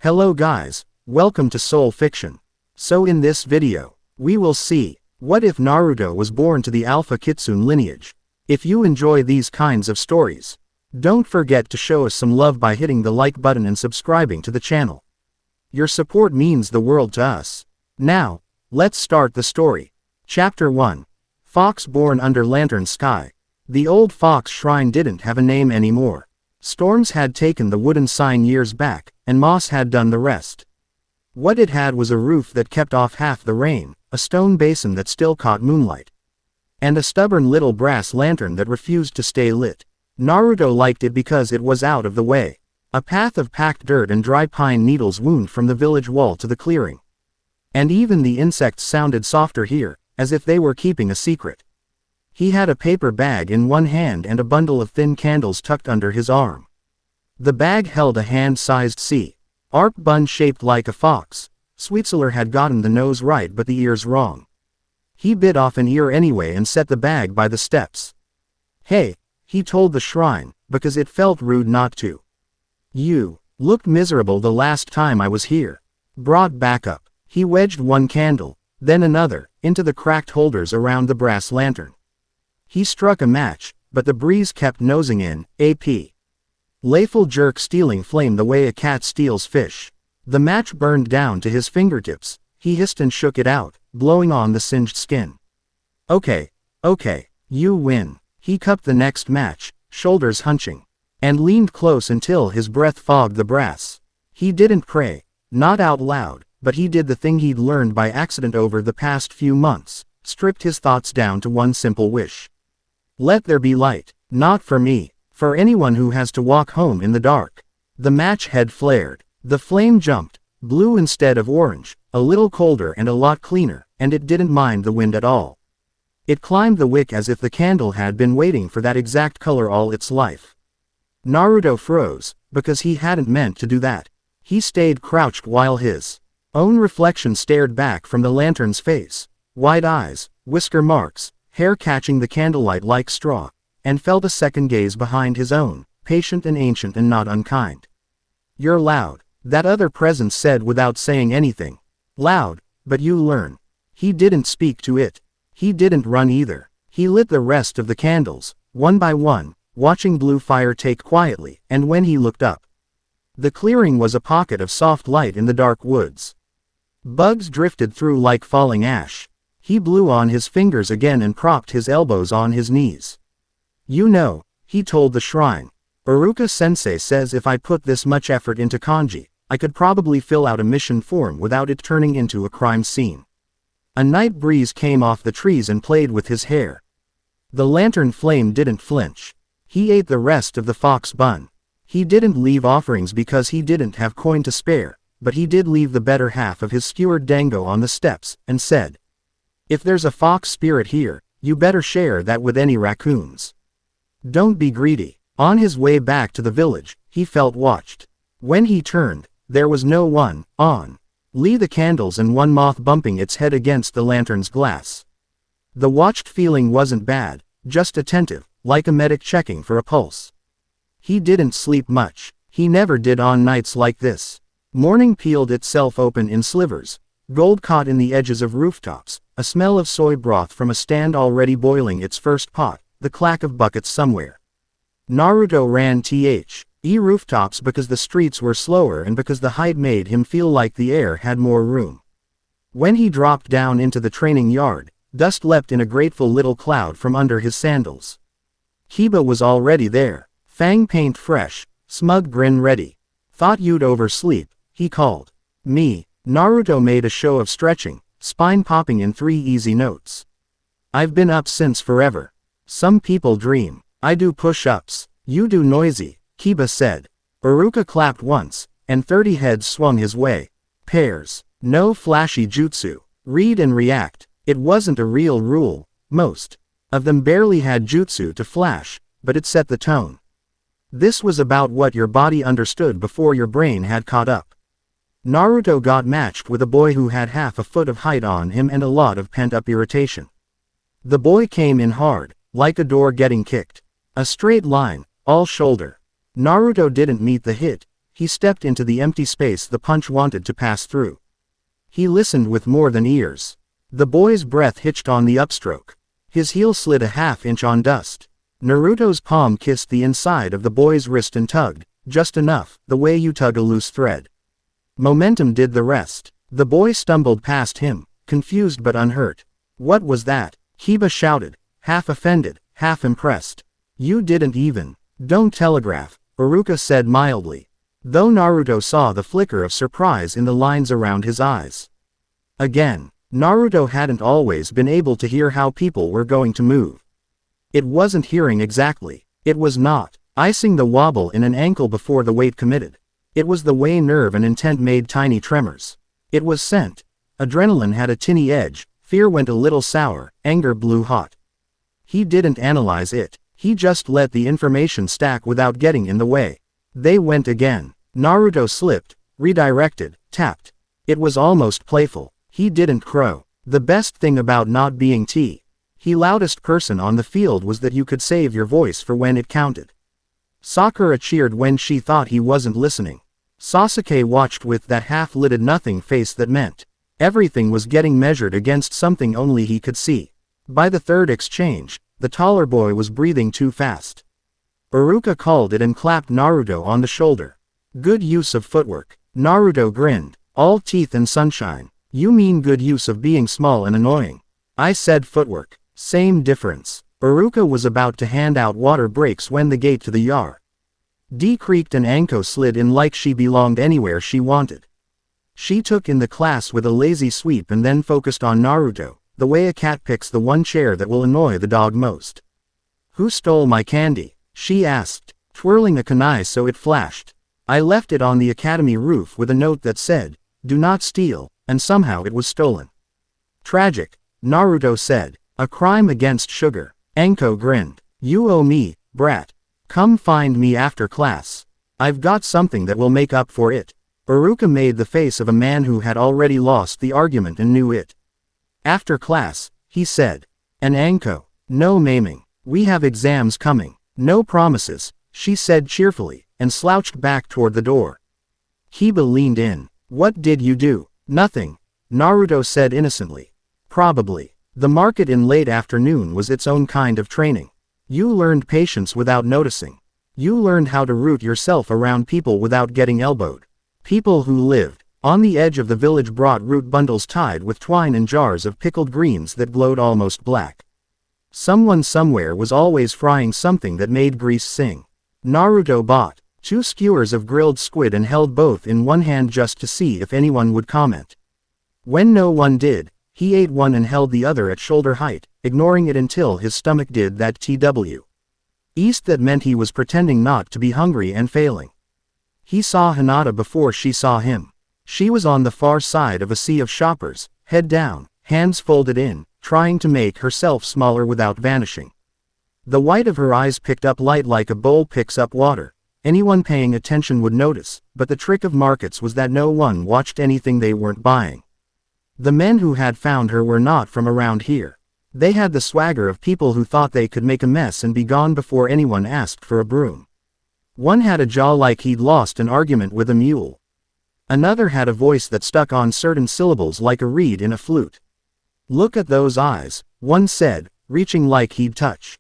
Hello guys, welcome to Soul Fiction. So in this video, we will see, what if Naruto was born to the Alpha Kitsune lineage? If you enjoy these kinds of stories, don't forget to show us some love by hitting the like button and subscribing to the channel. Your support means the world to us. Now, let's start the story. Chapter 1. Fox born under lantern sky. The old fox shrine didn't have a name anymore. Storms had taken the wooden sign years back, and moss had done the rest. What it had was a roof that kept off half the rain, a stone basin that still caught moonlight, and a stubborn little brass lantern that refused to stay lit. Naruto liked it because it was out of the way. A path of packed dirt and dry pine needles wound from the village wall to the clearing. And even the insects sounded softer here, as if they were keeping a secret. He had a paper bag in one hand and a bundle of thin candles tucked under his arm. The bag held a hand-sized C-arp bun shaped like a fox. Sweetseller had gotten the nose right but the ears wrong. He bit off an ear anyway and set the bag by the steps. "Hey," he told the shrine, because it felt rude not to. "You looked miserable the last time I was here." Brought back up. He wedged one candle, then another, into the cracked holders around the brass lantern. He struck a match, but the breeze kept nosing in, a playful jerk stealing flame the way a cat steals fish. The match burned down to his fingertips. He hissed and shook it out, blowing on the singed skin. Okay, you win." He cupped the next match, shoulders hunching, and leaned close until his breath fogged the brass. He didn't pray, not out loud, but he did the thing he'd learned by accident over the past few months, stripped his thoughts down to one simple wish. Let there be light, not for me, for anyone who has to walk home in the dark. The match head flared. The flame jumped, blue instead of orange, a little colder and a lot cleaner, and it didn't mind the wind at all. It climbed the wick as if the candle had been waiting for that exact color all its life. Naruto froze, because he hadn't meant to do that. He stayed crouched while his own reflection stared back from the lantern's face. Wide eyes, whisker marks, hair catching the candlelight like straw, and felt a second gaze behind his own, patient and ancient and not unkind. "You're loud," that other presence said without saying anything. "Loud, but you learn." He didn't speak to it. He didn't run either. He lit the rest of the candles, one by one, watching blue fire take quietly, and when he looked up, the clearing was a pocket of soft light in the dark woods. Bugs drifted through like falling ash. He blew on his fingers again and propped his elbows on his knees. "You know," he told the shrine, "Iruka-sensei says if I put this much effort into kanji, I could probably fill out a mission form without it turning into a crime scene." A night breeze came off the trees and played with his hair. The lantern flame didn't flinch. He ate the rest of the fox bun. He didn't leave offerings because he didn't have coin to spare, but he did leave the better half of his skewered dango on the steps, and said, "If there's a fox spirit here, you better share that with any raccoons. Don't be greedy." On his way back to the village, he felt watched. When he turned, there was no one on. The candles and one moth bumping its head against the lantern's glass. The watched feeling wasn't bad, just attentive, like a medic checking for a pulse. He didn't sleep much. He never did on nights like this. Morning peeled itself open in slivers, gold caught in the edges of rooftops, a smell of soy broth from a stand already boiling its first pot, the clack of buckets somewhere. Naruto ran rooftops because the streets were slower and because the height made him feel like the air had more room. When he dropped down into the training yard, dust leapt in a grateful little cloud from under his sandals. Kiba was already there, fang paint fresh, smug grin ready. "Thought you'd oversleep," he called. "Me." Naruto made a show of stretching, spine popping in 3 easy notes. "I've been up since forever. Some people dream. I do push-ups. You do noisy," Kiba said. Iruka clapped once, and 30 heads swung his way. Pairs. No flashy jutsu. Read and react. It wasn't a real rule. Most of them barely had jutsu to flash, but it set the tone. This was about what your body understood before your brain had caught up. Naruto got matched with a boy who had half a foot of height on him and a lot of pent-up irritation. The boy came in hard, like a door getting kicked. A straight line, all shoulder. Naruto didn't meet the hit. He stepped into the empty space the punch wanted to pass through. He listened with more than ears. The boy's breath hitched on the upstroke. His heel slid a half-inch on dust. Naruto's palm kissed the inside of the boy's wrist and tugged, just enough, the way you tug a loose thread. Momentum did the rest. The boy stumbled past him, confused but unhurt. What was that? Kiba shouted, half offended, half impressed. You didn't even. Don't telegraph, Iruka said mildly. Though Naruto saw the flicker of surprise in the lines around his eyes. Again, Naruto hadn't always been able to hear how people were going to move. It wasn't hearing exactly. It was not icing the wobble in an ankle before the weight committed. It was the way nerve and intent made tiny tremors. It was scent. Adrenaline had a tinny edge, fear went a little sour, anger blew hot. He didn't analyze it. He just let the information stack without getting in the way. They went again. Naruto slipped, redirected, tapped. It was almost playful. He didn't crow. The best thing about not being the loudest person on the field was that you could save your voice for when it counted. Sakura cheered when she thought he wasn't listening. Sasuke watched with that half-lidded nothing face that meant everything was getting measured against something only he could see. By the third exchange, the taller boy was breathing too fast. Iruka called it and clapped Naruto on the shoulder. Good use of footwork. Naruto grinned. All teeth and sunshine. You mean good use of being small and annoying. I said footwork. Same difference. Iruka was about to hand out water breaks when the gate to the yard creaked and Anko slid in like she belonged anywhere she wanted. She took in the class with a lazy sweep and then focused on Naruto, the way a cat picks the one chair that will annoy the dog most. Who stole my candy? She asked, twirling a kunai so it flashed. I left it on the academy roof with a note that said, do not steal, and somehow it was stolen. Tragic, Naruto said. A crime against sugar. Anko grinned. You owe me, brat. Come find me after class. I've got something that will make up for it. Iruka made the face of a man who had already lost the argument and knew it. After class, he said. And Anko, no maiming. We have exams coming. No promises, she said cheerfully, and slouched back toward the door. Kiba leaned in. What did you do? Nothing, Naruto said innocently. Probably. The market in late afternoon was its own kind of training. You learned patience without noticing. You learned how to root yourself around people without getting elbowed. People who lived on the edge of the village brought root bundles tied with twine and jars of pickled greens that glowed almost black. Someone somewhere was always frying something that made grease sing. Naruto bought 2 skewers of grilled squid and held both in one hand just to see if anyone would comment. When no one did, he ate one and held the other at shoulder height, ignoring it until his stomach did that TW. East that meant he was pretending not to be hungry and failing. He saw Hinata before she saw him. She was on the far side of a sea of shoppers, head down, hands folded in, trying to make herself smaller without vanishing. The white of her eyes picked up light like a bowl picks up water. Anyone paying attention would notice, but the trick of markets was that no one watched anything they weren't buying. The men who had found her were not from around here. They had the swagger of people who thought they could make a mess and be gone before anyone asked for a broom. One had a jaw like he'd lost an argument with a mule. Another had a voice that stuck on certain syllables like a reed in a flute. Look at those eyes, one said, reaching like he'd touch.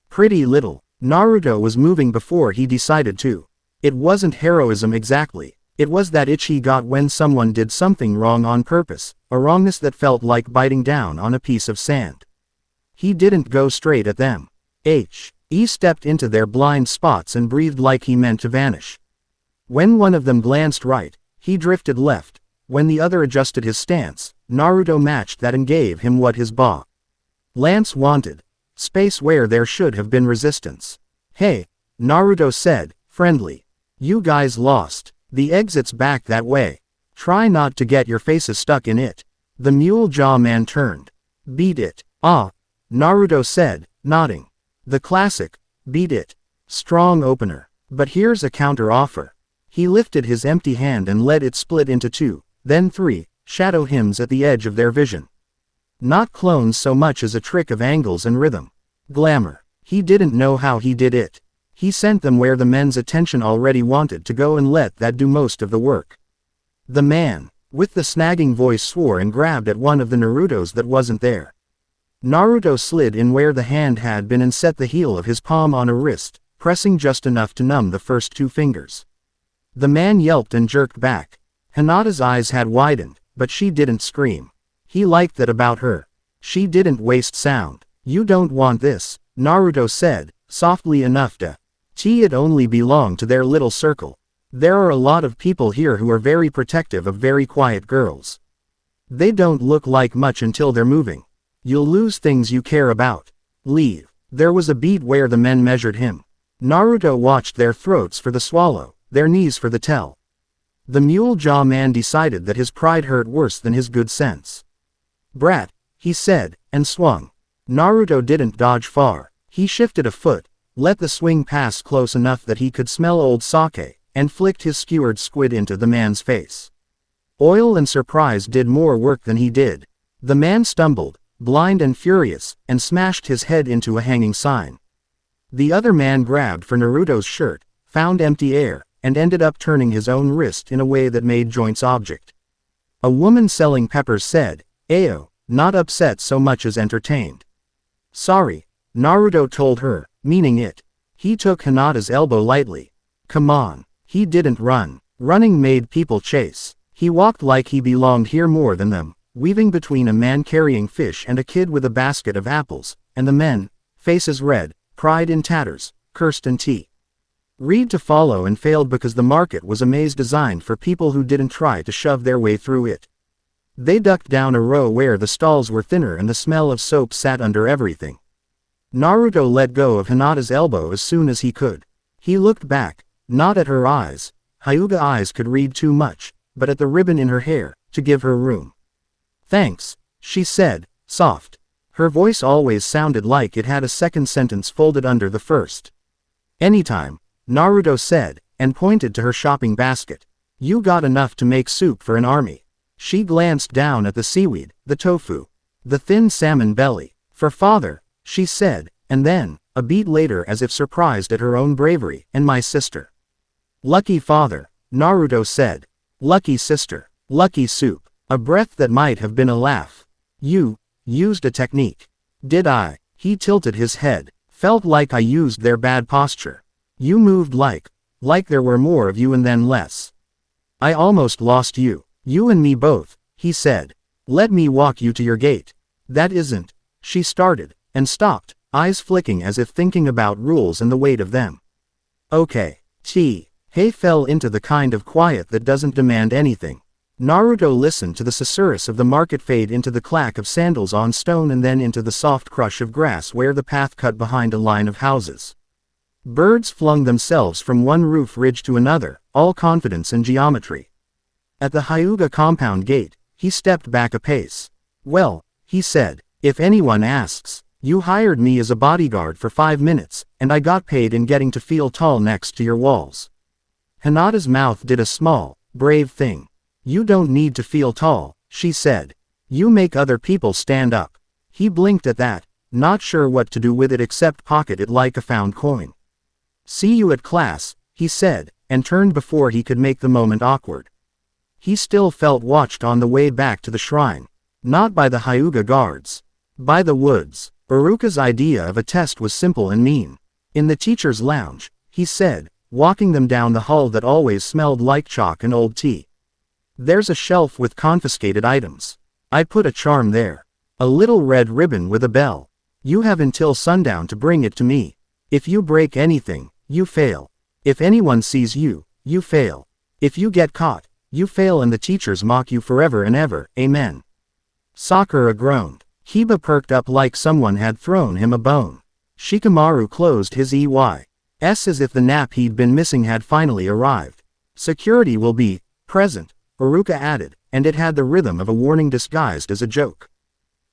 Pretty little. Naruto was moving before he decided to. It wasn't heroism exactly. It was that itch he got when someone did something wrong on purpose, a wrongness that felt like biting down on a piece of sand. He didn't go straight at them. He stepped into their blind spots and breathed like he meant to vanish. When one of them glanced right, he drifted left. When the other adjusted his stance, Naruto matched that and gave him what his Lance wanted. Space where there should have been resistance. Hey, Naruto said, friendly. You guys lost. The exit's back that way. Try not to get your faces stuck in it. The mule jaw man turned. Beat it. Ah, Naruto said, nodding. The classic, beat it. Strong opener. But here's a counter offer. He lifted his empty hand and let it split into 2, then 3, shadow hymns at the edge of their vision. Not clones so much as a trick of angles and rhythm. Glamour. He didn't know how he did it. He sent them where the men's attention already wanted to go and let that do most of the work. The man, with the snagging voice, swore and grabbed at one of the Narutos that wasn't there. Naruto slid in where the hand had been and set the heel of his palm on a wrist, pressing just enough to numb the first 2 fingers. The man yelped and jerked back. Hinata's eyes had widened, but she didn't scream. He liked that about her. She didn't waste sound. "You don't want this," Naruto said, softly enough to it only belonged to their little circle. "There are a lot of people here who are very protective of very quiet girls. They don't look like much until they're moving. You'll lose things you care about. Leave." There was a beat where the men measured him. Naruto watched their throats for the swallow, their knees for the tell. The mule jaw man decided that his pride hurt worse than his good sense. "Brat," he said, and swung. Naruto didn't dodge far. He shifted a foot, let the swing pass close enough that he could smell old sake, and flicked his skewered squid into the man's face. Oil and surprise did more work than he did. The man stumbled, blind and furious, and smashed his head into a hanging sign. The other man grabbed for Naruto's shirt, found empty air, and ended up turning his own wrist in a way that made joints object. A woman selling peppers said, "Ayo," not upset so much as entertained. "Sorry," Naruto told her, meaning it. He took Hinata's elbow lightly. "Come on." He didn't run. Running made people chase. He walked like he belonged here more than them, weaving between a man carrying fish and a kid with a basket of apples, and the men, faces red, pride in tatters, cursed and read to follow and failed because the market was a maze designed for people who didn't try to shove their way through it. They ducked down a row where the stalls were thinner and the smell of soap sat under everything. Naruto let go of Hinata's elbow as soon as he could. He looked back, not at her eyes. Hyuga eyes could read too much, but at the ribbon in her hair, to give her room. "Thanks," she said, soft. Her voice always sounded like it had a second sentence folded under the first. "Anytime," Naruto said, and pointed to her shopping basket. "You got enough to make soup for an army." She glanced down at the seaweed, the tofu, the thin salmon belly. "For father," she said, and then, a beat later as if surprised at her own bravery, "and my sister." "Lucky father," Naruto said. "Lucky sister. Lucky soup." A breath that might have been a laugh. "You used a technique." "Did I?" He tilted his head. "Felt like I used their bad posture. You moved like there were more of you and then less. I almost lost you. You and me both," he said. "Let me walk you to your gate." "That isn't." She started, and stopped, eyes flicking as if thinking about rules and the weight of them. "Okay." Hey fell into the kind of quiet that doesn't demand anything. Naruto listened to the susurrus of the market fade into the clack of sandals on stone and then into the soft crush of grass where the path cut behind a line of houses. Birds flung themselves from one roof ridge to another, all confidence and geometry. At the Hyuga compound gate, he stepped back a pace. "Well," he said, "if anyone asks, you hired me as a bodyguard for 5 minutes, and I got paid in getting to feel tall next to your walls." Hinata's mouth did a small, brave thing. "You don't need to feel tall," she said. "You make other people stand up." He blinked at that, not sure what to do with it except pocket it like a found coin. "See you at class," he said, and turned before he could make the moment awkward. He still felt watched on the way back to the shrine. Not by the Hyuga guards. By the woods. Iruka's idea of a test was simple and mean. "In the teacher's lounge," he said, walking them down the hall that always smelled like chalk and old tea. "There's a shelf with confiscated items. I put a charm there. A little red ribbon with a bell. You have until sundown to bring it to me. If you break anything, you fail. If anyone sees you, you fail. If you get caught, you fail and the teachers mock you forever and ever, amen." Sakura groaned. Kiba perked up like someone had thrown him a bone. Shikamaru closed his eyes as if the nap he'd been missing had finally arrived. "Security will be present," Iruka added, and it had the rhythm of a warning disguised as a joke.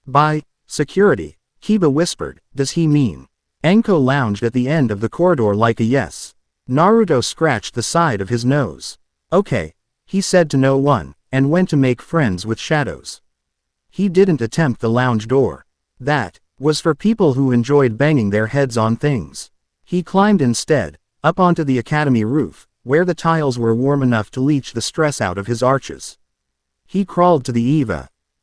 "By security," Kiba whispered, "does he mean?" Enko lounged at the end of the corridor like a yes. Naruto scratched the side of his nose. "Okay," he said to no one, and went to make friends with shadows. He didn't attempt the lounge door. That was for people who enjoyed banging their heads on things. He climbed instead, up onto the academy roof, where the tiles were warm enough to leach the stress out of his arches. He crawled to the eave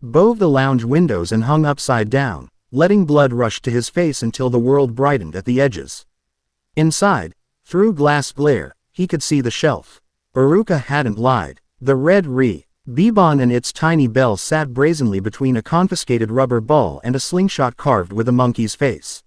above the lounge windows and hung upside down, letting blood rush to his face until the world brightened at the edges. Inside, through glass glare, he could see the shelf. Iruka hadn't lied. The red ribbon and its tiny bell sat brazenly between a confiscated rubber ball and a slingshot carved with a monkey's face.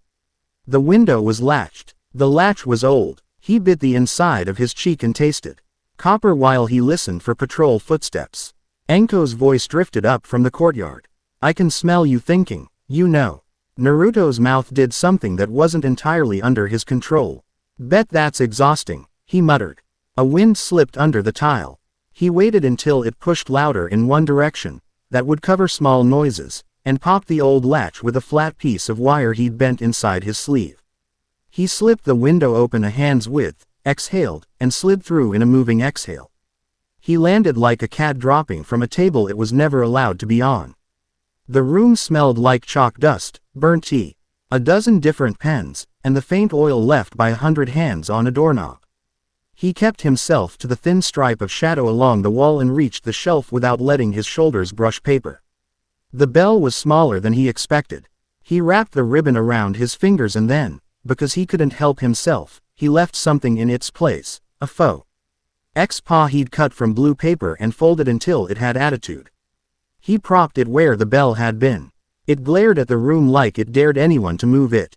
The window was latched. The latch was old. He bit the inside of his cheek and tasted copper while he listened for patrol footsteps. Enko's voice drifted up from the courtyard. "I can smell you thinking, you know." Naruto's mouth did something that wasn't entirely under his control. "Bet that's exhausting," he muttered. A wind slipped under the tile. He waited until it pushed louder in one direction, that would cover small noises, and popped the old latch with a flat piece of wire he'd bent inside his sleeve. He slipped the window open a hand's width, exhaled, and slid through in a moving exhale. He landed like a cat dropping from a table it was never allowed to be on. The room smelled like chalk dust, burnt tea, a dozen different pens, and the faint oil left by 100 hands on a doorknob. He kept himself to the thin stripe of shadow along the wall and reached the shelf without letting his shoulders brush paper. The bell was smaller than he expected. He wrapped the ribbon around his fingers and then, because he couldn't help himself, he left something in its place, a faux paw he'd cut from blue paper and folded until it had attitude. He propped it where the bell had been. It glared at the room like it dared anyone to move it.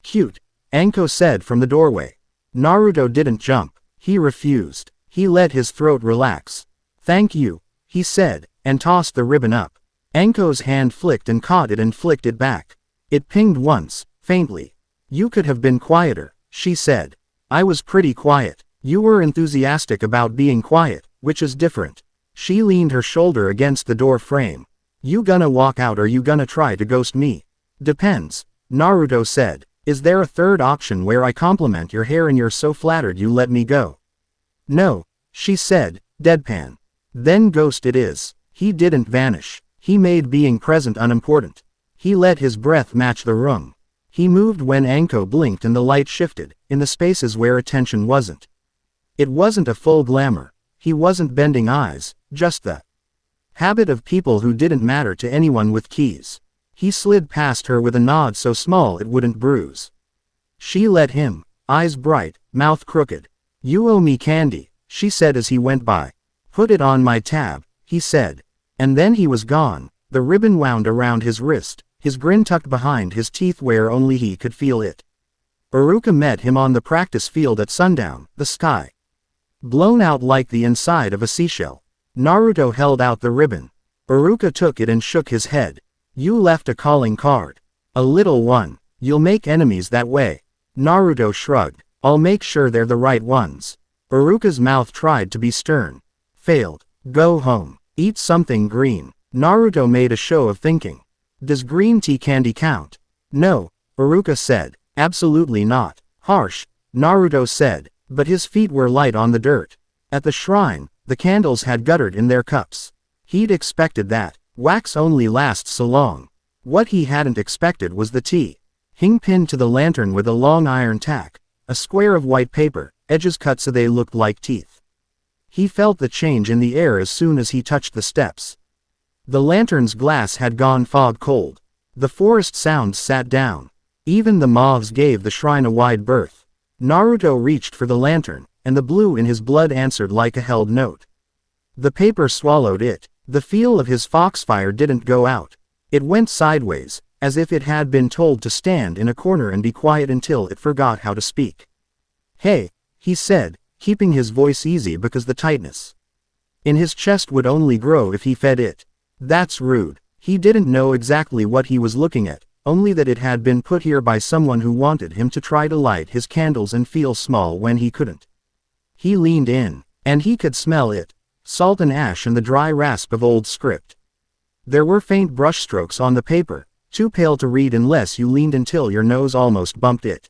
"Cute," Anko said from the doorway. Naruto didn't jump. He refused. He let his throat relax. "Thank you," he said, and tossed the ribbon up. Anko's hand flicked and caught it and flicked it back. It pinged once, faintly. "You could have been quieter," she said. "I was pretty quiet. You were enthusiastic about being quiet, which is different." She leaned her shoulder against the door frame. "You gonna walk out or you gonna try to ghost me?" "Depends," Naruto said. "Is there a third option where I compliment your hair and you're so flattered you let me go?" "No," she said, deadpan. "Then ghost it is." He didn't vanish. He made being present unimportant. He let his breath match the room. He moved when Anko blinked and the light shifted, in the spaces where attention wasn't. It wasn't a full glamour. He wasn't bending eyes, just the habit of people who didn't matter to anyone with keys. He slid past her with a nod so small it wouldn't bruise. She let him, eyes bright, mouth crooked. "You owe me candy," she said as he went by. "Put it on my tab," he said. And then he was gone, the ribbon wound around his wrist, his grin tucked behind his teeth where only he could feel it. Iruka met him on the practice field at sundown, the sky blown out like the inside of a seashell. Naruto held out the ribbon. Iruka took it and shook his head. "You left a calling card. A little one. You'll make enemies that way." Naruto shrugged. "I'll make sure they're the right ones." Iruka's mouth tried to be stern. Failed. "Go home. Eat something green." Naruto made a show of thinking. "Does green tea candy count?" "No," Iruka said. "Absolutely not." "Harsh," Naruto said, but his feet were light on the dirt. At the shrine, the candles had guttered in their cups. He'd expected that. Wax only lasts so long. What he hadn't expected was the tea. Hing pinned to the lantern with a long iron tack, a square of white paper, edges cut so they looked like teeth. He felt the change in the air as soon as he touched the steps. The lantern's glass had gone fog cold. The forest sounds sat down. Even the moths gave the shrine a wide berth. Naruto reached for the lantern, and the blue in his blood answered like a held note. The paper swallowed it. The feel of his foxfire didn't go out. It went sideways, as if it had been told to stand in a corner and be quiet until it forgot how to speak. "Hey," he said, keeping his voice easy because the tightness in his chest would only grow if he fed it. "That's rude." He didn't know exactly what he was looking at, only that it had been put here by someone who wanted him to try to light his candles and feel small when he couldn't. He leaned in, and he could smell it. Salt and ash and the dry rasp of old script. There were faint brushstrokes on the paper, too pale to read unless you leaned until your nose almost bumped it.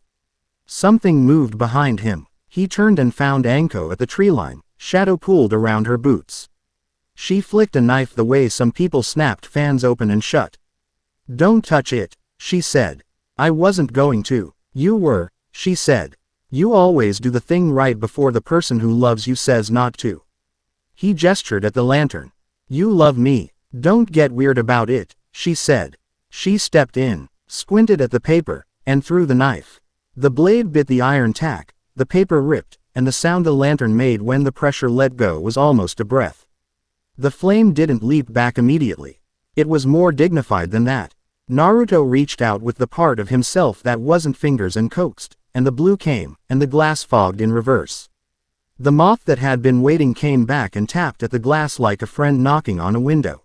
Something moved behind him. He turned and found Anko at the tree line, shadow pooled around her boots. She flicked a knife the way some people snapped fans open and shut. "Don't touch it," she said. "I wasn't going to." "You were," she said. You always do the thing right before the person who loves you says not to. He gestured at the lantern. You love me. Don't get weird about it, she said. She stepped in, squinted at the paper, and threw the knife. The blade bit the iron tack, the paper ripped, and the sound the lantern made when the pressure let go was almost a breath. The flame didn't leap back immediately. It was more dignified than that. Naruto reached out with the part of himself that wasn't fingers and coaxed, and the blue came, and the glass fogged in reverse. The moth that had been waiting came back and tapped at the glass like a friend knocking on a window.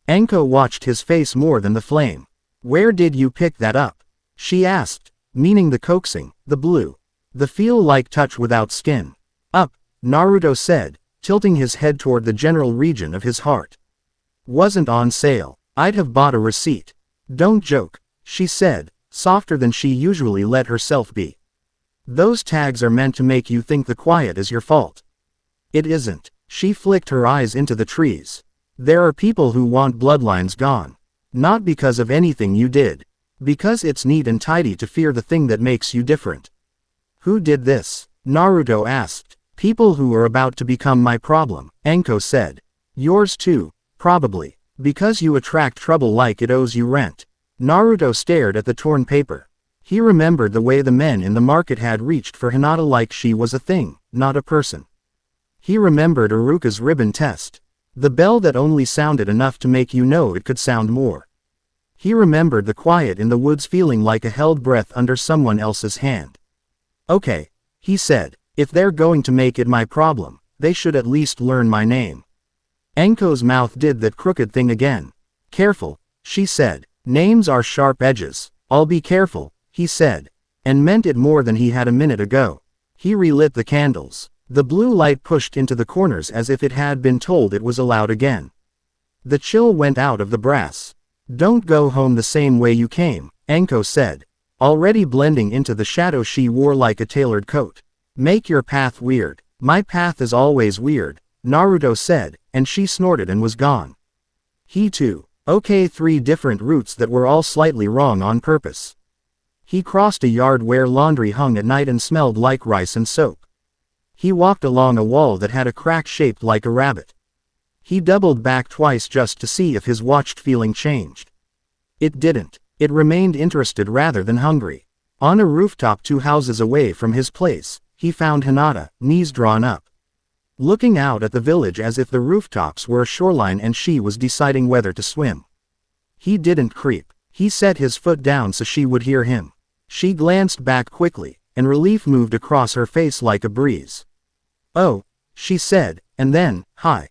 Anko watched his face more than the flame. Where did you pick that up? She asked, meaning the coaxing, the blue. The feel-like touch without skin. Up, Naruto said, tilting his head toward the general region of his heart. Wasn't on sale. I'd have bought a receipt. Don't joke, she said, softer than she usually let herself be. Those tags are meant to make you think the quiet is your fault. It isn't. She flicked her eyes into the trees. There are people who want bloodlines gone. Not because of anything you did. Because it's neat and tidy to fear the thing that makes you different. Who did this? Naruto asked. People who are about to become my problem, Anko said. Yours too, probably. Because you attract trouble like it owes you rent. Naruto stared at the torn paper. He remembered the way the men in the market had reached for Hinata like she was a thing, not a person. He remembered Iruka's ribbon test. The bell that only sounded enough to make you know it could sound more. He remembered the quiet in the woods feeling like a held breath under someone else's hand. Okay, he said, if they're going to make it my problem, they should at least learn my name. Anko's mouth did that crooked thing again. Careful, she said. Names are sharp edges. I'll be careful, he said. And meant it more than he had a minute ago. He relit the candles. The blue light pushed into the corners as if it had been told it was allowed again. The chill went out of the brass. Don't go home the same way you came, Anko said, already blending into the shadow she wore like a tailored coat. Make your path weird. My path is always weird, Naruto said, and she snorted and was gone. He too. Okay, 3 different routes that were all slightly wrong on purpose. He crossed a yard where laundry hung at night and smelled like rice and soap. He walked along a wall that had a crack shaped like a rabbit. He doubled back twice just to see if his watched feeling changed. It didn't. It remained interested rather than hungry. On a rooftop 2 houses away from his place, he found Hinata, knees drawn up. Looking out at the village as if the rooftops were a shoreline and she was deciding whether to swim. He didn't creep. He set his foot down so she would hear him. She glanced back quickly, and relief moved across her face like a breeze. Oh, she said, and then, hi,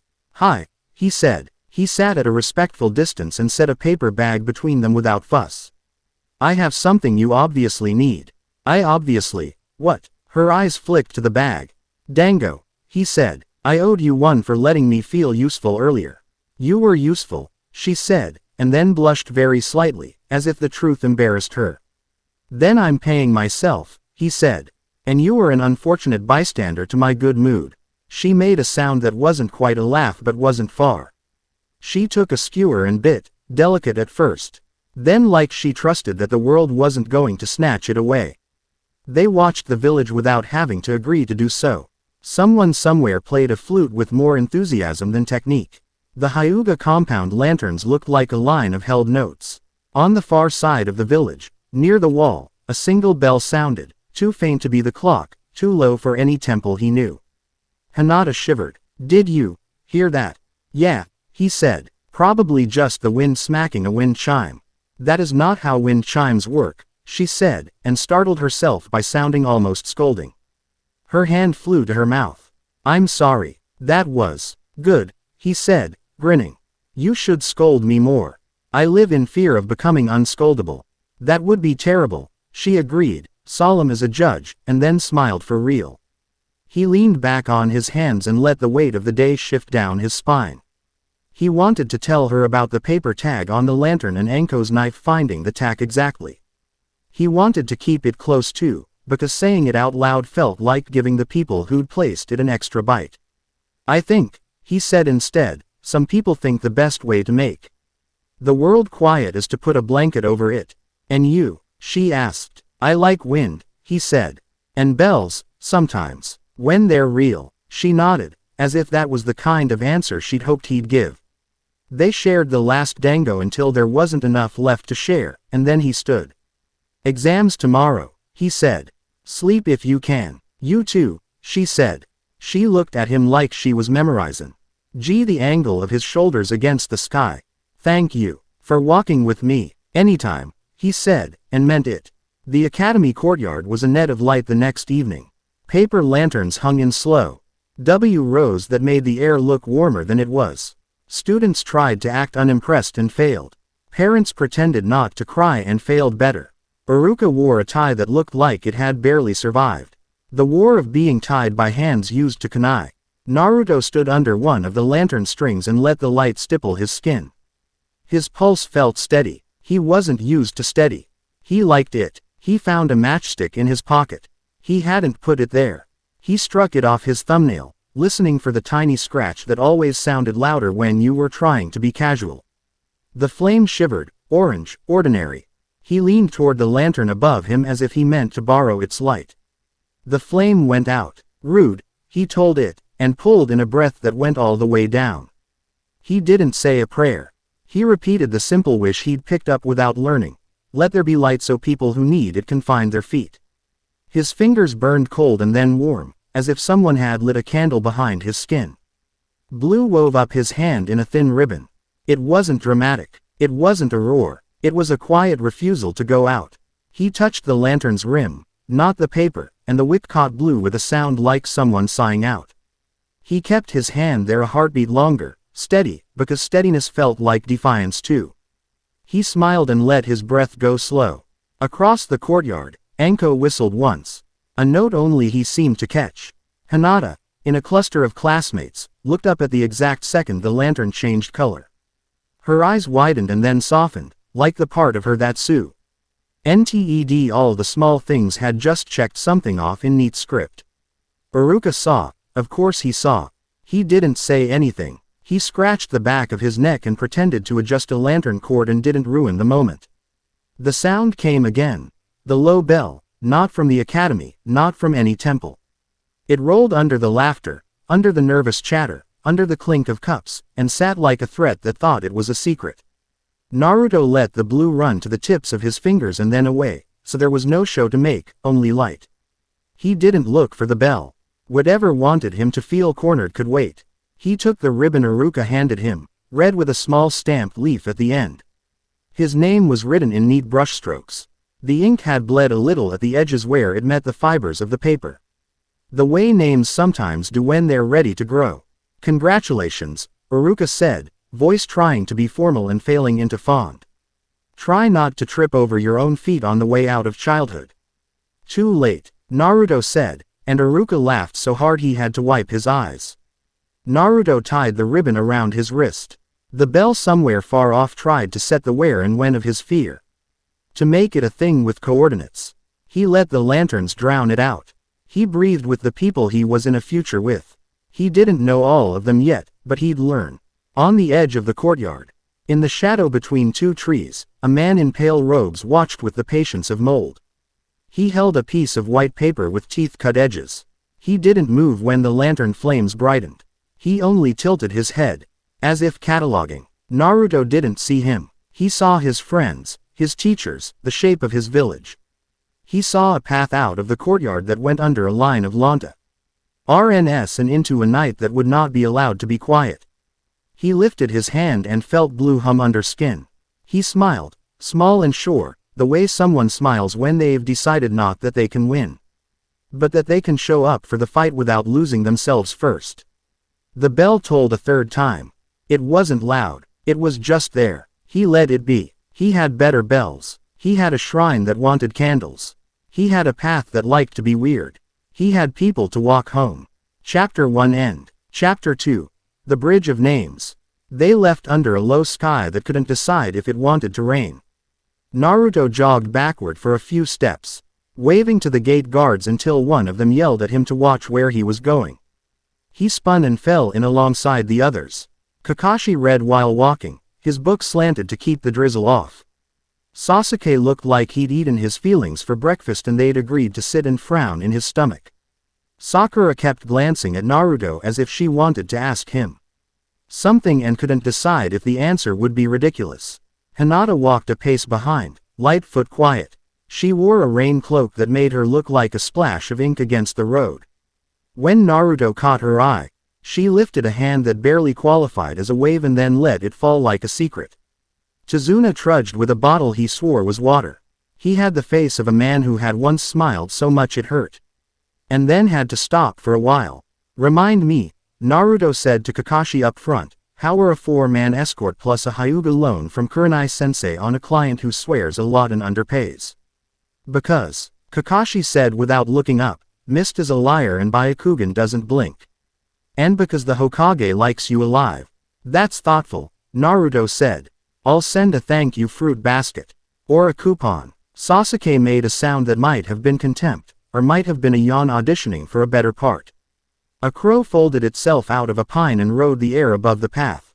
he said. He sat at a respectful distance and set a paper bag between them without fuss. I have something you obviously need. What? Her eyes flicked to the bag. Dango, he said, I owed you one for letting me feel useful earlier. You were useful, she said, and then blushed very slightly, as if the truth embarrassed her. Then I'm paying myself, he said. And you were an unfortunate bystander to my good mood. She made a sound that wasn't quite a laugh but wasn't far. She took a skewer and bit, delicate at first. Then like she trusted that the world wasn't going to snatch it away. They watched the village without having to agree to do so. Someone somewhere played a flute with more enthusiasm than technique. The Hyuga compound lanterns looked like a line of held notes. On the far side of the village, near the wall, a single bell sounded, too faint to be the clock, too low for any temple he knew. Hinata shivered. Did you hear that? Yeah, he said, probably just the wind smacking a wind chime. That is not how wind chimes work, she said, and startled herself by sounding almost scolding. Her hand flew to her mouth. I'm sorry. That was good, he said, grinning. You should scold me more. I live in fear of becoming unscoldable. That would be terrible, she agreed, solemn as a judge, and then smiled for real. He leaned back on his hands and let the weight of the day shift down his spine. He wanted to tell her about the paper tag on the lantern and Anko's knife finding the tack exactly. He wanted to keep it close too, because saying it out loud felt like giving the people who'd placed it an extra bite. I think, he said instead, some people think the best way to make the world quiet is to put a blanket over it. And you? She asked. I like wind, he said. And bells, sometimes. When they're real. She nodded, as if that was the kind of answer she'd hoped he'd give. They shared the last dango until there wasn't enough left to share, and then he stood. Exams tomorrow, he said. Sleep if you can. You too, she said. She looked at him like she was memorizing. The angle of his shoulders against the sky. Thank you. For walking with me. Anytime, he said, and meant it. The academy courtyard was a net of light the next evening. Paper lanterns hung in slow rows that made the air look warmer than it was. Students tried to act unimpressed and failed. Parents pretended not to cry and failed better. Iruka wore a tie that looked like it had barely survived. The war of being tied by hands used to kunai. Naruto stood under one of the lantern strings and let the light stipple his skin. His pulse felt steady. He wasn't used to steady. He liked it. He found a matchstick in his pocket. He hadn't put it there. He struck it off his thumbnail, listening for the tiny scratch that always sounded louder when you were trying to be casual. The flame shivered, orange, ordinary. He leaned toward the lantern above him as if he meant to borrow its light. The flame went out. Rude, he told it, and pulled in a breath that went all the way down. He didn't say a prayer. He repeated the simple wish he'd picked up without learning. Let there be light so people who need it can find their feet. His fingers burned cold and then warm, as if someone had lit a candle behind his skin. Blue wove up his hand in a thin ribbon. It wasn't dramatic. It wasn't a roar. It was a quiet refusal to go out. He touched the lantern's rim, not the paper, and the wick caught blue with a sound like someone sighing out. He kept his hand there a heartbeat longer, steady, because steadiness felt like defiance too. He smiled and let his breath go slow. Across the courtyard, Anko whistled once. A note only he seemed to catch. Hinata, in a cluster of classmates, looked up at the exact second the lantern changed color. Her eyes widened and then softened, like the part of her that Sue. NTED all the small things had just checked something off in neat script. Iruka saw, of course he saw. He didn't say anything. He scratched the back of his neck and pretended to adjust a lantern cord and didn't ruin the moment. The sound came again. The low bell, not from the academy, not from any temple. It rolled under the laughter, under the nervous chatter, under the clink of cups, and sat like a threat that thought it was a secret. Naruto let the blue run to the tips of his fingers and then away, so there was no show to make, only light. He didn't look for the bell. Whatever wanted him to feel cornered could wait. He took the ribbon Iruka handed him, red with a small stamped leaf at the end. His name was written in neat brushstrokes. The ink had bled a little at the edges where it met the fibers of the paper. The way names sometimes do when they're ready to grow. Congratulations, Iruka said, voice trying to be formal and failing into fond. Try not to trip over your own feet on the way out of childhood. Too late, Naruto said, and Iruka laughed so hard he had to wipe his eyes. Naruto tied the ribbon around his wrist. The bell somewhere far off tried to set the where and when of his fear. To make it a thing with coordinates. He let the lanterns drown it out. He breathed with the people he was in a future with. He didn't know all of them yet, but he'd learn. On the edge of the courtyard, in the shadow between two trees, a man in pale robes watched with the patience of mold. He held a piece of white paper with teeth-cut edges. He didn't move when the lantern flames brightened. He only tilted his head, as if cataloging. Naruto didn't see him. He saw his friends, his teachers, the shape of his village. He saw a path out of the courtyard that went under a line of lanta. RNS and into a night that would not be allowed to be quiet. He lifted his hand and felt blue hum under skin. He smiled, small and sure, the way someone smiles when they've decided not that they can win, but that they can show up for the fight without losing themselves first. The bell tolled a third time. It wasn't loud, it was just there. He let it be. He had better bells. He had a shrine that wanted candles. He had a path that liked to be weird. He had people to walk home. Chapter 1 end. Chapter 2. The Bridge of Names. They left under a low sky that couldn't decide if it wanted to rain. Naruto jogged backward for a few steps, waving to the gate guards until one of them yelled at him to watch where he was going. He spun and fell in alongside the others. Kakashi read while walking, his book slanted to keep the drizzle off. Sasuke looked like he'd eaten his feelings for breakfast and they'd agreed to sit and frown in his stomach. Sakura kept glancing at Naruto as if she wanted to ask him something and couldn't decide if the answer would be ridiculous. Hinata walked a pace behind, light foot quiet. She wore a rain cloak that made her look like a splash of ink against the road. When Naruto caught her eye, she lifted a hand that barely qualified as a wave and then let it fall like a secret. Kitsune trudged with a bottle he swore was water. He had the face of a man who had once smiled so much it hurt, and then had to stop for a while. "Remind me," Naruto said to Kakashi up front, "how are a 4-man escort plus a Hyuga loan from Kurenai-sensei on a client who swears a lot and underpays?" "Because," Kakashi said without looking up, "Mist is a liar and Byakugan doesn't blink. And because the Hokage likes you alive." "That's thoughtful," Naruto said. "I'll send a thank you fruit basket. Or a coupon." Sasuke made a sound that might have been contempt, or might have been a yawn auditioning for a better part. A crow folded itself out of a pine and rode the air above the path.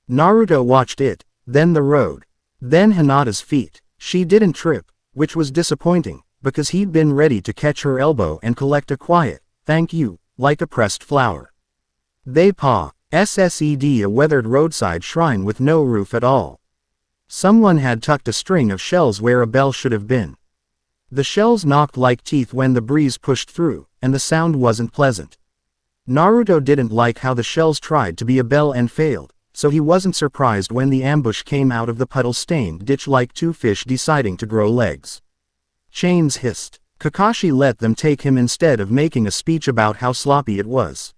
Naruto watched it, then the road. Then Hinata's feet. She didn't trip, which was disappointing, because he'd been ready to catch her elbow and collect a quiet, "thank you," like a pressed flower. They SSED a weathered roadside shrine with no roof at all. Someone had tucked a string of shells where a bell should have been. The shells knocked like teeth when the breeze pushed through, and the sound wasn't pleasant. Naruto didn't like how the shells tried to be a bell and failed, so he wasn't surprised when the ambush came out of the puddle-stained ditch like two fish deciding to grow legs. Chains hissed. Kakashi let them take him instead of making a speech about how sloppy it was.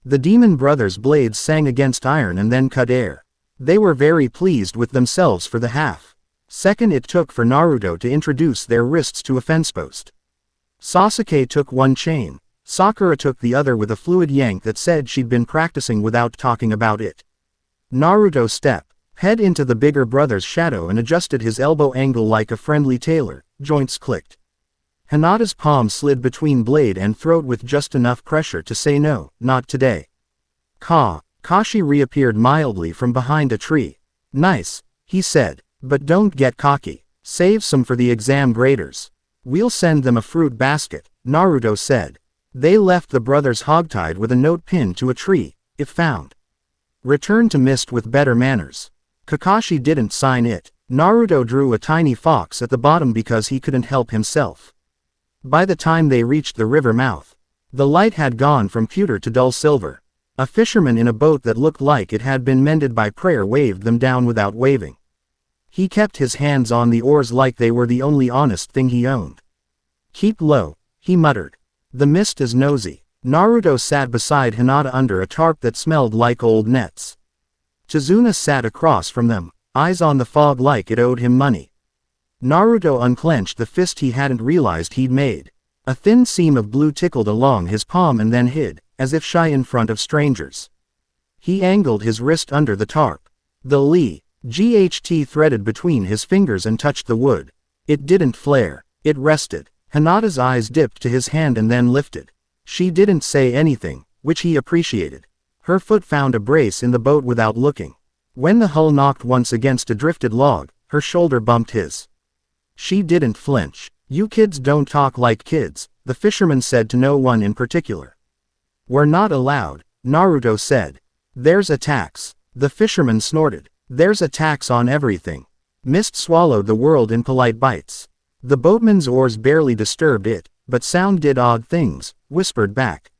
The demon brothers' blades sang against iron and then cut air. They were very pleased with themselves for the half-second it took for Naruto to introduce their wrists to a fence post. Sasuke took one chain. Sakura took the other with a fluid yank that said she'd been practicing without talking about it. Naruto stepped head into the bigger brother's shadow and adjusted his elbow angle like a friendly tailor. Joints clicked. Hinata's palm slid between blade and throat with just enough pressure to say no, not today. Kashi reappeared mildly from behind a tree. "Nice," he said, "but don't get cocky. Save some for the exam graders." "We'll send them a fruit basket," Naruto said. They left the brothers hogtied with a note pinned to a tree, "if found. Return to Mist with better manners." Kakashi didn't sign it. Naruto drew a tiny fox at the bottom because he couldn't help himself. By the time they reached the river mouth, the light had gone from pewter to dull silver. A fisherman in a boat that looked like it had been mended by prayer waved them down without waving. He kept his hands on the oars like they were the only honest thing he owned. "Keep low," he muttered. "The mist is nosy." Naruto sat beside Hinata under a tarp that smelled like old nets. Kitsune sat across from them, eyes on the fog like it owed him money. Naruto unclenched the fist he hadn't realized he'd made. A thin seam of blue tickled along his palm and then hid, as if shy in front of strangers. He angled his wrist under the tarp. The GHT threaded between his fingers and touched the wood. It didn't flare. It rested. Hinata's eyes dipped to his hand and then lifted. She didn't say anything, which he appreciated. Her foot found a brace in the boat without looking. When the hull knocked once against a drifted log, her shoulder bumped his. She didn't flinch. "You kids don't talk like kids," the fisherman said to no one in particular. "We're not allowed," Naruto said. "There's a tax." The fisherman snorted. "There's a tax on everything." Mist swallowed the world in polite bites. The boatman's oars barely disturbed it, but sound did odd things, whispered back.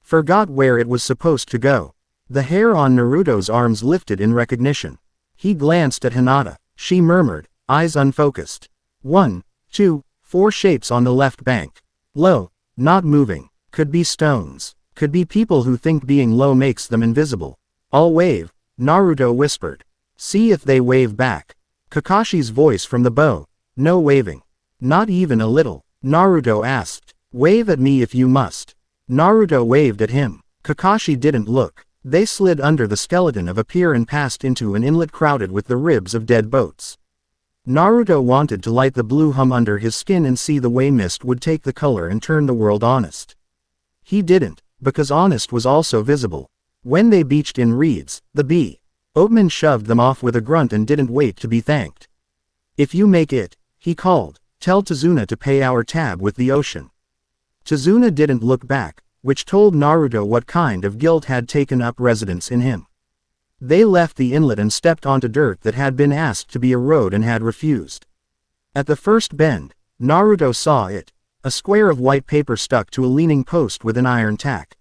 Forgot where it was supposed to go. The hair on Naruto's arms lifted in recognition. He glanced at Hinata. She murmured, eyes unfocused. 1, 2, 4 shapes on the left bank. Low, not moving. Could be stones. Could be people who think being low makes them invisible. "I'll wave," Naruto whispered. "See if they wave back." Kakashi's voice from the bow. "No waving." "Not even a little?" Naruto asked. "Wave at me if you must." Naruto waved at him. Kakashi didn't look. They slid under the skeleton of a pier and passed into an inlet crowded with the ribs of dead boats. Naruto wanted to light the blue hum under his skin and see the way mist would take the color and turn the world honest. He didn't, because honest was also visible. When they beached in reeds, the boatman shoved them off with a grunt and didn't wait to be thanked. If you make it, he called, tell Tizuna to pay our tab with the ocean. Tizuna didn't look back, which told Naruto what kind of guilt had taken up residence in him. They left the inlet and stepped onto dirt that had been asked to be a road and had refused. At the first bend, Naruto saw it, a square of white paper stuck to a leaning post with an iron tack.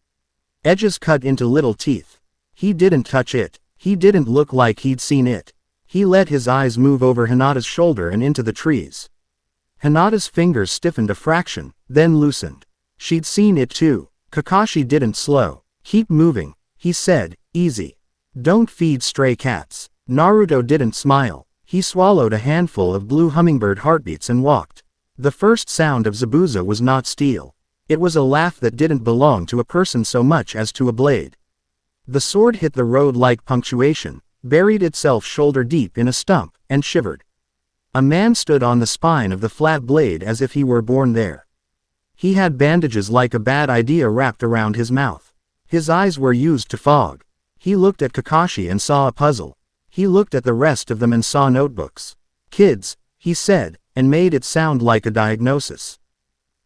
Edges cut into little teeth. He didn't touch it. He didn't look like he'd seen it. He let his eyes move over Hinata's shoulder and into the trees. Hinata's fingers stiffened a fraction, then loosened. She'd seen it too. Kakashi didn't slow. Keep moving, he said, easy. Don't feed stray cats. Naruto didn't smile. He swallowed a handful of blue hummingbird heartbeats and walked. The first sound of Zabuza was not steel. It was a laugh that didn't belong to a person so much as to a blade. The sword hit the road like punctuation, buried itself shoulder deep in a stump, and shivered. A man stood on the spine of the flat blade as if he were born there. He had bandages like a bad idea wrapped around his mouth. His eyes were used to fog. He looked at Kakashi and saw a puzzle. He looked at the rest of them and saw notebooks. Kids, he said, and made it sound like a diagnosis.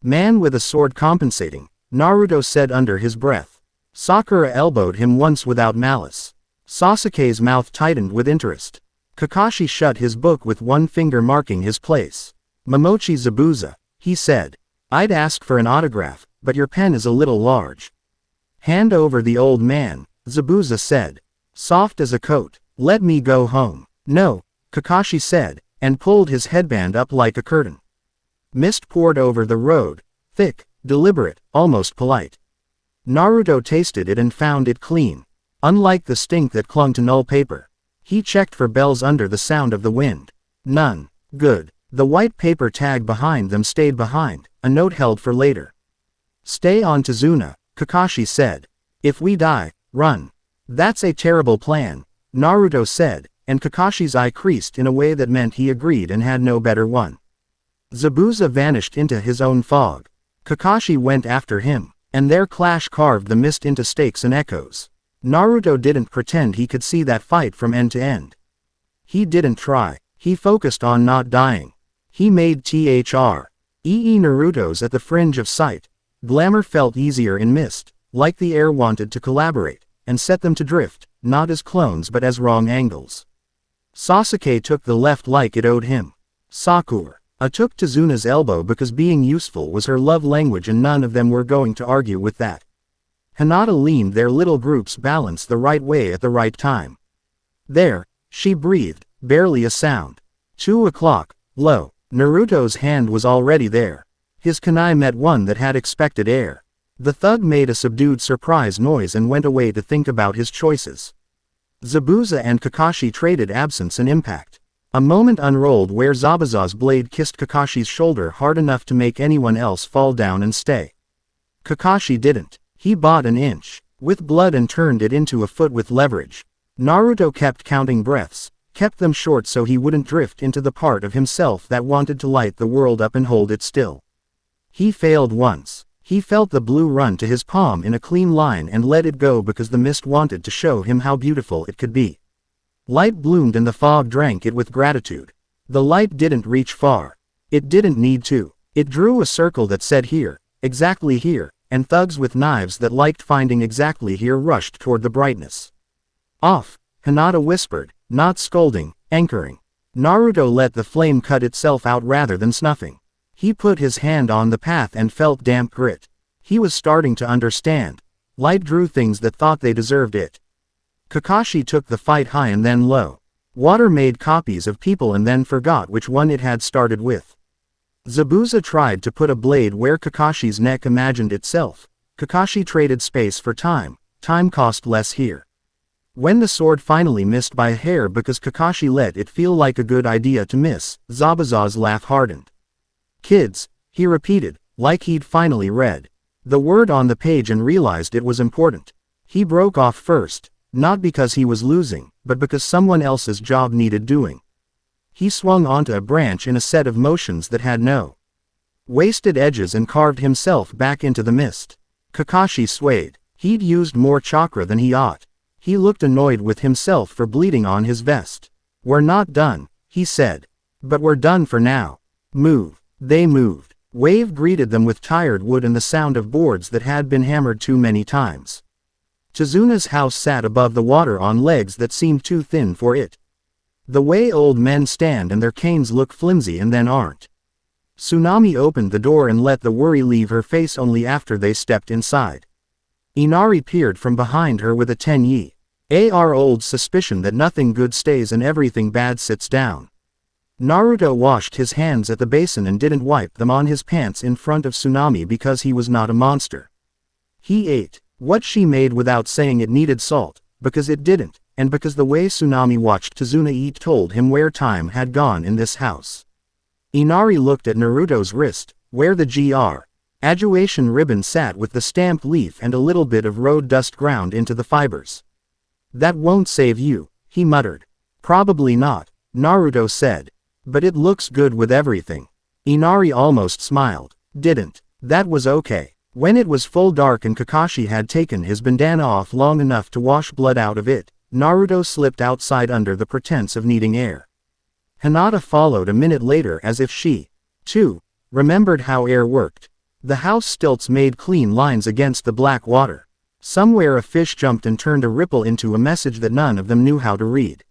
Man with a sword compensating, Naruto said under his breath. Sakura elbowed him once without malice. Sasuke's mouth tightened with interest. Kakashi shut his book with one finger marking his place. Momochi Zabuza, he said. I'd ask for an autograph, but your pen is a little large. Hand over the old man, Zabuza said. Soft as a coat. Let me go home. No, Kakashi said, and pulled his headband up like a curtain. Mist poured over the road, thick, deliberate, almost polite. Naruto tasted it and found it clean. Unlike the stink that clung to null paper. He checked for bells under the sound of the wind. None. Good. The white paper tag behind them stayed behind, a note held for later. Stay on Tizuna, Kakashi said. If we die, run. That's a terrible plan, Naruto said, and Kakashi's eye creased in a way that meant he agreed and had no better one. Zabuza vanished into his own fog. Kakashi went after him, and their clash carved the mist into stakes and echoes. Naruto didn't pretend he could see that fight from end to end. He didn't try. He focused on not dying. He made Naruto's at the fringe of sight. Glamour felt easier in mist, like the air wanted to collaborate, and set them to drift, not as clones but as wrong angles. Sasuke took the left like it owed him. Sakura took Tizuna's elbow because being useful was her love language and none of them were going to argue with that. Hinata leaned their little group's balance the right way at the right time. There, she breathed, barely a sound. 2 o'clock, low. Naruto's hand was already there. His kunai met one that had expected air. The thug made a subdued surprise noise and went away to think about his choices. Zabuza and Kakashi traded absence and impact. A moment unrolled where Zabuza's blade kissed Kakashi's shoulder hard enough to make anyone else fall down and stay. Kakashi didn't. He bought an inch, with blood and turned it into a foot with leverage. Naruto kept counting breaths, kept them short so he wouldn't drift into the part of himself that wanted to light the world up and hold it still. He failed once. He felt the blue run to his palm in a clean line and let it go because the mist wanted to show him how beautiful it could be. Light bloomed and the fog drank it with gratitude. The light didn't reach far. It didn't need to. It drew a circle that said here, exactly here, and thugs with knives that liked finding exactly here rushed toward the brightness. Off, Hinata whispered, not scolding, anchoring. Naruto let the flame cut itself out rather than snuffing. He put his hand on the path and felt damp grit. He was starting to understand. Light drew things that thought they deserved it. Kakashi took the fight high and then low. Water made copies of people and then forgot which one it had started with. Zabuza tried to put a blade where Kakashi's neck imagined itself. Kakashi traded space for time. Time cost less here. When the sword finally missed by a hair because Kakashi let it feel like a good idea to miss, Zabuza's laugh hardened. Kids, he repeated, like he'd finally read the word on the page and realized it was important. He broke off first, not because he was losing, but because someone else's job needed doing. He swung onto a branch in a set of motions that had no wasted edges and carved himself back into the mist. Kakashi swayed. He'd used more chakra than he ought. He looked annoyed with himself for bleeding on his vest. We're not done, he said. But we're done for now. Move. They moved. Wave greeted them with tired wood and the sound of boards that had been hammered too many times. Chizuna's house sat above the water on legs that seemed too thin for it. The way old men stand and their canes look flimsy and then aren't. Tsunami opened the door and let the worry leave her face only after they stepped inside. Inari peered from behind her with a 10-year old suspicion that nothing good stays and everything bad sits down. Naruto washed his hands at the basin and didn't wipe them on his pants in front of Tsunami because he was not a monster. He ate what she made without saying it needed salt, because it didn't, and because the way Tsunami watched Kitsune eat told him where time had gone in this house. Inari looked at Naruto's wrist, where the graduation ribbon sat with the stamped leaf and a little bit of road dust ground into the fibers. That won't save you, he muttered. Probably not, Naruto said. But it looks good with everything. Inari almost smiled. Didn't. That was okay. When it was full dark and Kakashi had taken his bandana off long enough to wash blood out of it, Naruto slipped outside under the pretense of needing air. Hinata followed a minute later as if she, too, remembered how air worked. The house stilts made clean lines against the black water. Somewhere a fish jumped and turned a ripple into a message that none of them knew how to read.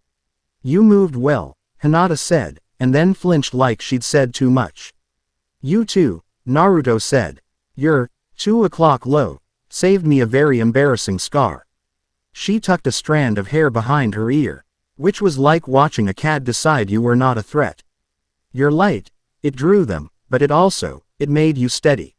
You moved well, Hinata said, and then flinched like she'd said too much. You too, Naruto said. Your 2 o'clock low saved me a very embarrassing scar. She tucked a strand of hair behind her ear, which was like watching a cat decide you were not a threat. Your light, it drew them, but it made you steady.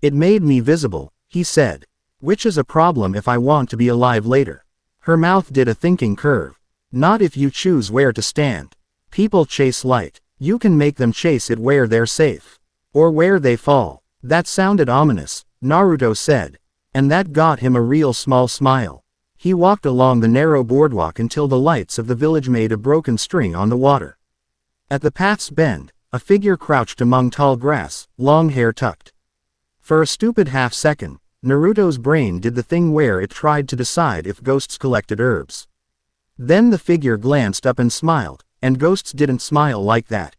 It made me visible, he said. Which is a problem if I want to be alive later. Her mouth did a thinking curve. Not if you choose where to stand. People chase light. You can make them chase it where they're safe. Or where they fall. That sounded ominous, Naruto said. And that got him a real small smile. He walked along the narrow boardwalk until the lights of the village made a broken string on the water. At the path's bend, a figure crouched among tall grass, long hair tucked. For a stupid half-second, Naruto's brain did the thing where it tried to decide if ghosts collected herbs. Then the figure glanced up and smiled, and ghosts didn't smile like that.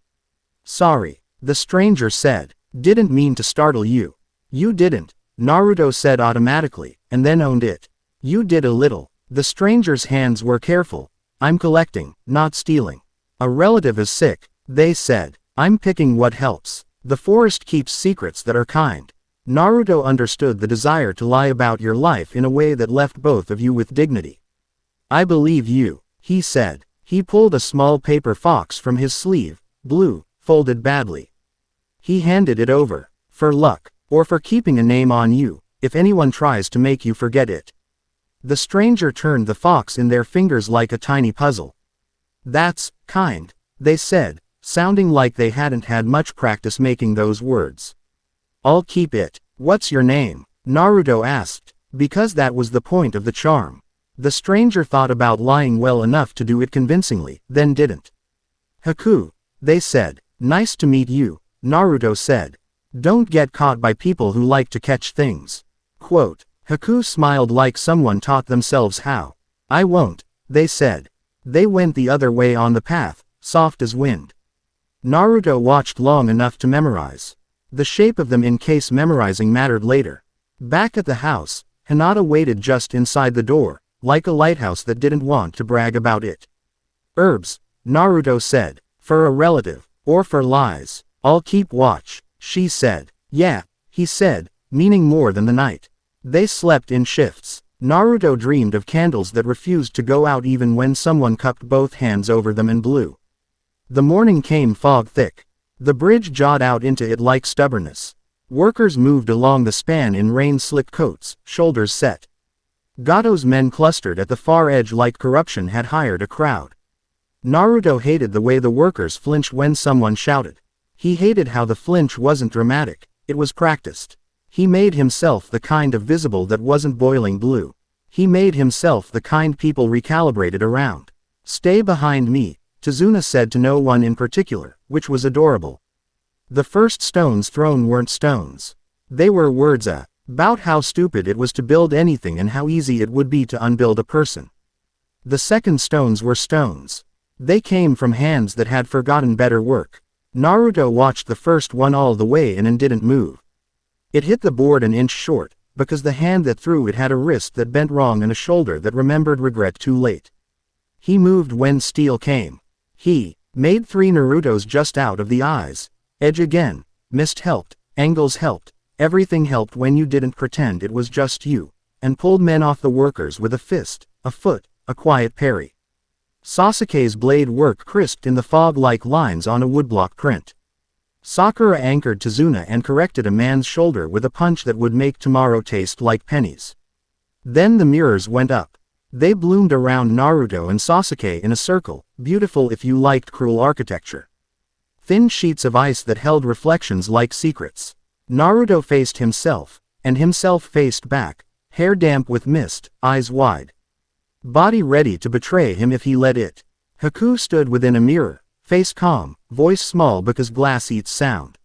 Sorry, the stranger said. Didn't mean to startle you. You didn't, Naruto said automatically, and then owned it. You did a little. The stranger's hands were careful. I'm collecting, not stealing. A relative is sick, they said. I'm picking what helps. The forest keeps secrets that are kind. Naruto understood the desire to lie about your life in a way that left both of you with dignity. I believe you, he said. He pulled a small paper fox from his sleeve, blue, folded badly. He handed it over. For luck, or for keeping a name on you, if anyone tries to make you forget it. The stranger turned the fox in their fingers like a tiny puzzle. That's kind, they said, sounding like they hadn't had much practice making those words. I'll keep it. What's your name? Naruto asked, because that was the point of the charm. The stranger thought about lying well enough to do it convincingly, then didn't. Haku, they said. Nice to meet you, Naruto said. Don't get caught by people who like to catch things. Quote, Haku smiled like someone taught themselves how. I won't, they said. They went the other way on the path, soft as wind. Naruto watched long enough to memorize the shape of them in case memorizing mattered later. Back at the house, Hinata waited just inside the door, like a lighthouse that didn't want to brag about it. Herbs, Naruto said, for a relative, or for lies. I'll keep watch, she said. Yeah, he said, meaning more than the night. They slept in shifts. Naruto dreamed of candles that refused to go out even when someone cupped both hands over them and blew. The morning came fog thick. The bridge jawed out into it like stubbornness. Workers moved along the span in rain-slick coats, shoulders set. Gato's men clustered at the far edge like corruption had hired a crowd. Naruto hated the way the workers flinched when someone shouted. He hated how the flinch wasn't dramatic, it was practiced. He made himself the kind of visible that wasn't boiling blue. He made himself the kind people recalibrated around. Stay behind me, Tazuna said to no one in particular, which was adorable. The first stones thrown weren't stones. They were words about how stupid it was to build anything and how easy it would be to unbuild a person. The second stones were stones. They came from hands that had forgotten better work. Naruto watched the first one all the way in and didn't move. It hit the board an inch short, because the hand that threw it had a wrist that bent wrong and a shoulder that remembered regret too late. He moved when steel came. He made 3 Narutos just out of the eyes. Edge again. Mist helped, angles helped, everything helped when you didn't pretend it was just you, and pulled men off the workers with a fist, a foot, a quiet parry. Sasuke's blade work crisped in the fog like lines on a woodblock print. Sakura anchored Tizuna and corrected a man's shoulder with a punch that would make tomorrow taste like pennies. Then the mirrors went up. They bloomed around Naruto and Sasuke in a circle, beautiful if you liked cruel architecture. Thin sheets of ice that held reflections like secrets. Naruto faced himself, and himself faced back, hair damp with mist, eyes wide. Body ready to betray him if he let it. Haku stood within a mirror, face calm, voice small because glass eats sound.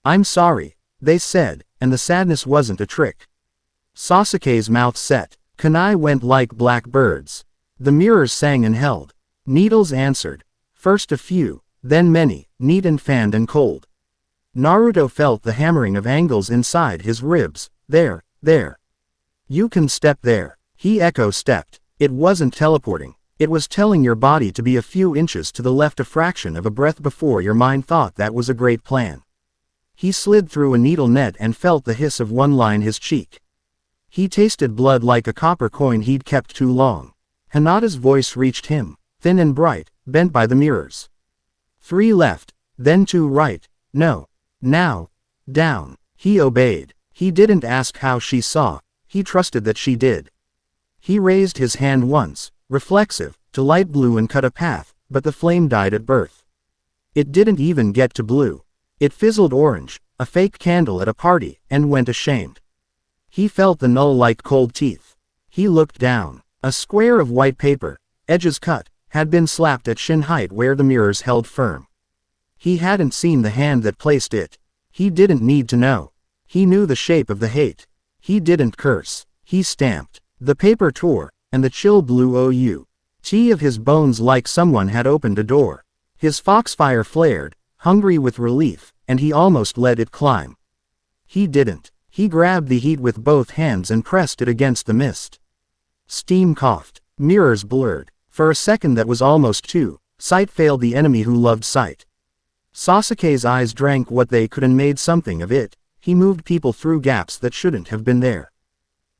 "I'm sorry," they said, and the sadness wasn't a trick. Sasuke's mouth set. Kunai went like black birds. The mirrors sang and held. Needles answered. First a few, then many, neat and fanned and cold. Naruto felt the hammering of angles inside his ribs. There, there. You can step there. He echo-stepped. It wasn't teleporting. It was telling your body to be a few inches to the left, a fraction of a breath before your mind thought that was a great plan. He slid through a needle net and felt the hiss of one line his cheek. He tasted blood like a copper coin he'd kept too long. Hinata's voice reached him, thin and bright, bent by the mirrors. 3 left, then 2 right, no, now, down. He obeyed. He didn't ask how she saw, he trusted that she did. He raised his hand once, reflexive, to light blue and cut a path, but the flame died at birth. It didn't even get to blue. It fizzled orange, a fake candle at a party, and went ashamed. He felt the null like cold teeth. He looked down. A square of white paper, edges cut, had been slapped at shin height where the mirrors held firm. He hadn't seen the hand that placed it. He didn't need to know. He knew the shape of the hate. He didn't curse. He stamped. The paper tore, and the chill blew out of his bones like someone had opened a door. His foxfire flared, hungry with relief, and he almost let it climb. He didn't. He grabbed the heat with both hands and pressed it against the mist. Steam coughed. Mirrors blurred. For a second that was almost 2, sight failed the enemy who loved sight. Sasuke's eyes drank what they could and made something of it. He moved people through gaps that shouldn't have been there.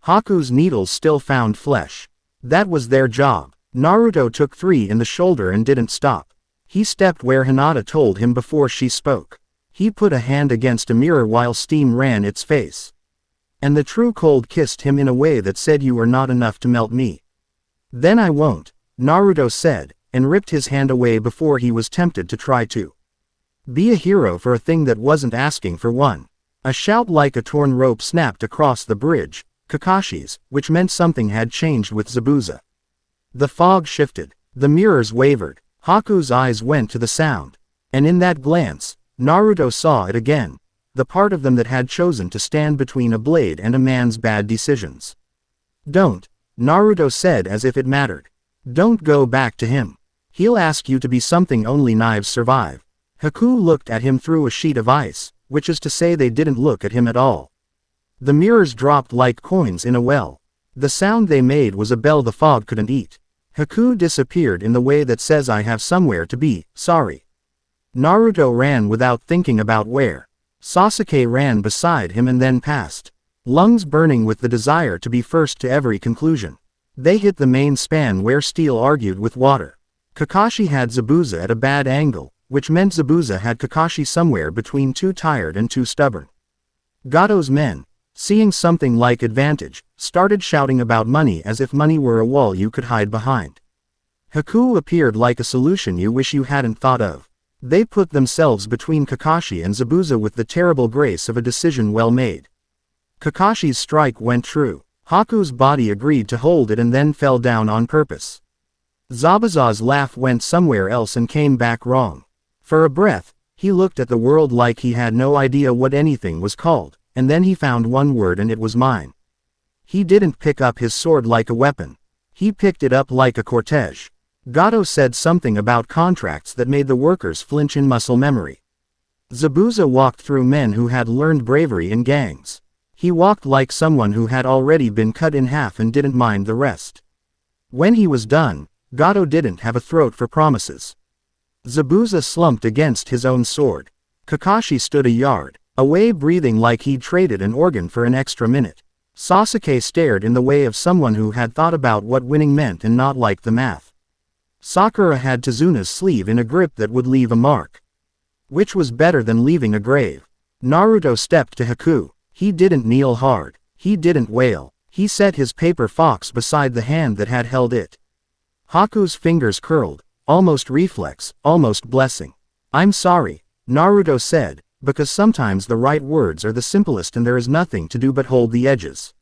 Haku's needles still found flesh. That was their job. Naruto took 3 in the shoulder and didn't stop. He stepped where Hinata told him before she spoke. He put a hand against a mirror while steam ran its face. And the true cold kissed him in a way that said, "You are not enough to melt me." "Then I won't," Naruto said, and ripped his hand away before he was tempted to try to be a hero for a thing that wasn't asking for one. A shout like a torn rope snapped across the bridge, Kakashi's, which meant something had changed with Zabuza. The fog shifted. The mirrors wavered. Haku's eyes went to the sound. And in that glance, Naruto saw it again. The part of them that had chosen to stand between a blade and a man's bad decisions. "Don't," Naruto said as if it mattered. "Don't go back to him. He'll ask you to be something only knives survive." Haku looked at him through a sheet of ice, which is to say they didn't look at him at all. The mirrors dropped like coins in a well. The sound they made was a bell the fog couldn't eat. Haku disappeared in the way that says, "I have somewhere to be, sorry." Naruto ran without thinking about where. Sasuke ran beside him and then passed. Lungs burning with the desire to be first to every conclusion. They hit the main span where steel argued with water. Kakashi had Zabuza at a bad angle, which meant Zabuza had Kakashi somewhere between too tired and too stubborn. Gato's men, seeing something like advantage, started shouting about money as if money were a wall you could hide behind. Haku appeared like a solution you wish you hadn't thought of. They put themselves between Kakashi and Zabuza with the terrible grace of a decision well made. Kakashi's strike went true. Haku's body agreed to hold it and then fell down on purpose. Zabuza's laugh went somewhere else and came back wrong. For a breath, he looked at the world like he had no idea what anything was called, and then he found one word and it was mine. He didn't pick up his sword like a weapon. He picked it up like a cortege. Gato said something about contracts that made the workers flinch in muscle memory. Zabuza walked through men who had learned bravery in gangs. He walked like someone who had already been cut in half and didn't mind the rest. When he was done, Gato didn't have a throat for promises. Zabuza slumped against his own sword. Kakashi stood a yard away, breathing like he'd traded an organ for an extra minute. Sasuke stared in the way of someone who had thought about what winning meant and not liked the math. Sakura had Tezuna's sleeve in a grip that would leave a mark. Which was better than leaving a grave? Naruto stepped to Haku. He didn't kneel hard. He didn't wail. He set his paper fox beside the hand that had held it. Haku's fingers curled, almost reflex, almost blessing. "I'm sorry," Naruto said, "because sometimes the right words are the simplest and there is nothing to do but hold the edges."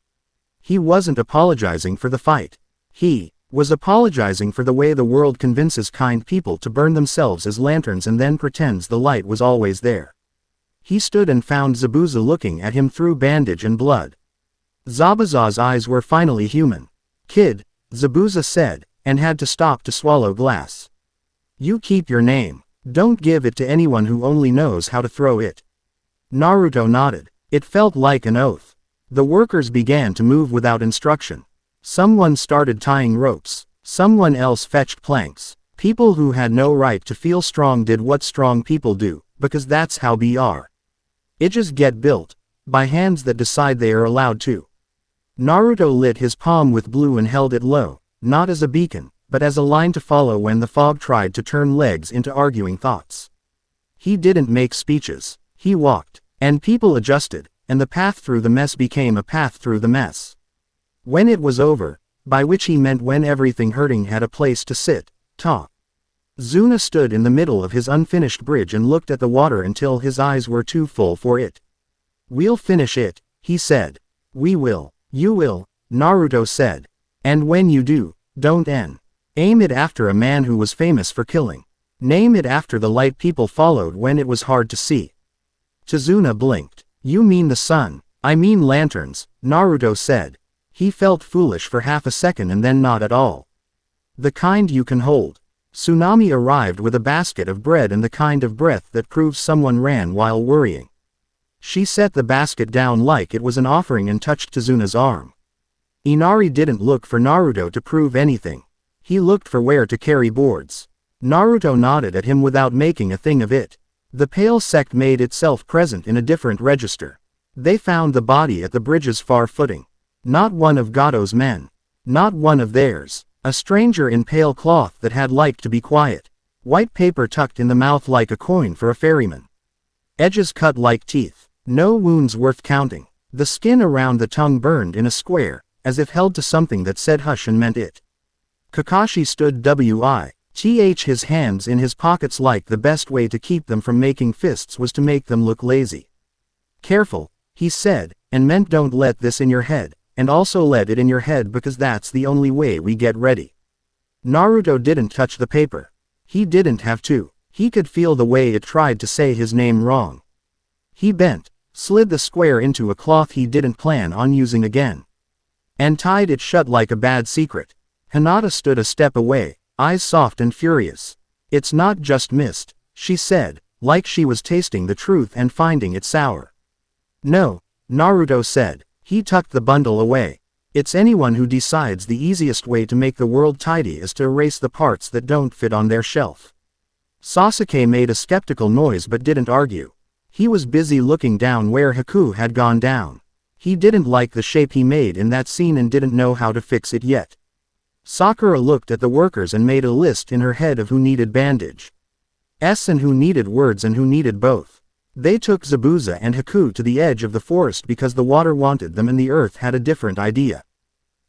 He wasn't apologizing for the fight. He was apologizing for the way the world convinces kind people to burn themselves as lanterns and then pretends the light was always there. He stood and found Zabuza looking at him through bandage and blood. Zabuza's eyes were finally human. "Kid," Zabuza said, and had to stop to swallow glass. "You keep your name. Don't give it to anyone who only knows how to throw it." Naruto nodded. It felt like an oath. The workers began to move without instruction. Someone started tying ropes. Someone else fetched planks. People who had no right to feel strong did what strong people do, because that's how bridges get built, by hands that decide they are allowed to. Naruto lit his palm with blue and held it low, not as a beacon, but as a line to follow when the fog tried to turn legs into arguing thoughts. He didn't make speeches. He walked, and people adjusted, and the path through the mess became a path through the mess. When it was over, by which he meant when everything hurting had a place to sit, talk. Zuna stood in the middle of his unfinished bridge and looked at the water until his eyes were too full for it. "We'll finish it," he said. "We will." "You will," Naruto said. "And when you do, don't aim it after a man who was famous for killing. Name it after the light people followed when it was hard to see." Tazuna blinked. "You mean the sun." "I mean lanterns," Naruto said. He felt foolish for half a second and then not at all. "The kind you can hold." Tsunami arrived with a basket of bread and the kind of breath that proves someone ran while worrying. She set the basket down like it was an offering and touched Tazuna's arm. Inari didn't look for Naruto to prove anything. He looked for where to carry boards. Naruto nodded at him without making a thing of it. The pale sect made itself present in a different register. They found the body at the bridge's far footing. Not one of Gato's men. Not one of theirs. A stranger in pale cloth that had liked to be quiet. White paper tucked in the mouth like a coin for a ferryman. Edges cut like teeth. No wounds worth counting. The skin around the tongue burned in a square, as if held to something that said hush and meant it. Kakashi stood with his hands in his pockets like the best way to keep them from making fists was to make them look lazy. "Careful," he said, and meant don't let this in your head, and also let it in your head because that's the only way we get ready. Naruto didn't touch the paper. He didn't have to. He could feel the way it tried to say his name wrong. He bent, slid the square into a cloth he didn't plan on using again, and tied it shut like a bad secret. Hinata stood a step away, eyes soft and furious. "It's not just mist," she said, like she was tasting the truth and finding it sour. "No," Naruto said. He tucked the bundle away. "It's anyone who decides the easiest way to make the world tidy is to erase the parts that don't fit on their shelf." Sasuke made a skeptical noise but didn't argue. He was busy looking down where Haku had gone down. He didn't like the shape he made in that scene and didn't know how to fix it yet. Sakura looked at the workers and made a list in her head of who needed bandage, and who needed words and who needed both. They took Zabuza and Haku to the edge of the forest because the water wanted them and the earth had a different idea.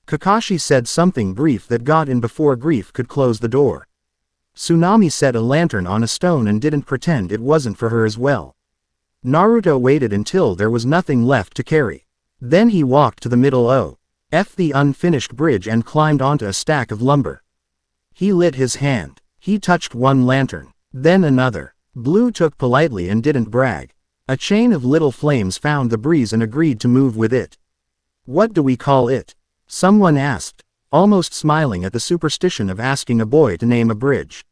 Kakashi said something brief that got in before grief could close the door. Tsunami set a lantern on a stone and didn't pretend it wasn't for her as well. Naruto waited until there was nothing left to carry. Then he walked to the middle of the unfinished bridge and climbed onto a stack of lumber. He lit his hand. He touched one lantern, then another. Blue took politely and didn't brag. A chain of little flames found the breeze and agreed to move with it. "What do we call it?" someone asked. almost smiling at the superstition of asking a boy to name a bridge.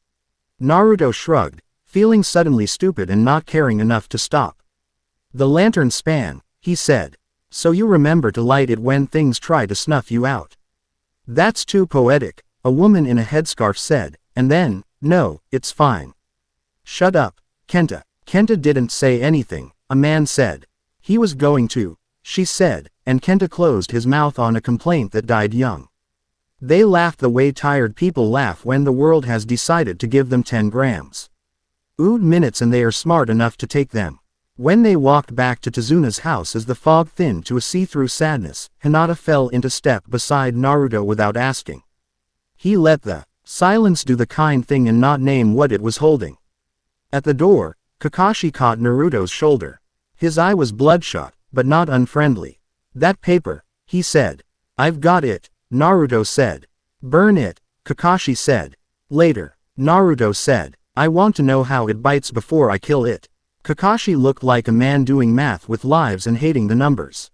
Naruto shrugged, feeling suddenly stupid and not caring enough to stop. The lantern span, he said. So you remember to light it when things try to snuff you out. That's too poetic, a woman in a headscarf said, and then, no, it's fine. Shut up, Kenta. Kenta didn't say anything, a man said. He was going to, she said, and Kenta closed his mouth on a complaint that died young. They laughed the way tired people laugh when the world has decided to give them 10 grams. Ood minutes and they are smart enough to take them. When they walked back to Tizuna's house as the fog thinned to a see-through sadness, Hinata fell into step beside Naruto without asking. He let the silence do the kind thing and not name what it was holding. At the door, Kakashi caught Naruto's shoulder. His eye was bloodshot, but not unfriendly. That paper, he said. I've got it, Naruto said. Burn it, Kakashi said. Later, Naruto said. I want to know how it bites before I kill it. Kakashi looked like a man doing math with lives and hating the numbers.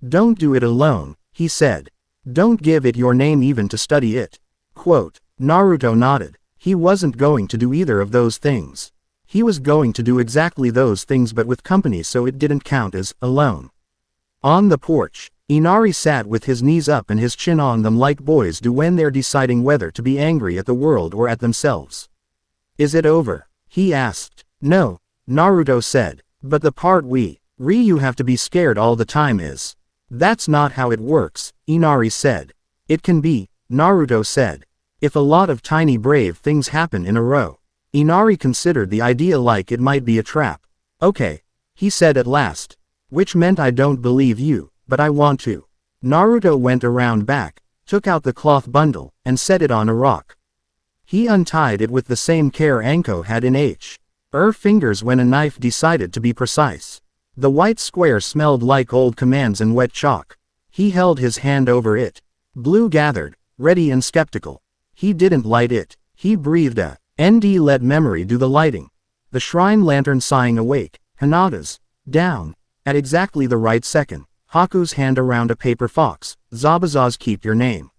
Don't do it alone, he said. Don't give it your name even to study it. Quote, Naruto nodded. He wasn't going to do either of those things. He was going to do exactly those things but with company so it didn't count as alone. On the porch, Inari sat with his knees up and his chin on them like boys do when they're deciding whether to be angry at the world or at themselves. Is it over? He asked. No, Naruto said, but the part you have to be scared all the time is. That's not how it works, Inari said. It can be, Naruto said. If a lot of tiny brave things happen in a row. Inari considered the idea like it might be a trap. Okay, he said at last. Which meant I don't believe you, but I want to. Naruto went around back, took out the cloth bundle, and set it on a rock. He untied it with the same care Anko had in fingers when a knife decided to be precise. The white square smelled like old commands and wet chalk. He held his hand over it. Blue gathered, ready and skeptical. He didn't light it. He breathed a ND let memory do the lighting. The shrine lantern sighing awake, Hinata's, down, at exactly the right second, Haku's hand around a paper fox, Zabuza's keep your name.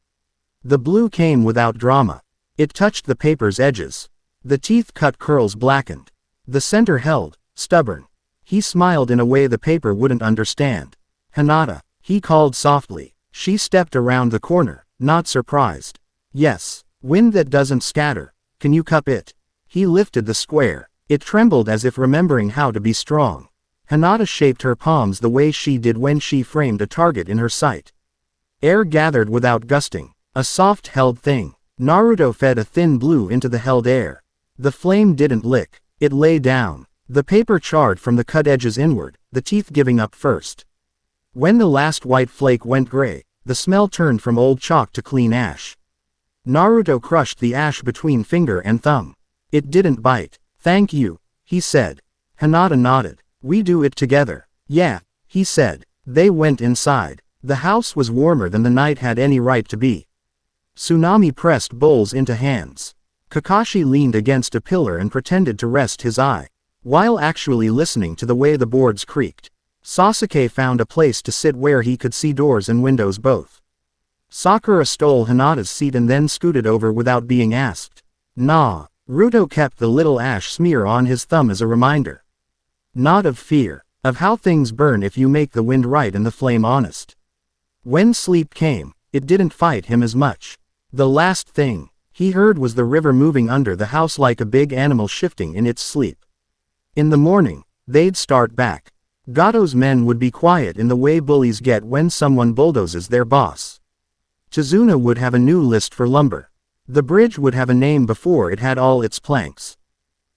The blue came without drama. It touched the paper's edges. The teeth-cut curls blackened. The center held, stubborn. He smiled in a way the paper wouldn't understand. Hinata, he called softly. She stepped around the corner, not surprised. Yes, wind that doesn't scatter. Can you cup it? He lifted the square. It trembled as if remembering how to be strong. Hinata shaped her palms the way she did when she framed a target in her sight. Air gathered without gusting. A soft held thing. Naruto fed a thin blue into the held air. The flame didn't lick. It lay down. The paper charred from the cut edges inward, the teeth giving up first. When the last white flake went gray, the smell turned from old chalk to clean ash. Naruto crushed the ash between finger and thumb. It didn't bite. Thank you, he said. Hinata nodded. We do it together. Yeah, he said. They went inside. The house was warmer than the night had any right to be. Tsunami pressed bowls into hands. Kakashi leaned against a pillar and pretended to rest his eye, while actually listening to the way the boards creaked. Sasuke found a place to sit where he could see doors and windows both. Sakura stole Hinata's seat and then scooted over without being asked. Nah. Ruto kept the little ash smear on his thumb as a reminder. Not of fear, of how things burn if you make the wind right and the flame honest. When sleep came, it didn't fight him as much. The last thing he heard was the river moving under the house like a big animal shifting in its sleep. In the morning, they'd start back. Gato's men would be quiet in the way bullies get when someone bulldozes their boss. Tizuna would have a new list for lumber. The bridge would have a name before it had all its planks.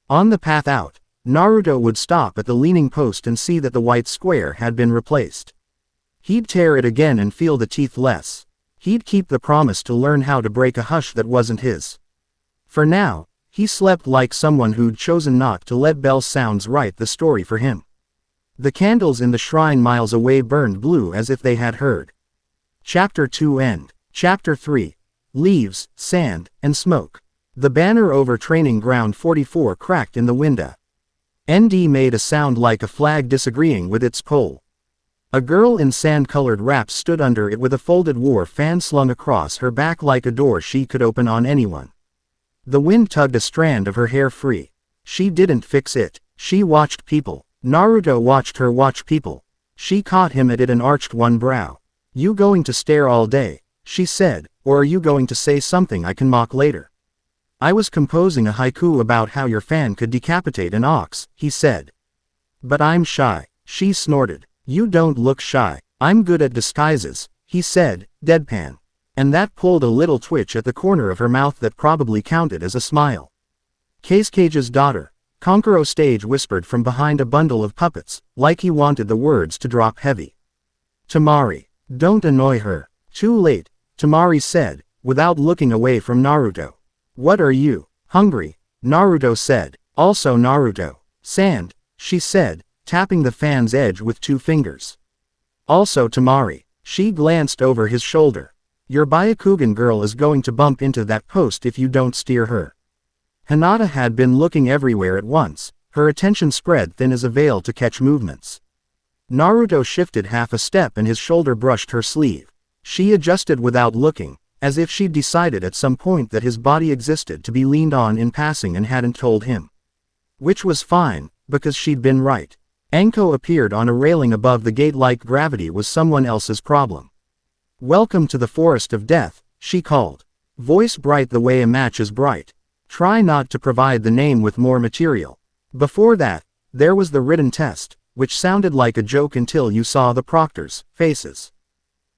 On the path out, Naruto would stop at the leaning post and see that the white square had been replaced. He'd tear it again and feel the teeth less. He'd keep the promise to learn how to break a hush that wasn't his. For now, he slept like someone who'd chosen not to let bell sounds write the story for him. The candles in the shrine miles away burned blue as if they had heard. Chapter 2 End. Chapter 3. Leaves, sand, and smoke. The banner over Training Ground 44 cracked in the window. ND made a sound like a flag disagreeing with its pole. A girl in sand-colored wraps stood under it with a folded war fan slung across her back like a door she could open on anyone. The wind tugged a strand of her hair free. She didn't fix it. She watched people. Naruto watched her watch people. She caught him at it and arched one brow. "You going to stare all day?" she said, "or are you going to say something I can mock later?" "I was composing a haiku about how your fan could decapitate an ox," he said. "But I'm shy," she snorted. "You don't look shy." "I'm good at disguises," he said, deadpan. And that pulled a little twitch at the corner of her mouth that probably counted as a smile. "Cage's daughter," Konkuro Stage whispered from behind a bundle of puppets, like he wanted the words to drop heavy. "Temari. Don't annoy her." "Too late," Temari said, without looking away from Naruto. "What are you, hungry?" Naruto said. "Also Naruto." "Sand," she said, tapping the fan's edge with 2 fingers. "Also Temari." She glanced over his shoulder. "Your Byakugan girl is going to bump into that post if you don't steer her." Hinata had been looking everywhere at once, her attention spread thin as a veil to catch movements. Naruto shifted half a step and his shoulder brushed her sleeve. She adjusted without looking, as if she'd decided at some point that his body existed to be leaned on in passing and hadn't told him. Which was fine, because she'd been right. Anko appeared on a railing above the gate like gravity was someone else's problem. "Welcome to the Forest of Death," she called. Voice bright the way a match is bright. Try not to provide the name with more material. Before that, there was the written test, which sounded like a joke until you saw the proctors' faces.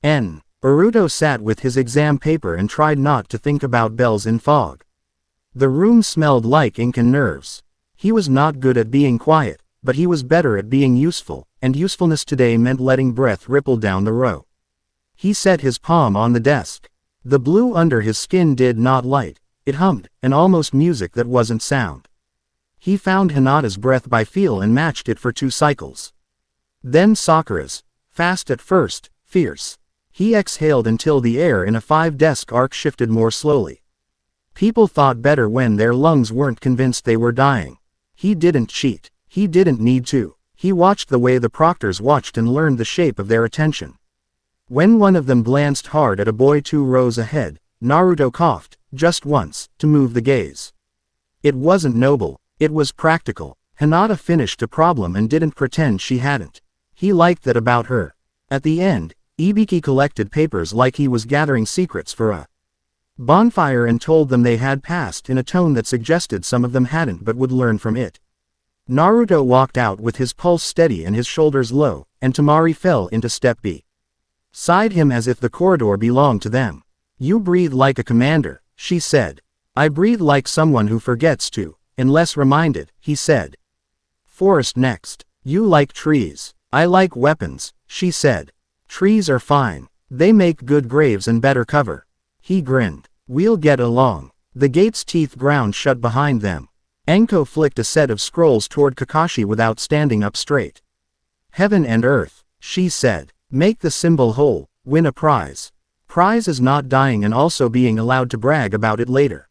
Naruto sat with his exam paper and tried not to think about bells in fog. The room smelled like ink and nerves. He was not good at being quiet, but he was better at being useful, and usefulness today meant letting breath ripple down the row. He set his palm on the desk. The blue under his skin did not light. It hummed, an almost music that wasn't sound. He found Hinata's breath by feel and matched it for 2 cycles. Then Sakura's, fast at first, fierce. He exhaled until the air in a 5-desk arc shifted more slowly. People thought better when their lungs weren't convinced they were dying. He didn't cheat. He didn't need to. He watched the way the proctors watched and learned the shape of their attention. When one of them glanced hard at a boy 2 rows ahead, Naruto coughed, just once, to move the gaze. It wasn't noble, it was practical. Hinata finished a problem and didn't pretend she hadn't. He liked that about her. At the end, Ibiki collected papers like he was gathering secrets for a bonfire and told them they had passed in a tone that suggested some of them hadn't but would learn from it. Naruto walked out with his pulse steady and his shoulders low, and Temari fell into step B. Sighed him as if the corridor belonged to them. "You breathe like a commander," she said. "I breathe like someone who forgets to, unless reminded," he said. "Forest next. You like trees. I like weapons," she said. "Trees are fine. They make good graves and better cover." He grinned. "We'll get along." The gate's teeth ground shut behind them. Anko flicked a set of scrolls toward Kakashi without standing up straight. "Heaven and earth," she said. "Make the symbol whole, win a prize. Prize is not dying and also being allowed to brag about it later."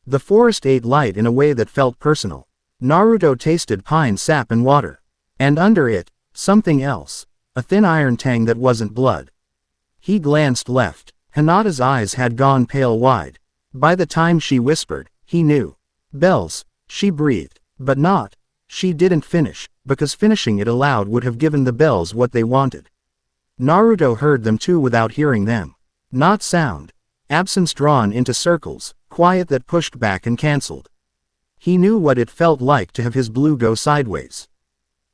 The forest ate light in a way that felt personal. Naruto tasted pine sap and water. And under it, something else. A thin iron tang that wasn't blood. He glanced left. Hinata's eyes had gone pale wide. By the time she whispered, he knew. "Bells," she breathed. "But not." She didn't finish, because finishing it aloud would have given the bells what they wanted. Naruto heard them too without hearing them. Not sound. Absence drawn into circles, quiet that pushed back and cancelled. He knew what it felt like to have his blue go sideways.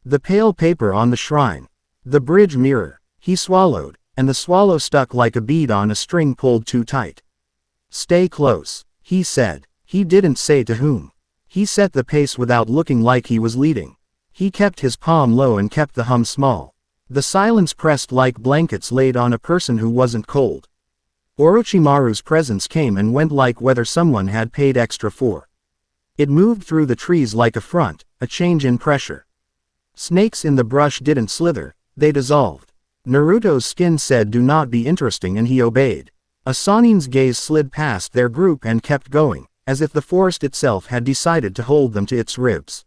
The pale paper on the shrine. The bridge mirror. He swallowed, and the swallow stuck like a bead on a string pulled too tight. "Stay close," he said. He didn't say to whom. He set the pace without looking like he was leading. He kept his palm low and kept the hum small. The silence pressed like blankets laid on a person who wasn't cold. Orochimaru's presence came and went like whether someone had paid extra for. It moved through the trees like a front, a change in pressure. Snakes in the brush didn't slither, they dissolved. Naruto's skin said do not be interesting and he obeyed. A Sanin's gaze slid past their group and kept going, as if the forest itself had decided to hold them to its ribs.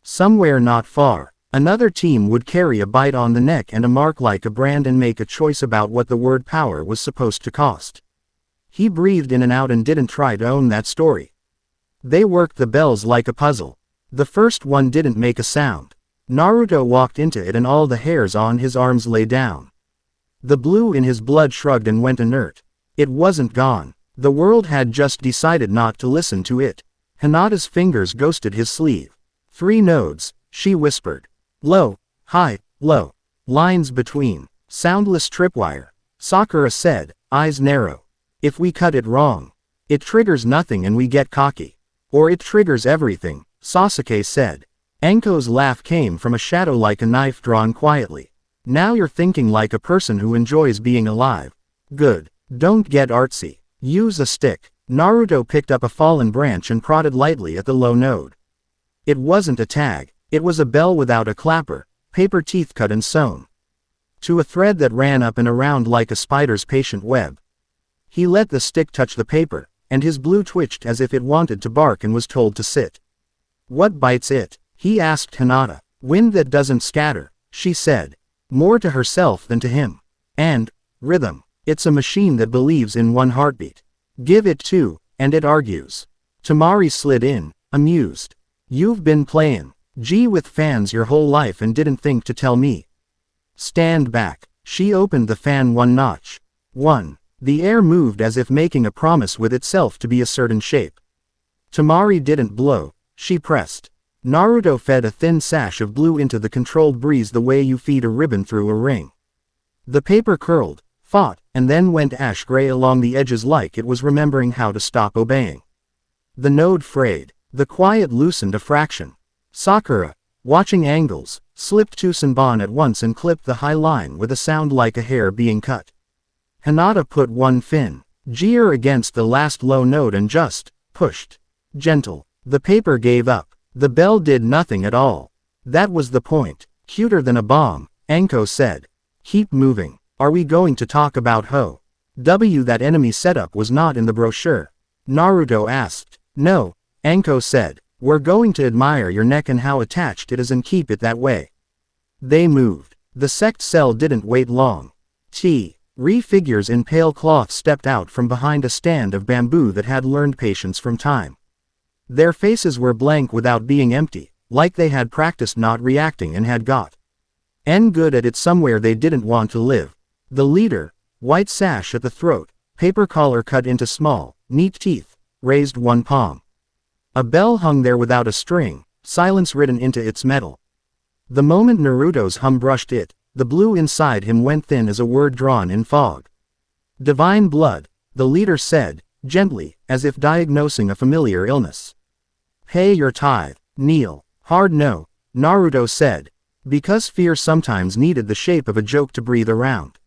Somewhere not far, Another team would carry a bite on the neck and a mark like a brand and make a choice about what the word power was supposed to cost. He breathed in and out and didn't try to own that story. They worked the bells like a puzzle. The first one didn't make a sound. Naruto walked into it and all the hairs on his arms lay down. The blue in his blood shrugged and went inert. It wasn't gone. The world had just decided not to listen to it. Hinata's fingers ghosted his sleeve. 3 nodes, she whispered. Low, high, low. Lines between. Soundless tripwire. Sakura said, eyes narrow. If we cut it wrong, it triggers nothing and we get cocky. Or it triggers everything, Sasuke said. Anko's laugh came from a shadow like a knife drawn quietly. Now you're thinking like a person who enjoys being alive. Good. Don't get artsy. Use a stick. Naruto picked up a fallen branch and prodded lightly at the low node. It wasn't a tag. It was a bell without a clapper, paper teeth cut and sewn to a thread that ran up and around like a spider's patient web. He let the stick touch the paper, and his blue twitched as if it wanted to bark and was told to sit. What bites it? He asked Hinata. Wind that doesn't scatter, she said. More to herself than to him. And, rhythm. It's a machine that believes in one heartbeat. Give it 2, and it argues. Tamari slid in, amused. You've been playing G with fans your whole life and didn't think to tell me. Stand back. She opened the fan 1 notch. 1. The air moved as if making a promise with itself to be a certain shape. Tamari didn't blow, she pressed. Naruto fed a thin sash of blue into the controlled breeze the way you feed a ribbon through a ring. The paper curled, fought, and then went ash-gray along the edges like it was remembering how to stop obeying. The node frayed. The quiet loosened a fraction. Sakura, watching angles, slipped 2 senbon at once and clipped the high line with a sound like a hair being cut. Hinata put 1 fin, Gear against the last low node and just pushed. Gentle. The paper gave up. The bell did nothing at all. That was the point. Cuter than a bomb, Anko said. Keep moving. Are we going to talk about Ho? W? That enemy setup was not in the brochure. Naruto asked. No, Anko said. We're going to admire your neck and how attached it is and keep it that way. They moved. The sect cell didn't wait long. Figures in pale cloth stepped out from behind a stand of bamboo that had learned patience from time. Their faces were blank without being empty, like they had practiced not reacting and had got good at it somewhere they didn't want to live. The leader, white sash at the throat, paper collar cut into small, neat teeth, raised 1 palm. A bell hung there without a string, silence written into its metal. The moment Naruto's hum brushed it, the blue inside him went thin as a word drawn in fog. Divine blood, the leader said, gently, as if diagnosing a familiar illness. Pay your tithe, kneel. Hard no, Naruto said. Because fear sometimes needed the shape of a joke to breathe around.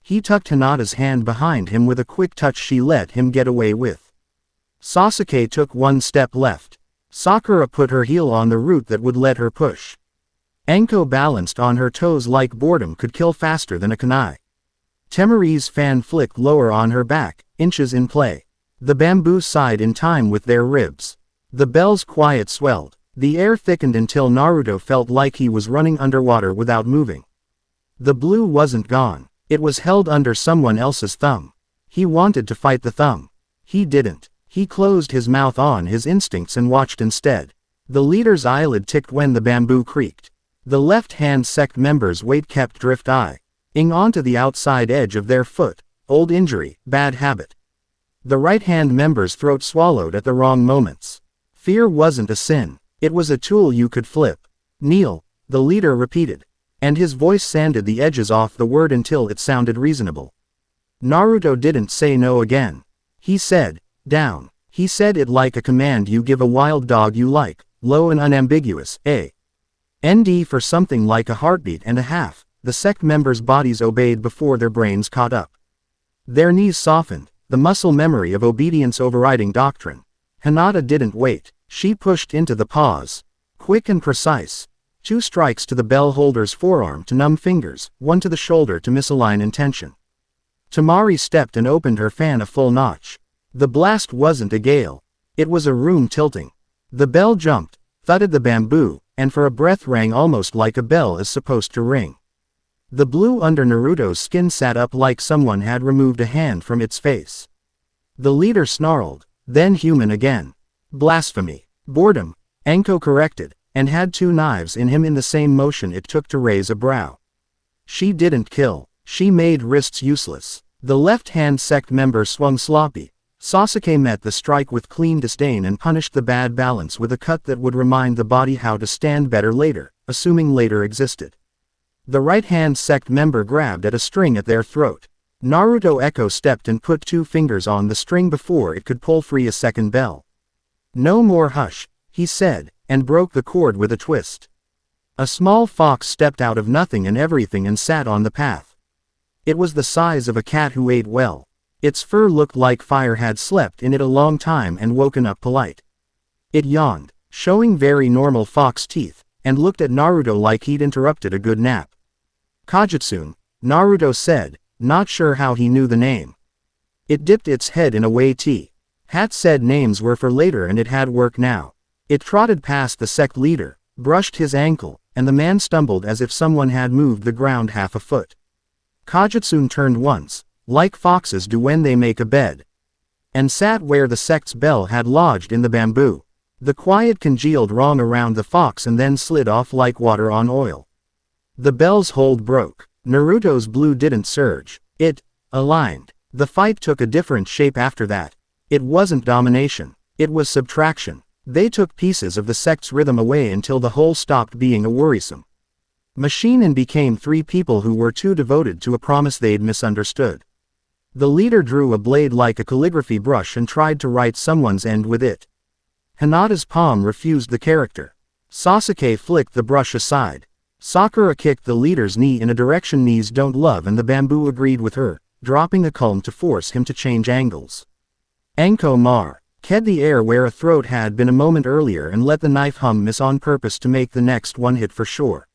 He tucked Hinata's hand behind him with a quick touch she let him get away with. Sasuke took 1 step left. Sakura put her heel on the root that would let her push. Anko balanced on her toes like boredom could kill faster than a kunai. Temari's fan flicked lower on her back, inches in play. The bamboo sighed in time with their ribs. The bell's quiet swelled. The air thickened until Naruto felt like he was running underwater without moving. The blue wasn't gone. It was held under someone else's thumb. He wanted to fight the thumb. He didn't. He closed his mouth on his instincts and watched instead. The leader's eyelid ticked when the bamboo creaked. The left-hand sect member's weight kept drift-ing onto the outside edge of their foot. Old injury, bad habit. The right-hand member's throat swallowed at the wrong moments. Fear wasn't a sin. It was a tool you could flip. Kneel, the leader repeated. And his voice sanded the edges off the word until it sounded reasonable. Naruto didn't say no again. He said, down. He said it like a command you give a wild dog you like, low and unambiguous, ND for something like a heartbeat and a half. The sect members' bodies obeyed before their brains caught up. Their knees softened, the muscle memory of obedience overriding doctrine. Hinata didn't wait. She pushed into the pause. Quick and precise. 2 strikes to the bell holder's forearm to numb fingers, 1 to the shoulder to misalign intention. Tamari stepped and opened her fan a full notch. The blast wasn't a gale. It was a room tilting. The bell jumped, thudded the bamboo, and for a breath rang almost like a bell is supposed to ring. The blue under Naruto's skin sat up like someone had removed a hand from its face. The leader snarled, then human again. Blasphemy. Boredom, Anko corrected, and had 2 knives in him in the same motion it took to raise a brow. She didn't kill, she made wrists useless. The left-hand sect member swung sloppy. Sasuke met the strike with clean disdain and punished the bad balance with a cut that would remind the body how to stand better later, assuming later existed. The right-hand sect member grabbed at a string at their throat. Naruto Echo stepped and put 2 fingers on the string before it could pull free a second bell. No more hush, he said, and broke the cord with a twist. A small fox stepped out of nothing and everything and sat on the path. It was the size of a cat who ate well. Its fur looked like fire had slept in it a long time and woken up polite. It yawned, showing very normal fox teeth, and looked at Naruto like he'd interrupted a good nap. Kitsune, Naruto said, not sure how he knew the name. It dipped its head in a way Hat said names were for later and it had work now. It trotted past the sect leader, brushed his ankle, and the man stumbled as if someone had moved the ground half a foot. Kitsune turned once, like foxes do when they make a bed, and sat where the sect's bell had lodged in the bamboo. The quiet congealed wrong around the fox and then slid off like water on oil. The bell's hold broke. Naruto's blue didn't surge. It aligned. The fight took a different shape after that. It wasn't domination. It was subtraction. They took pieces of the sect's rhythm away until the whole stopped being a worrisome machine and became 3 people who were too devoted to a promise they'd misunderstood. The leader drew a blade like a calligraphy brush and tried to write someone's end with it. Hinata's palm refused the character. Sasuke flicked the brush aside. Sakura kicked the leader's knee in a direction knees don't love and the bamboo agreed with her, dropping a culm to force him to change angles. Anko ked the air where a throat had been a moment earlier and let the knife hum miss on purpose to make the next one hit for sure.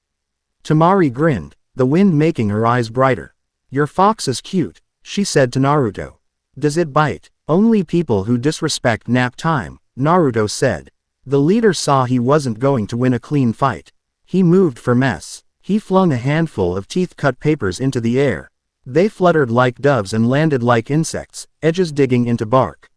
Temari grinned, the wind making her eyes brighter. Your fox is cute, she said to Naruto. Does it bite? Only people who disrespect nap time, Naruto said. The leader saw he wasn't going to win a clean fight. He moved for mess. He flung a handful of teeth-cut papers into the air. They fluttered like doves and landed like insects, edges digging into bark.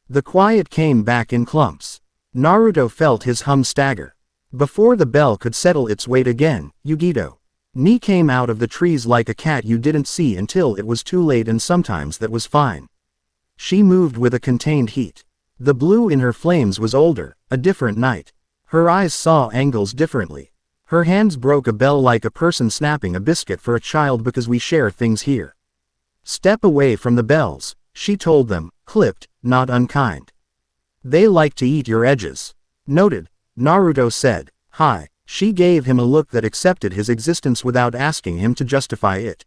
The quiet came back in clumps. Naruto felt his hum stagger. Before the bell could settle its weight again, Yugito Ni came out of the trees like a cat you didn't see until it was too late, and sometimes that was fine. She moved with a contained heat. The blue in her flames was older, a different night. Her eyes saw angles differently. Her hands broke a bell like a person snapping a biscuit for a child because we share things here. Step away from the bells, she told them, clipped, not unkind. They like to eat your edges. Noted, Naruto said. Hi. She gave him a look that accepted his existence without asking him to justify it.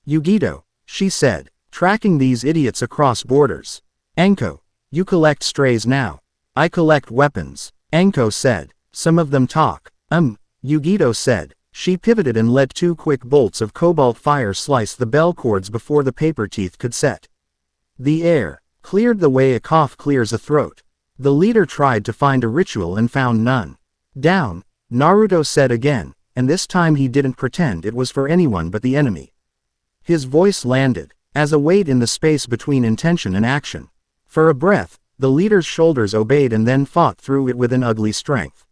Yugito, she said, tracking these idiots across borders. Anko, you collect strays now. I collect weapons, Anko said. Some of them talk. Yugito said. She pivoted and let 2 quick bolts of cobalt fire slice the bell cords before the paper teeth could set. The air cleared the way a cough clears a throat. The leader tried to find a ritual and found none. Down, Naruto said again, and this time he didn't pretend it was for anyone but the enemy. His voice landed, as a weight in the space between intention and action. For a breath, the leader's shoulders obeyed and then fought through it with an ugly strength.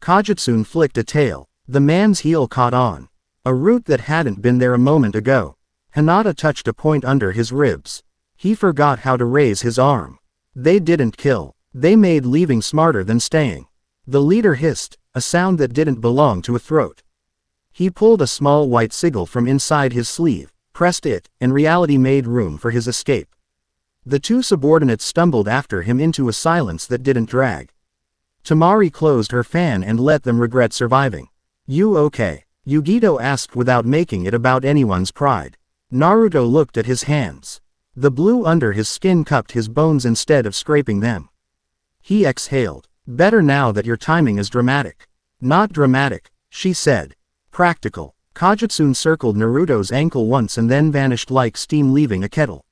Kitsune flicked a tail. The man's heel caught on. A root that hadn't been there a moment ago. Hinata touched a point under his ribs. He forgot how to raise his arm. They didn't kill. They made leaving smarter than staying. The leader hissed, a sound that didn't belong to a throat. He pulled a small white sigil from inside his sleeve, pressed it, and reality made room for his escape. The 2 subordinates stumbled after him into a silence that didn't drag. Temari closed her fan and let them regret surviving. You okay? Yugito asked without making it about anyone's pride. Naruto looked at his hands. The blue under his skin cupped his bones instead of scraping them. He exhaled. Better now that your timing is dramatic. Not dramatic, she said. Practical. Kitsune circled Naruto's ankle once and then vanished like steam leaving a kettle.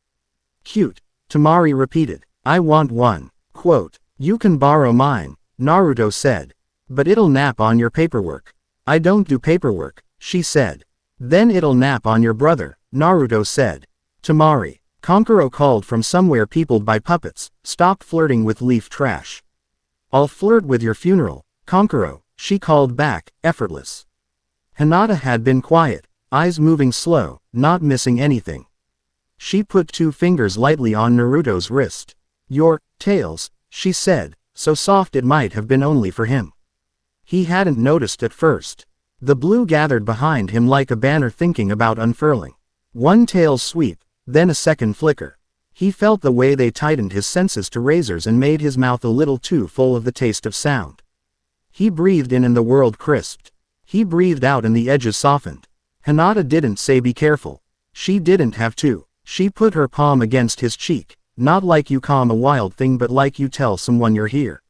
Cute, Temari repeated. I want one. Quote, you can borrow mine, Naruto said. But it'll nap on your paperwork. I don't do paperwork, she said. Then it'll nap on your brother, Naruto said. Temari. Kankuro called from somewhere peopled by puppets, stop flirting with leaf trash. I'll flirt with your funeral, Kankuro, she called back, effortless. Hinata had been quiet, eyes moving slow, not missing anything. She put 2 fingers lightly on Naruto's wrist. Your tails, she said, so soft it might have been only for him. He hadn't noticed at first. The blue gathered behind him like a banner thinking about unfurling. 1 tail's sweep, then a second flicker. He felt the way they tightened his senses to razors and made his mouth a little too full of the taste of sound. He breathed in and the world crisped. He breathed out and the edges softened. Hinata didn't say be careful. She didn't have to. She put her palm against his cheek, not like you calm a wild thing but like you tell someone you're here.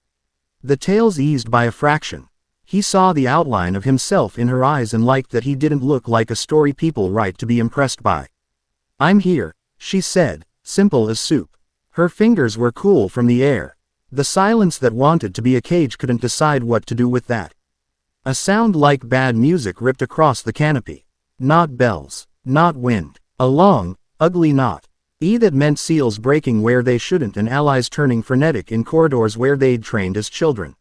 The tails eased by a fraction. He saw the outline of himself in her eyes and liked that he didn't look like a story people write to be impressed by. I'm here, she said, simple as soup. Her fingers were cool from the air. The silence that wanted to be a cage couldn't decide what to do with that. A sound like bad music ripped across the canopy. Not bells, not wind. A long, ugly knot. That meant seals breaking where they shouldn't and allies turning frenetic in corridors where they'd trained as children.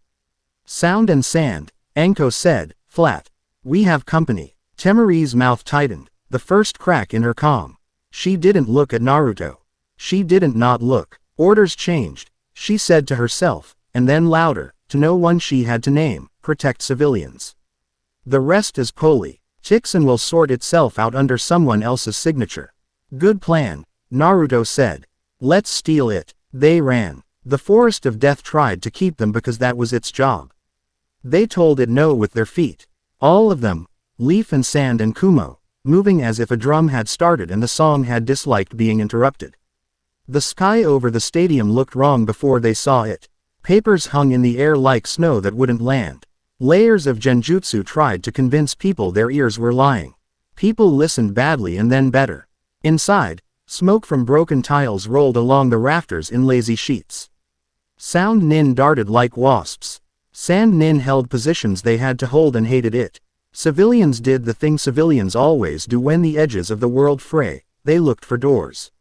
Sound and sand, Anko said, flat. We have company. Temari's mouth tightened, the first crack in her calm. She didn't look at Naruto. She didn't not look. Orders changed, she said to herself, and then louder, to no one she had to name, protect civilians. The rest is Poli. Kitsune will sort itself out under someone else's signature. Good plan, Naruto said. Let's steal it. They ran. The forest of death tried to keep them because that was its job. They told it no with their feet. All of them, Leaf and Sand and Kumo, moving as if a drum had started and the song had disliked being interrupted. The sky over the stadium looked wrong before they saw it. Papers hung in the air like snow that wouldn't land. Layers of genjutsu tried to convince people their ears were lying. People listened badly and then better. Inside, smoke from broken tiles rolled along the rafters in lazy sheets. Sound nin darted like wasps. Sand nin held positions they had to hold and hated it. Civilians did the thing civilians always do when the edges of the world fray, they looked for doors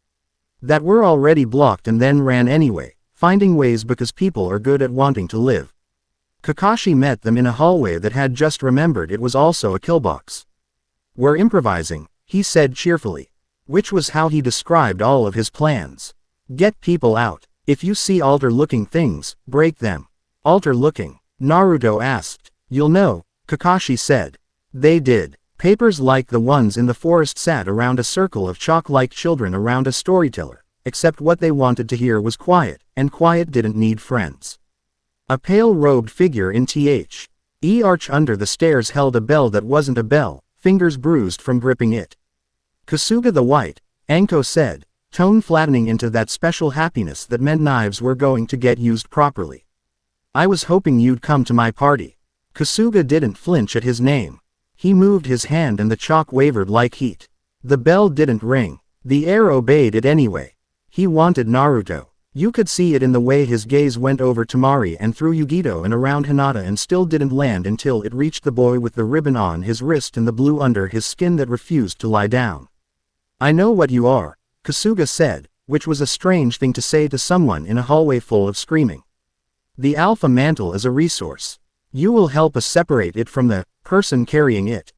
that were already blocked and then ran anyway, finding ways because people are good at wanting to live. Kakashi met them in a hallway that had just remembered it was also a killbox. We're improvising, he said cheerfully. Which was how he described all of his plans. Get people out. If you see altar-looking things, break them. Altar-looking? Naruto asked. You'll know, Kakashi said. They did. Papers like the ones in the forest sat around a circle of chalk-like children around a storyteller, except what they wanted to hear was quiet, and quiet didn't need friends. A pale-robed figure in arch under the stairs held a bell that wasn't a bell, fingers bruised from gripping it. Kasuga the White, Anko said, tone flattening into that special happiness that meant knives were going to get used properly. I was hoping you'd come to my party. Kasuga didn't flinch at his name. He moved his hand and the chalk wavered like heat. The bell didn't ring. The air obeyed it anyway. He wanted Naruto. You could see it in the way his gaze went over Temari and through Yugito and around Hinata and still didn't land until it reached the boy with the ribbon on his wrist and the blue under his skin that refused to lie down. I know what you are, Kasuga said, which was a strange thing to say to someone in a hallway full of screaming. The Alpha Mantle is a resource. You will help us separate it from the person carrying it.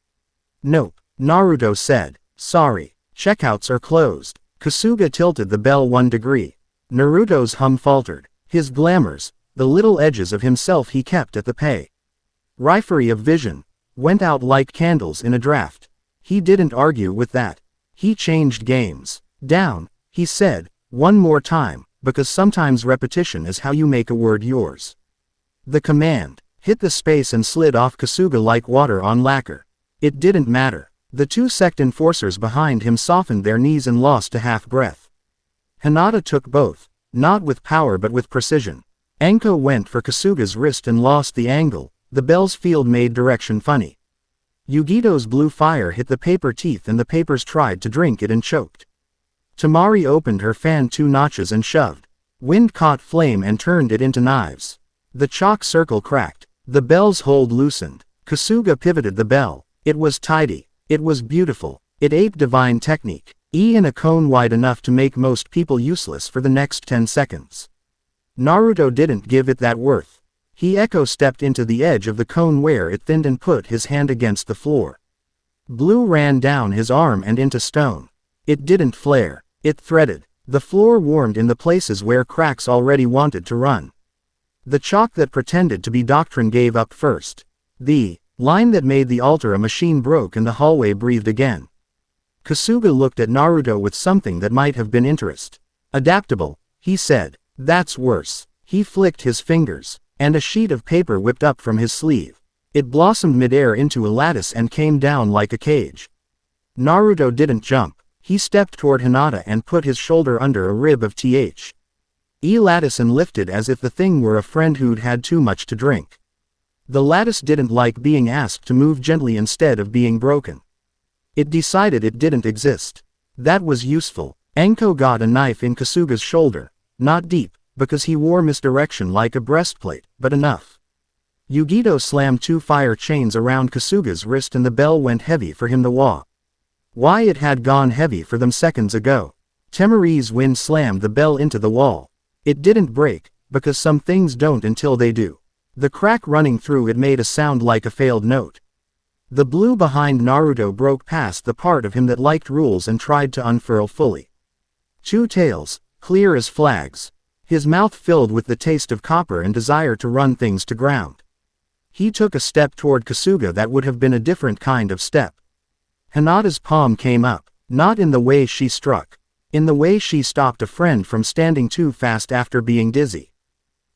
Nope, Naruto said. Sorry, checkouts are closed. Kasuga tilted the bell 1 degree. Naruto's hum faltered. His glamours, the little edges of himself he kept at the pay. Rifery of vision, went out like candles in a draft. He didn't argue with that. He changed games. Down, he said, 1 more time, because sometimes repetition is how you make a word yours. The command hit the space and slid off Kasuga like water on lacquer. It didn't matter. The 2 sect enforcers behind him softened their knees and lost a half breath. Hinata took both, not with power but with precision. Anko went for Kasuga's wrist and lost the angle. The bell's field made direction funny. Yugito's blue fire hit the paper teeth and the papers tried to drink it and choked. Temari opened her fan 2 notches and shoved. Wind caught flame and turned it into knives. The chalk circle cracked. The bell's hold loosened. Kasuga pivoted the bell. It was tidy. It was beautiful. It aped divine technique. In a cone wide enough to make most people useless for the next 10 seconds. Naruto didn't give it that worth. He stepped into the edge of the cone where it thinned and put his hand against the floor. Blue ran down his arm and into stone. It didn't flare. It threaded. The floor warmed in the places where cracks already wanted to run. The chalk that pretended to be doctrine gave up first. The line that made the altar a machine broke and the hallway breathed again. Kasuga looked at Naruto with something that might have been interest. Adaptable, he said. That's worse. He flicked his fingers, and a sheet of paper whipped up from his sleeve. It blossomed midair into a lattice and came down like a cage. Naruto didn't jump. He stepped toward Hinata and put his shoulder under a rib of lattice and lifted as if the thing were a friend who'd had too much to drink. The lattice didn't like being asked to move gently instead of being broken. It decided it didn't exist. That was useful. Enko got a knife in Kasuga's shoulder. Not deep, because he wore misdirection like a breastplate, but enough. Yugito slammed 2 fire chains around Kasuga's wrist and the bell went heavy for him to wah. Why it had gone heavy for them seconds ago. Temari's wind slammed the bell into the wall. It didn't break, because some things don't until they do. The crack running through it made a sound like a failed note. The blue behind Naruto broke past the part of him that liked rules and tried to unfurl fully. 2 tails, clear as flags. His mouth filled with the taste of copper and desire to run things to ground. He took a step toward Kasuga that would have been a different kind of step. Hinata's palm came up, not in the way she struck. In the way she stopped a friend from standing too fast after being dizzy.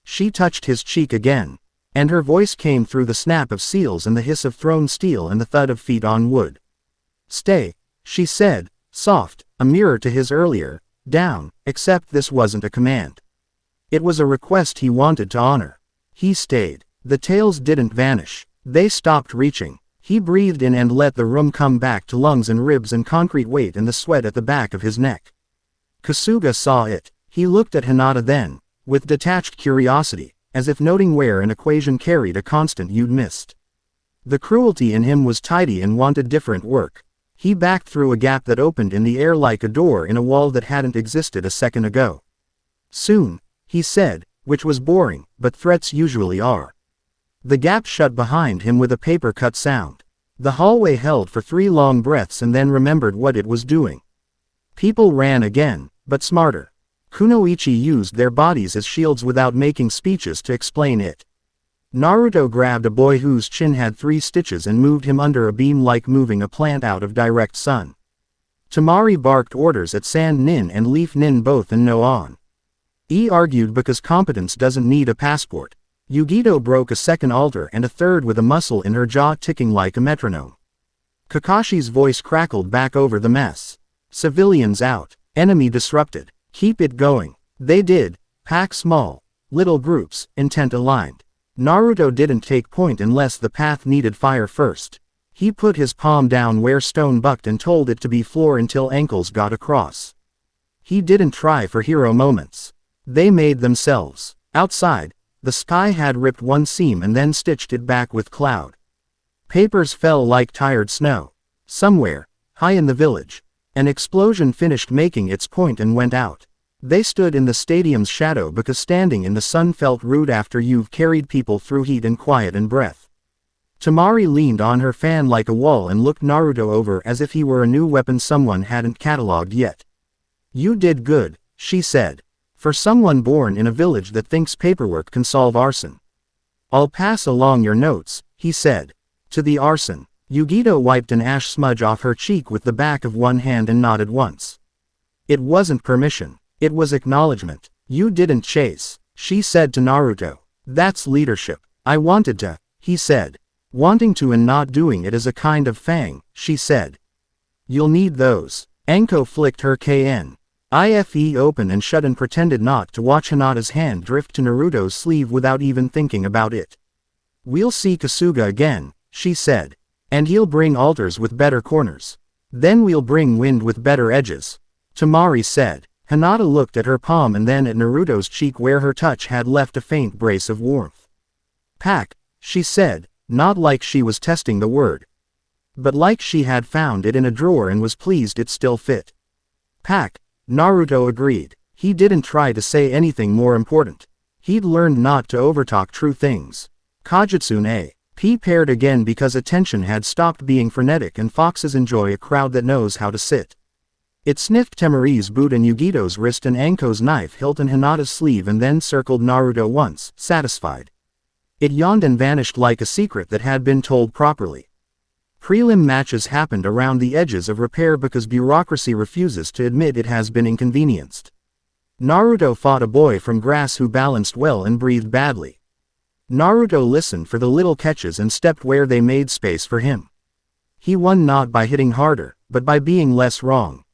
She touched his cheek again. And her voice came through the snap of seals and the hiss of thrown steel and the thud of feet on wood. Stay, she said, soft, a mirror to his earlier, down, except this wasn't a command. It was a request he wanted to honor. He stayed. The tails didn't vanish. They stopped reaching. He breathed in and let the room come back to lungs and ribs and concrete weight and the sweat at the back of his neck. Kasuga saw it. He looked at Hinata then, with detached curiosity, as if noting where an equation carried a constant you'd missed. The cruelty in him was tidy and wanted different work. He backed through a gap that opened in the air like a door in a wall that hadn't existed a second ago. Soon, he said, which was boring, but threats usually are. The gap shut behind him with a paper-cut sound. The hallway held for 3 long breaths and then remembered what it was doing. People ran again, but smarter. Kunoichi used their bodies as shields without making speeches to explain it. Naruto grabbed a boy whose chin had 3 stitches and moved him under a beam like moving a plant out of direct sun. Temari barked orders at Sand Nin and Leaf Nin both and no on. Argued because competence doesn't need a passport. Yugito broke a second altar and a third with a muscle in her jaw ticking like a metronome. Kakashi's voice crackled back over the mess. Civilians out. Enemy disrupted. Keep it going. They did. Pack small. Little groups, intent aligned. Naruto didn't take point unless the path needed fire first. He put his palm down where stone bucked and told it to be floor until ankles got across. He didn't try for hero moments. They made themselves. Outside, the sky had ripped one seam and then stitched it back with cloud. Papers fell like tired snow. Somewhere, high in the village, an explosion finished making its point and went out. They stood in the stadium's shadow because standing in the sun felt rude after you've carried people through heat and quiet and breath. Temari leaned on her fan like a wall and looked Naruto over as if he were a new weapon someone hadn't catalogued yet. You did good, she said. For someone born in a village that thinks paperwork can solve arson. I'll pass along your notes, he said. To the arson. Yugito wiped an ash smudge off her cheek with the back of one hand and nodded once. It wasn't permission. It was acknowledgement. You didn't chase, she said to Naruto. That's leadership. I wanted to, he said. Wanting to and not doing it is a kind of fang, she said. You'll need those. Enko flicked her KNIFE open and shut and pretended not to watch Hinata's hand drift to Naruto's sleeve without even thinking about it. We'll see Kasuga again, she said. And he'll bring altars with better corners. Then we'll bring wind with better edges. Temari said. Hinata looked at her palm and then at Naruto's cheek where her touch had left a faint brace of warmth. Pack, she said, not like she was testing the word, but like she had found it in a drawer and was pleased it still fit. Pack, Naruto agreed. He didn't try to say anything more important. He'd learned not to overtalk true things. Kajitsune P paired again because attention had stopped being frenetic and foxes enjoy a crowd that knows how to sit. It sniffed Temari's boot and Yugito's wrist and Anko's knife hilt and Hinata's sleeve and then circled Naruto once, satisfied. It yawned and vanished like a secret that had been told properly. Prelim matches happened around the edges of repair because bureaucracy refuses to admit it has been inconvenienced. Naruto fought a boy from grass who balanced well and breathed badly. Naruto listened for the little catches and stepped where they made space for him. He won not by hitting harder, but by being less wrong,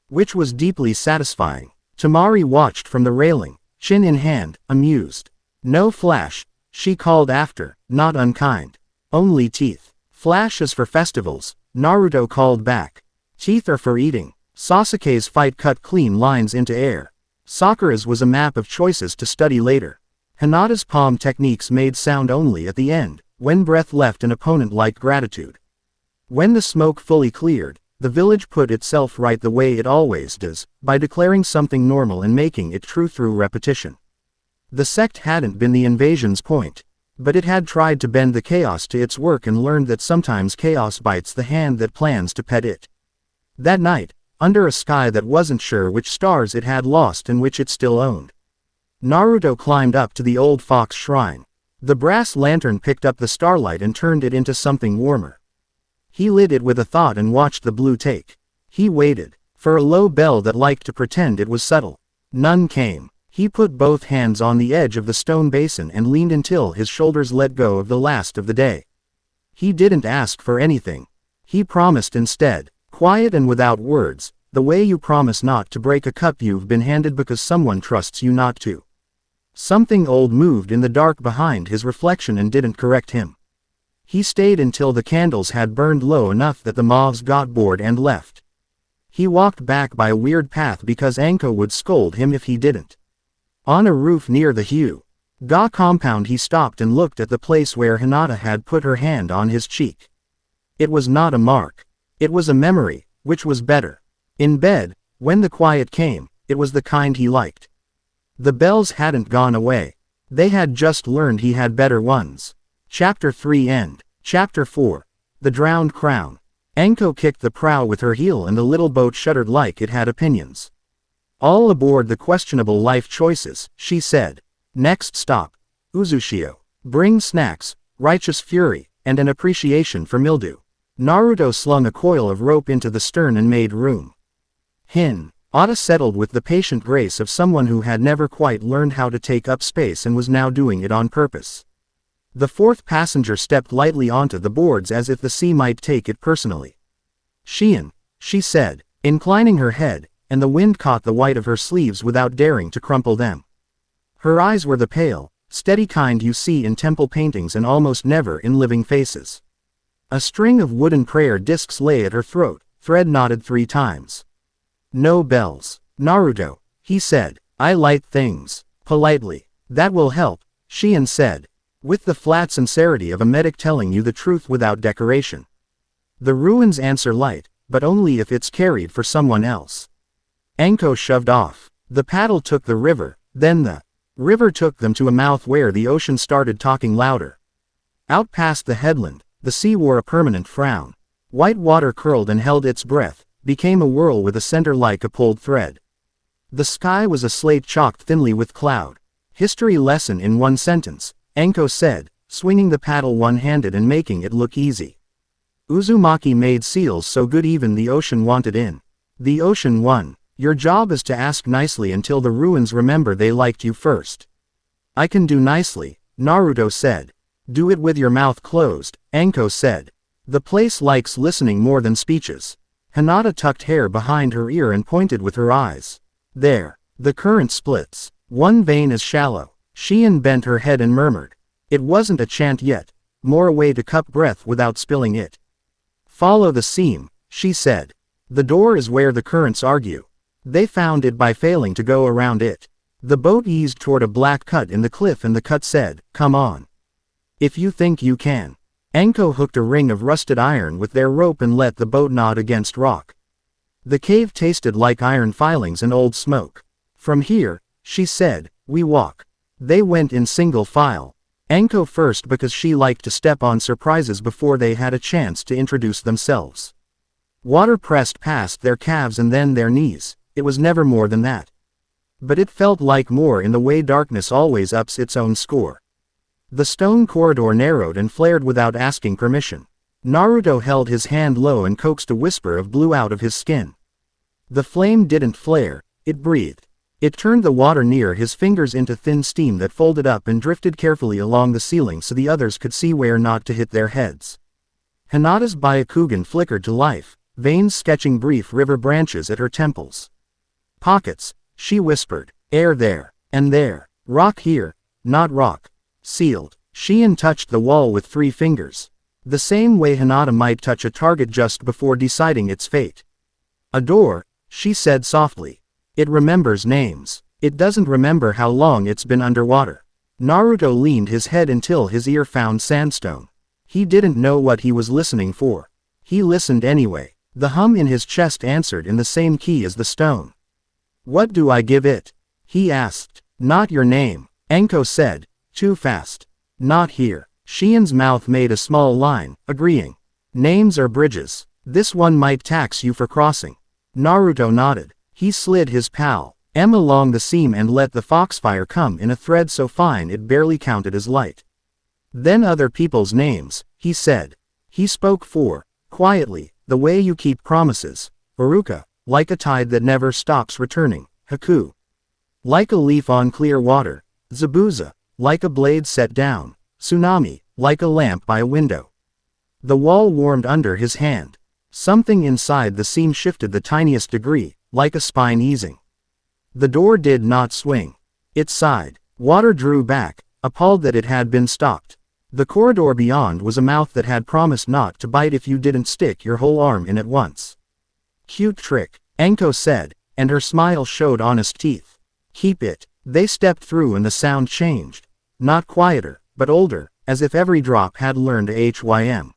which was deeply satisfying. Temari watched from the railing, chin in hand, amused. No flash, she called after, not unkind. Only teeth. Flash is for festivals, Naruto called back. Teeth are for eating. Sasuke's fight cut clean lines into air. Sakura's was a map of choices to study later. Hinata's palm techniques made sound only at the end, when breath left an opponent like gratitude. When the smoke fully cleared, the village put itself right the way it always does, by declaring something normal and making it true through repetition. The sect hadn't been the invasion's point, but it had tried to bend the chaos to its work and learned that sometimes chaos bites the hand that plans to pet it. That night, under a sky that wasn't sure which stars it had lost and which it still owned, Naruto climbed up to the old fox shrine. The brass lantern picked up the starlight and turned it into something warmer. He lit it with a thought and watched the blue take. He waited for a low bell that liked to pretend it was subtle. None came. He put both hands on the edge of the stone basin and leaned until his shoulders let go of the last of the day. He didn't ask for anything. He promised instead, quiet and without words, the way you promise not to break a cup you've been handed because someone trusts you not to. Something old moved in the dark behind his reflection and didn't correct him. He stayed until the candles had burned low enough that the moths got bored and left. He walked back by a weird path because Anko would scold him if he didn't. On a roof near the Hyuga compound he stopped and looked at the place where Hinata had put her hand on his cheek. It was not a mark. It was a memory, which was better. In bed, when the quiet came, it was the kind he liked. The bells hadn't gone away. They had just learned he had better ones. Chapter 3 End. Chapter 4. The Drowned Crown. Anko kicked the prow with her heel and the little boat shuddered like it had opinions. All aboard the questionable life choices, she said. Next stop, Uzushio. Bring snacks, righteous fury, and an appreciation for mildew. Naruto slung a coil of rope into the stern and made room. Hinata settled with the patient grace of someone who had never quite learned how to take up space and was now doing it on purpose. The fourth passenger stepped lightly onto the boards as if the sea might take it personally. Shion, she said, inclining her head, and the wind caught the white of her sleeves without daring to crumple them. Her eyes were the pale, steady kind you see in temple paintings and almost never in living faces. A string of wooden prayer discs lay at her throat, thread knotted 3 times. No bells. Naruto, he said. I light things. Politely. That will help, Shion said, with the flat sincerity of a medic telling you the truth without decoration. The ruins answer light, but only if it's carried for someone else. Anko shoved off. The paddle took the river, then the river took them to a mouth where the ocean started talking louder. Out past the headland, the sea wore a permanent frown. White water curled and held its breath, became a whirl with a center like a pulled thread. The sky was a slate chalked thinly with cloud. History lesson in 1 sentence, Anko said, swinging the paddle one-handed and making it look easy. Uzumaki made seals so good even the ocean wanted in. The ocean won. Your job is to ask nicely until the ruins remember they liked you first. I can do nicely, Naruto said. Do it with your mouth closed, Anko said. The place likes listening more than speeches. Hinata tucked hair behind her ear and pointed with her eyes. There. The current splits. One vein is shallow. Shion bent her head and murmured. It wasn't a chant yet. More a way to cup breath without spilling it. Follow the seam, she said. The door is where the currents argue. They found it by failing to go around it. The boat eased toward a black cut in the cliff and the cut said, come on. If you think you can. Anko hooked a ring of rusted iron with their rope and let the boat nod against rock. The cave tasted like iron filings and old smoke. From here, she said, we walk. They went in single file. Anko first because she liked to step on surprises before they had a chance to introduce themselves. Water pressed past their calves and then their knees. It was never more than that. But it felt like more in the way darkness always ups its own score. The stone corridor narrowed and flared without asking permission. Naruto held his hand low and coaxed a whisper of blue out of his skin. The flame didn't flare, it breathed. It turned the water near his fingers into thin steam that folded up and drifted carefully along the ceiling so the others could see where not to hit their heads. Hinata's Byakugan flickered to life, veins sketching brief river branches at her temples. Pockets, she whispered, air there, and there, rock here, not rock. Sealed. Shion touched the wall with 3 fingers. The same way Hinata might touch a target just before deciding its fate. A door, she said softly. It remembers names. It doesn't remember how long it's been underwater. Naruto leaned his head until his ear found sandstone. He didn't know what he was listening for. He listened anyway. The hum in his chest answered in the same key as the stone. What do I give it? He asked. Not your name, Anko said. Too fast. Not here. Shion's mouth made a small line, agreeing. Names are bridges. This one might tax you for crossing. Naruto nodded. He slid his pal, M along the seam and let the foxfire come in a thread so fine it barely counted as light. Then other people's names, he said. He spoke 4, quietly, the way you keep promises. Uruka, like a tide that never stops returning. Haku, like a leaf on clear water. Zabuza, like a blade set down. Tsunami, like a lamp by a window. The wall warmed under his hand. Something inside the seam shifted the tiniest degree, like a spine easing. The door did not swing. It sighed. Water drew back, appalled that it had been stopped. The corridor beyond was a mouth that had promised not to bite if you didn't stick your whole arm in at once. Cute trick, Anko said, and her smile showed honest teeth. Keep it. They stepped through and the sound changed. Not quieter, but older, as if every drop had learned HYM.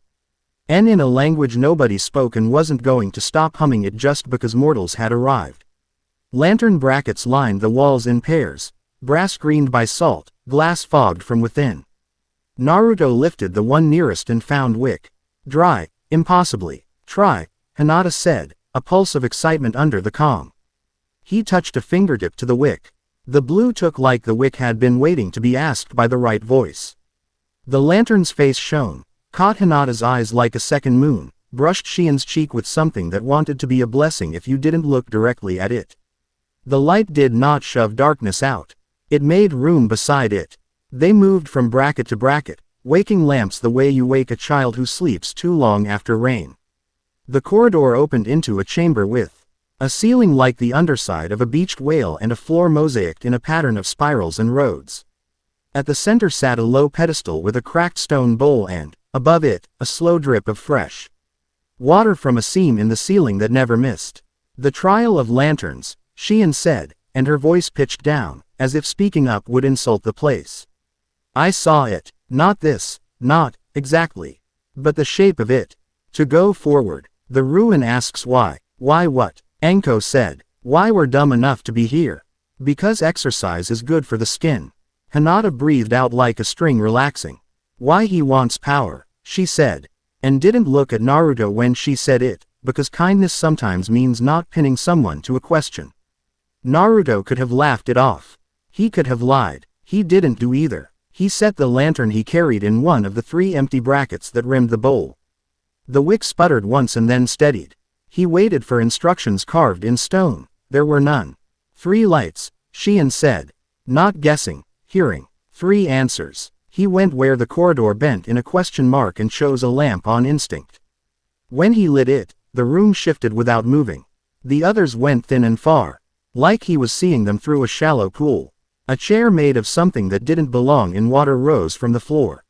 And in a language nobody spoke and wasn't going to stop humming it just because mortals had arrived. Lantern brackets lined the walls in pairs, brass greened by salt, glass fogged from within. Naruto lifted the one nearest and found wick. Dry, impossibly. Try, Hinata said, a pulse of excitement under the calm. He touched a fingertip to the wick. The blue took like the wick had been waiting to be asked by the right voice. The lantern's face shone, caught Hinata's eyes like a second moon, brushed Shion's cheek with something that wanted to be a blessing if you didn't look directly at it. The light did not shove darkness out. It made room beside it. They moved from bracket to bracket, waking lamps the way you wake a child who sleeps too long after rain. The corridor opened into a chamber with a ceiling like the underside of a beached whale and a floor mosaicked in a pattern of spirals and roads. At the center sat a low pedestal with a cracked stone bowl and, above it, a slow drip of fresh water from a seam in the ceiling that never missed. The trial of lanterns, Shion said, and her voice pitched down, as if speaking up would insult the place. I saw it. Not this, not, exactly. But the shape of it. To go forward. The ruin asks why. Why what? Anko said. Why we're dumb enough to be here. Because exercise is good for the skin. Hinata breathed out like a string relaxing. Why he wants power, she said. And didn't look at Naruto when she said it, because kindness sometimes means not pinning someone to a question. Naruto could have laughed it off. He could have lied. He didn't do either. He set the lantern he carried in one of the 3 empty brackets that rimmed the bowl. The wick sputtered once and then steadied. He waited for instructions carved in stone. There were none. 3 lights, Shion said. Not guessing, hearing. 3 answers. He went where the corridor bent in a question mark and chose a lamp on instinct. When he lit it, the room shifted without moving. The others went thin and far. Like he was seeing them through a shallow pool. A chair made of something that didn't belong in water rose from the floor.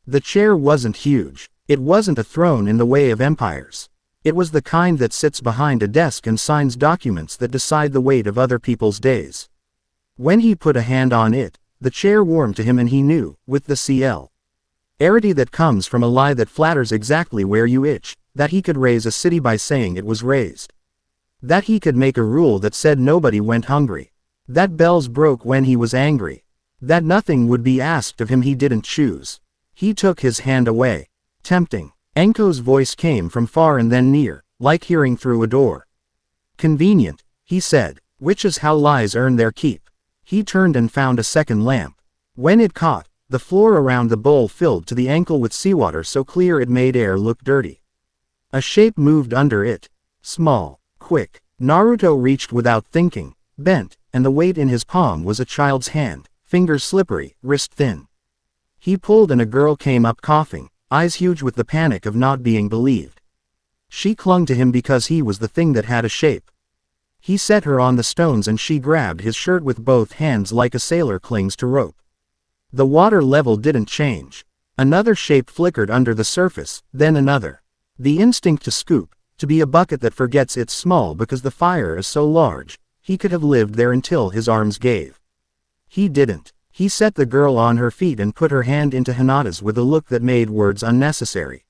The chair wasn't huge. It wasn't a throne in the way of empires. It was the kind that sits behind a desk and signs documents that decide the weight of other people's days. When he put a hand on it, the chair warmed to him and he knew, with the CL. Arity that comes from a lie that flatters exactly where you itch, that he could raise a city by saying it was raised. That he could make a rule that said nobody went hungry. That bells broke when he was angry. That nothing would be asked of him he didn't choose. He took his hand away. Tempting. Enko's voice came from far and then near, like hearing through a door. Convenient, he said, which is how lies earn their keep. He turned and found a second lamp. When it caught, the floor around the bowl filled to the ankle with seawater so clear it made air look dirty. A shape moved under it. Small, quick. Naruto reached without thinking, bent, and the weight in his palm was a child's hand, fingers slippery, wrist thin. He pulled and a girl came up coughing, eyes huge with the panic of not being believed. She clung to him because he was the thing that had a shape. He set her on the stones and she grabbed his shirt with both hands like a sailor clings to rope. The water level didn't change. Another shape flickered under the surface, then another. The instinct to scoop, to be a bucket that forgets it's small because the fire is so large, he could have lived there until his arms gave. He didn't. He set the girl on her feet and put her hand into Hinata's with a look that made words unnecessary.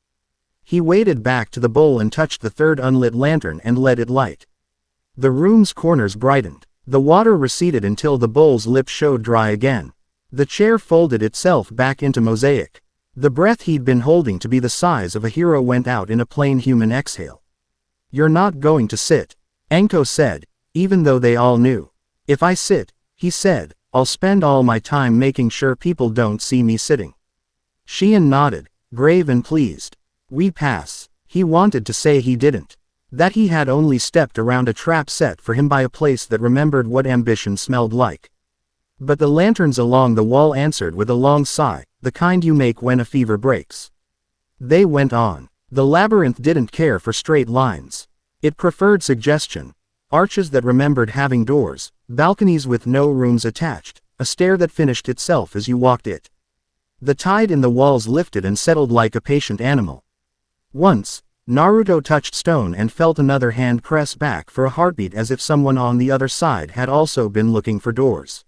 He waded back to the bowl and touched the third unlit lantern and let it light. The room's corners brightened. The water receded until the bowl's lip showed dry again. The chair folded itself back into mosaic. The breath he'd been holding to be the size of a hero went out in a plain human exhale. "You're not going to sit," Enko said, even though they all knew. "If I sit," he said, "I'll spend all my time making sure people don't see me sitting." Shion nodded, grave and pleased. "We pass." He wanted to say he didn't. That he had only stepped around a trap set for him by a place that remembered what ambition smelled like. But the lanterns along the wall answered with a long sigh, the kind you make when a fever breaks. They went on. The labyrinth didn't care for straight lines. It preferred suggestion. Arches that remembered having doors, balconies with no rooms attached, a stair that finished itself as you walked it. The tide in the walls lifted and settled like a patient animal. Once, Naruto touched stone and felt another hand press back for a heartbeat as if someone on the other side had also been looking for doors.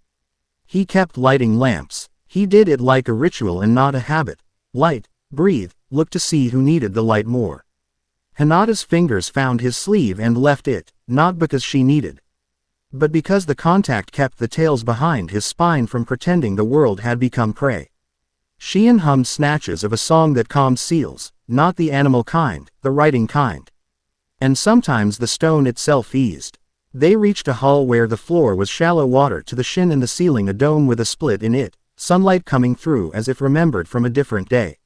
He kept lighting lamps. He did it like a ritual and not a habit. Light, breathe, look to see who needed the light more. Hinata's fingers found his sleeve and left it, not because she needed, but because the contact kept the tails behind his spine from pretending the world had become prey. Shion hummed snatches of a song that calmed seals, not the animal kind, the writing kind. And sometimes the stone itself eased. They reached a hall where the floor was shallow water to the shin and the ceiling a dome with a split in it, sunlight coming through as if remembered from a different day.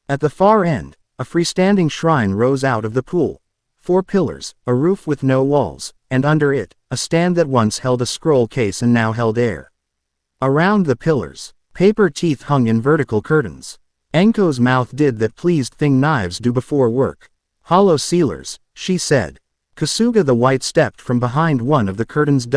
At the far end, a freestanding shrine rose out of the pool. 4 pillars, a roof with no walls, and under it, a stand that once held a scroll case and now held air. Around the pillars, paper teeth hung in vertical curtains. Enko's mouth did that pleased thing knives do before work. "Hollow sealers," she said. Kasuga the White stepped from behind one of the curtains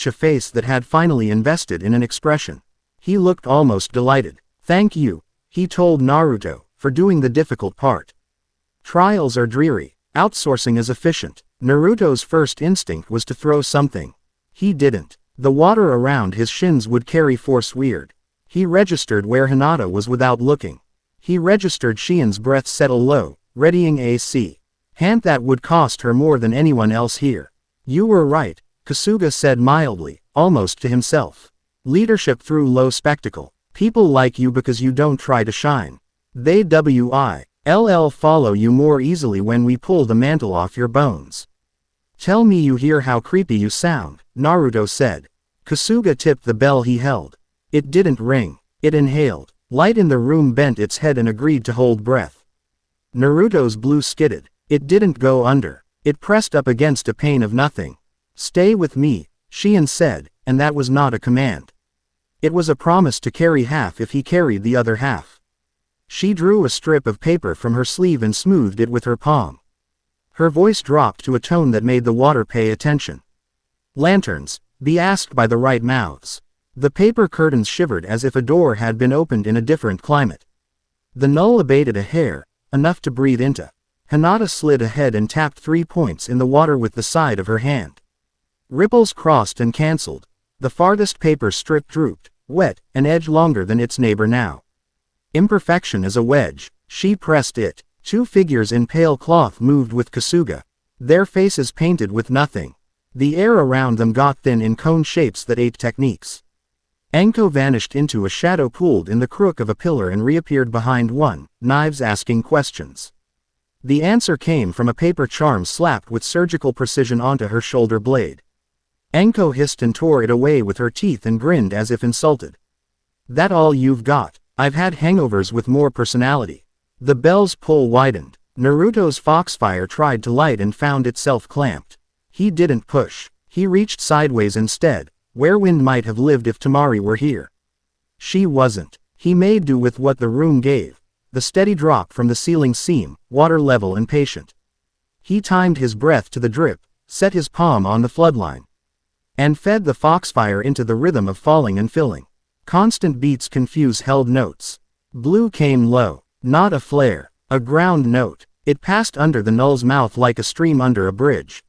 a face that had finally invested in an expression. He looked almost delighted. "Thank you," he told Naruto, "for doing the difficult part. Trials are dreary. Outsourcing is efficient." Naruto's first instinct was to throw something. He didn't. The water around his shins would carry force weird. He registered where Hinata was without looking. He registered Shion's breath settle low, readying AC. Hand that would cost her more than anyone else here. "You were right," Kasuga said mildly, almost to himself. "Leadership through low spectacle. People like you because you don't try to shine. They will follow you more easily when we pull the mantle off your bones." "Tell me you hear how creepy you sound," Naruto said. Kasuga tipped the bell he held. It didn't ring. It inhaled. Light in the room bent its head and agreed to hold breath. Naruto's blue skidded. It didn't go under. It pressed up against a pane of nothing. "Stay with me," Shion said, and that was not a command. It was a promise to carry half if he carried the other half. She drew a strip of paper from her sleeve and smoothed it with her palm. Her voice dropped to a tone that made the water pay attention. "Lanterns, be asked by the right mouths." The paper curtains shivered as if a door had been opened in a different climate. The null abated a hair, enough to breathe into. Hinata slid ahead and tapped 3 points in the water with the side of her hand. Ripples crossed and cancelled. The farthest paper strip drooped, wet, an edge longer than its neighbor now. Imperfection as a wedge. She pressed it. 2 figures in pale cloth moved with Kasuga. Their faces painted with nothing. The air around them got thin in cone shapes that ate techniques. Enko vanished into a shadow pooled in the crook of a pillar and reappeared behind one, knives asking questions. The answer came from a paper charm slapped with surgical precision onto her shoulder blade. Enko hissed and tore it away with her teeth and grinned as if insulted. That all you've got? I've had hangovers with more personality. The bell's pull widened. Naruto's foxfire tried to light and found itself clamped. He didn't push. He reached sideways instead, where wind might have lived if Tamari were here. She wasn't. He made do with what the room gave. The steady drop from the ceiling seam, water level and patient. He timed his breath to the drip, set his palm on the floodline, and fed the foxfire into the rhythm of falling and filling. Constant beats confuse held notes. Blue came low, not a flare, a ground note. It passed under the null's mouth like a stream under a bridge.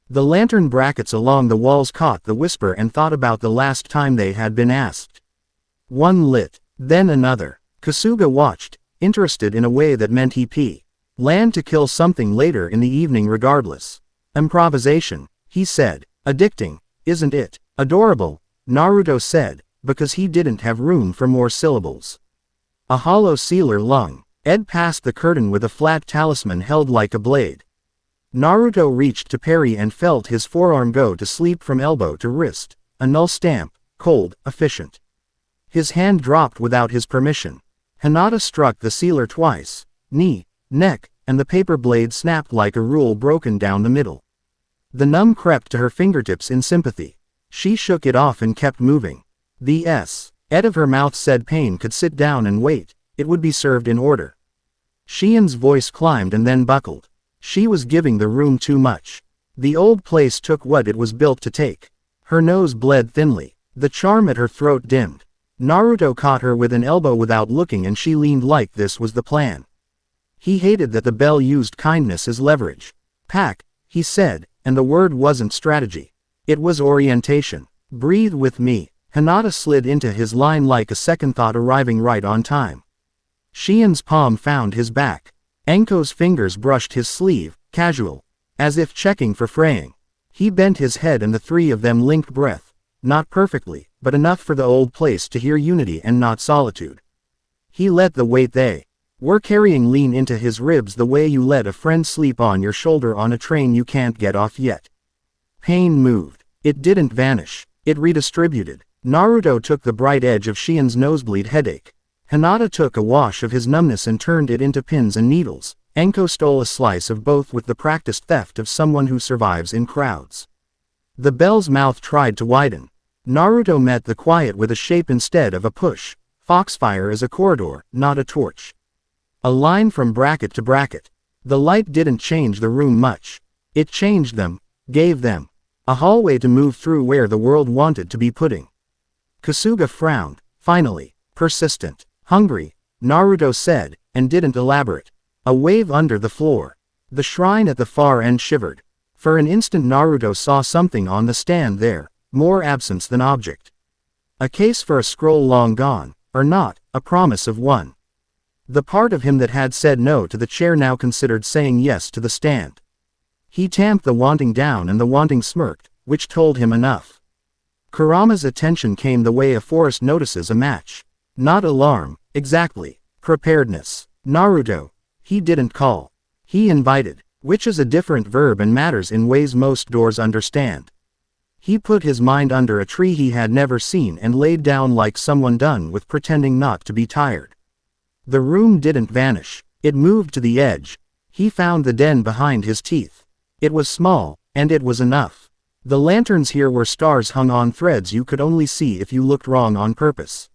The lantern brackets along the walls caught the whisper and thought about the last time they had been asked. One lit, then another. Kasuga watched, interested in a way that meant he planned to kill something later in the evening regardless. Improvisation, he said. Addicting, isn't it? Adorable, Naruto said, because he didn't have room for more syllables. A hollow sealer lung. Ed passed the curtain with a flat talisman held like a blade. Naruto reached to parry and felt his forearm go to sleep from elbow to wrist, a null stamp, cold, efficient. His hand dropped without his permission. Hinata struck the sealer twice, knee, neck, and the paper blade snapped like a rule broken down the middle. The numb crept to her fingertips in sympathy. She shook it off and kept moving. The Ed of her mouth said pain could sit down and wait, it would be served in order. Shien's voice climbed and then buckled. She was giving the room too much. The old place took what it was built to take. Her nose bled thinly. The charm at her throat dimmed. Naruto caught her with an elbow without looking and she leaned like this was the plan. He hated that the bell used kindness as leverage. Pack, he said, and the word wasn't strategy. It was orientation. Breathe with me. Hinata slid into his line like a second thought arriving right on time. Shien's palm found his back. Enko's fingers brushed his sleeve, casual, as if checking for fraying. He bent his head and the three of them linked breath, not perfectly, but enough for the old place to hear unity and not solitude. He let the weight they were carrying lean into his ribs the way you let a friend sleep on your shoulder on a train you can't get off yet. Pain moved. It didn't vanish. It redistributed. Naruto took the bright edge of Shien's nosebleed headache. Hinata took a wash of his numbness and turned it into pins and needles. Enko stole a slice of both with the practiced theft of someone who survives in crowds. The bell's mouth tried to widen. Naruto met the quiet with a shape instead of a push. Foxfire is a corridor, not a torch. A line from bracket to bracket. The light didn't change the room much. It changed them, gave them a hallway to move through where the world wanted to be putting. Kasuga frowned, finally, persistent. Hungry, Naruto said, and didn't elaborate. A wave under the floor. The shrine at the far end shivered. For an instant Naruto saw something on the stand there, more absence than object. A case for a scroll long gone, or not, a promise of one. The part of him that had said no to the chair now considered saying yes to the stand. He tamped the wanting down and the wanting smirked, which told him enough. Kurama's attention came the way a forest notices a match. Not alarm, exactly. Preparedness. Naruto. He didn't call. He invited, which is a different verb and matters in ways most doors understand. He put his mind under a tree he had never seen and laid down like someone done with pretending not to be tired. The room didn't vanish. It moved to the edge. He found the den behind his teeth. It was small, and it was enough. The lanterns here were stars hung on threads you could only see if you looked wrong on purpose.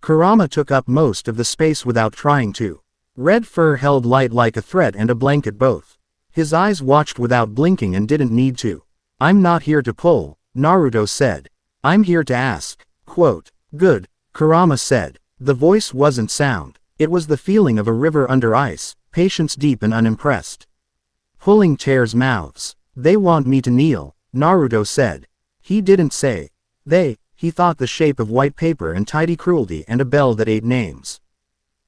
Kurama took up most of the space without trying to. Red fur held light like a thread and a blanket both. His eyes watched without blinking and didn't need to. I'm not here to pull, Naruto said. I'm here to ask. Quote. Good, Kurama said. The voice wasn't sound. It was the feeling of a river under ice, patience deep and unimpressed. Pulling tears mouths. They want me to kneel, Naruto said. He didn't say they. He thought the shape of white paper and tidy cruelty and a bell that ate names.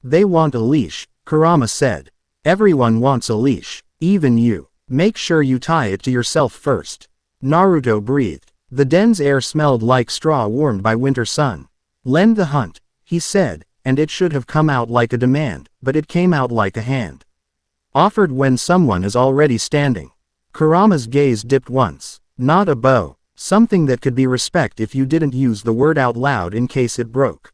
They want a leash, Kurama said. Everyone wants a leash, even you. Make sure you tie it to yourself first. Naruto breathed. The den's air smelled like straw warmed by winter sun. Lend the hunt, he said, and it should have come out like a demand, but it came out like a hand. Offered when someone is already standing. Kurama's gaze dipped once. Not a bow. Something that could be respect if you didn't use the word out loud in case it broke.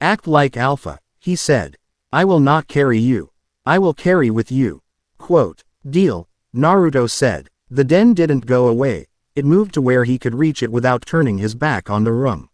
Act like alpha, he said. I will not carry you. I will carry with you. Quote. Deal, Naruto said. The den didn't go away. It moved to where he could reach it without turning his back on the room.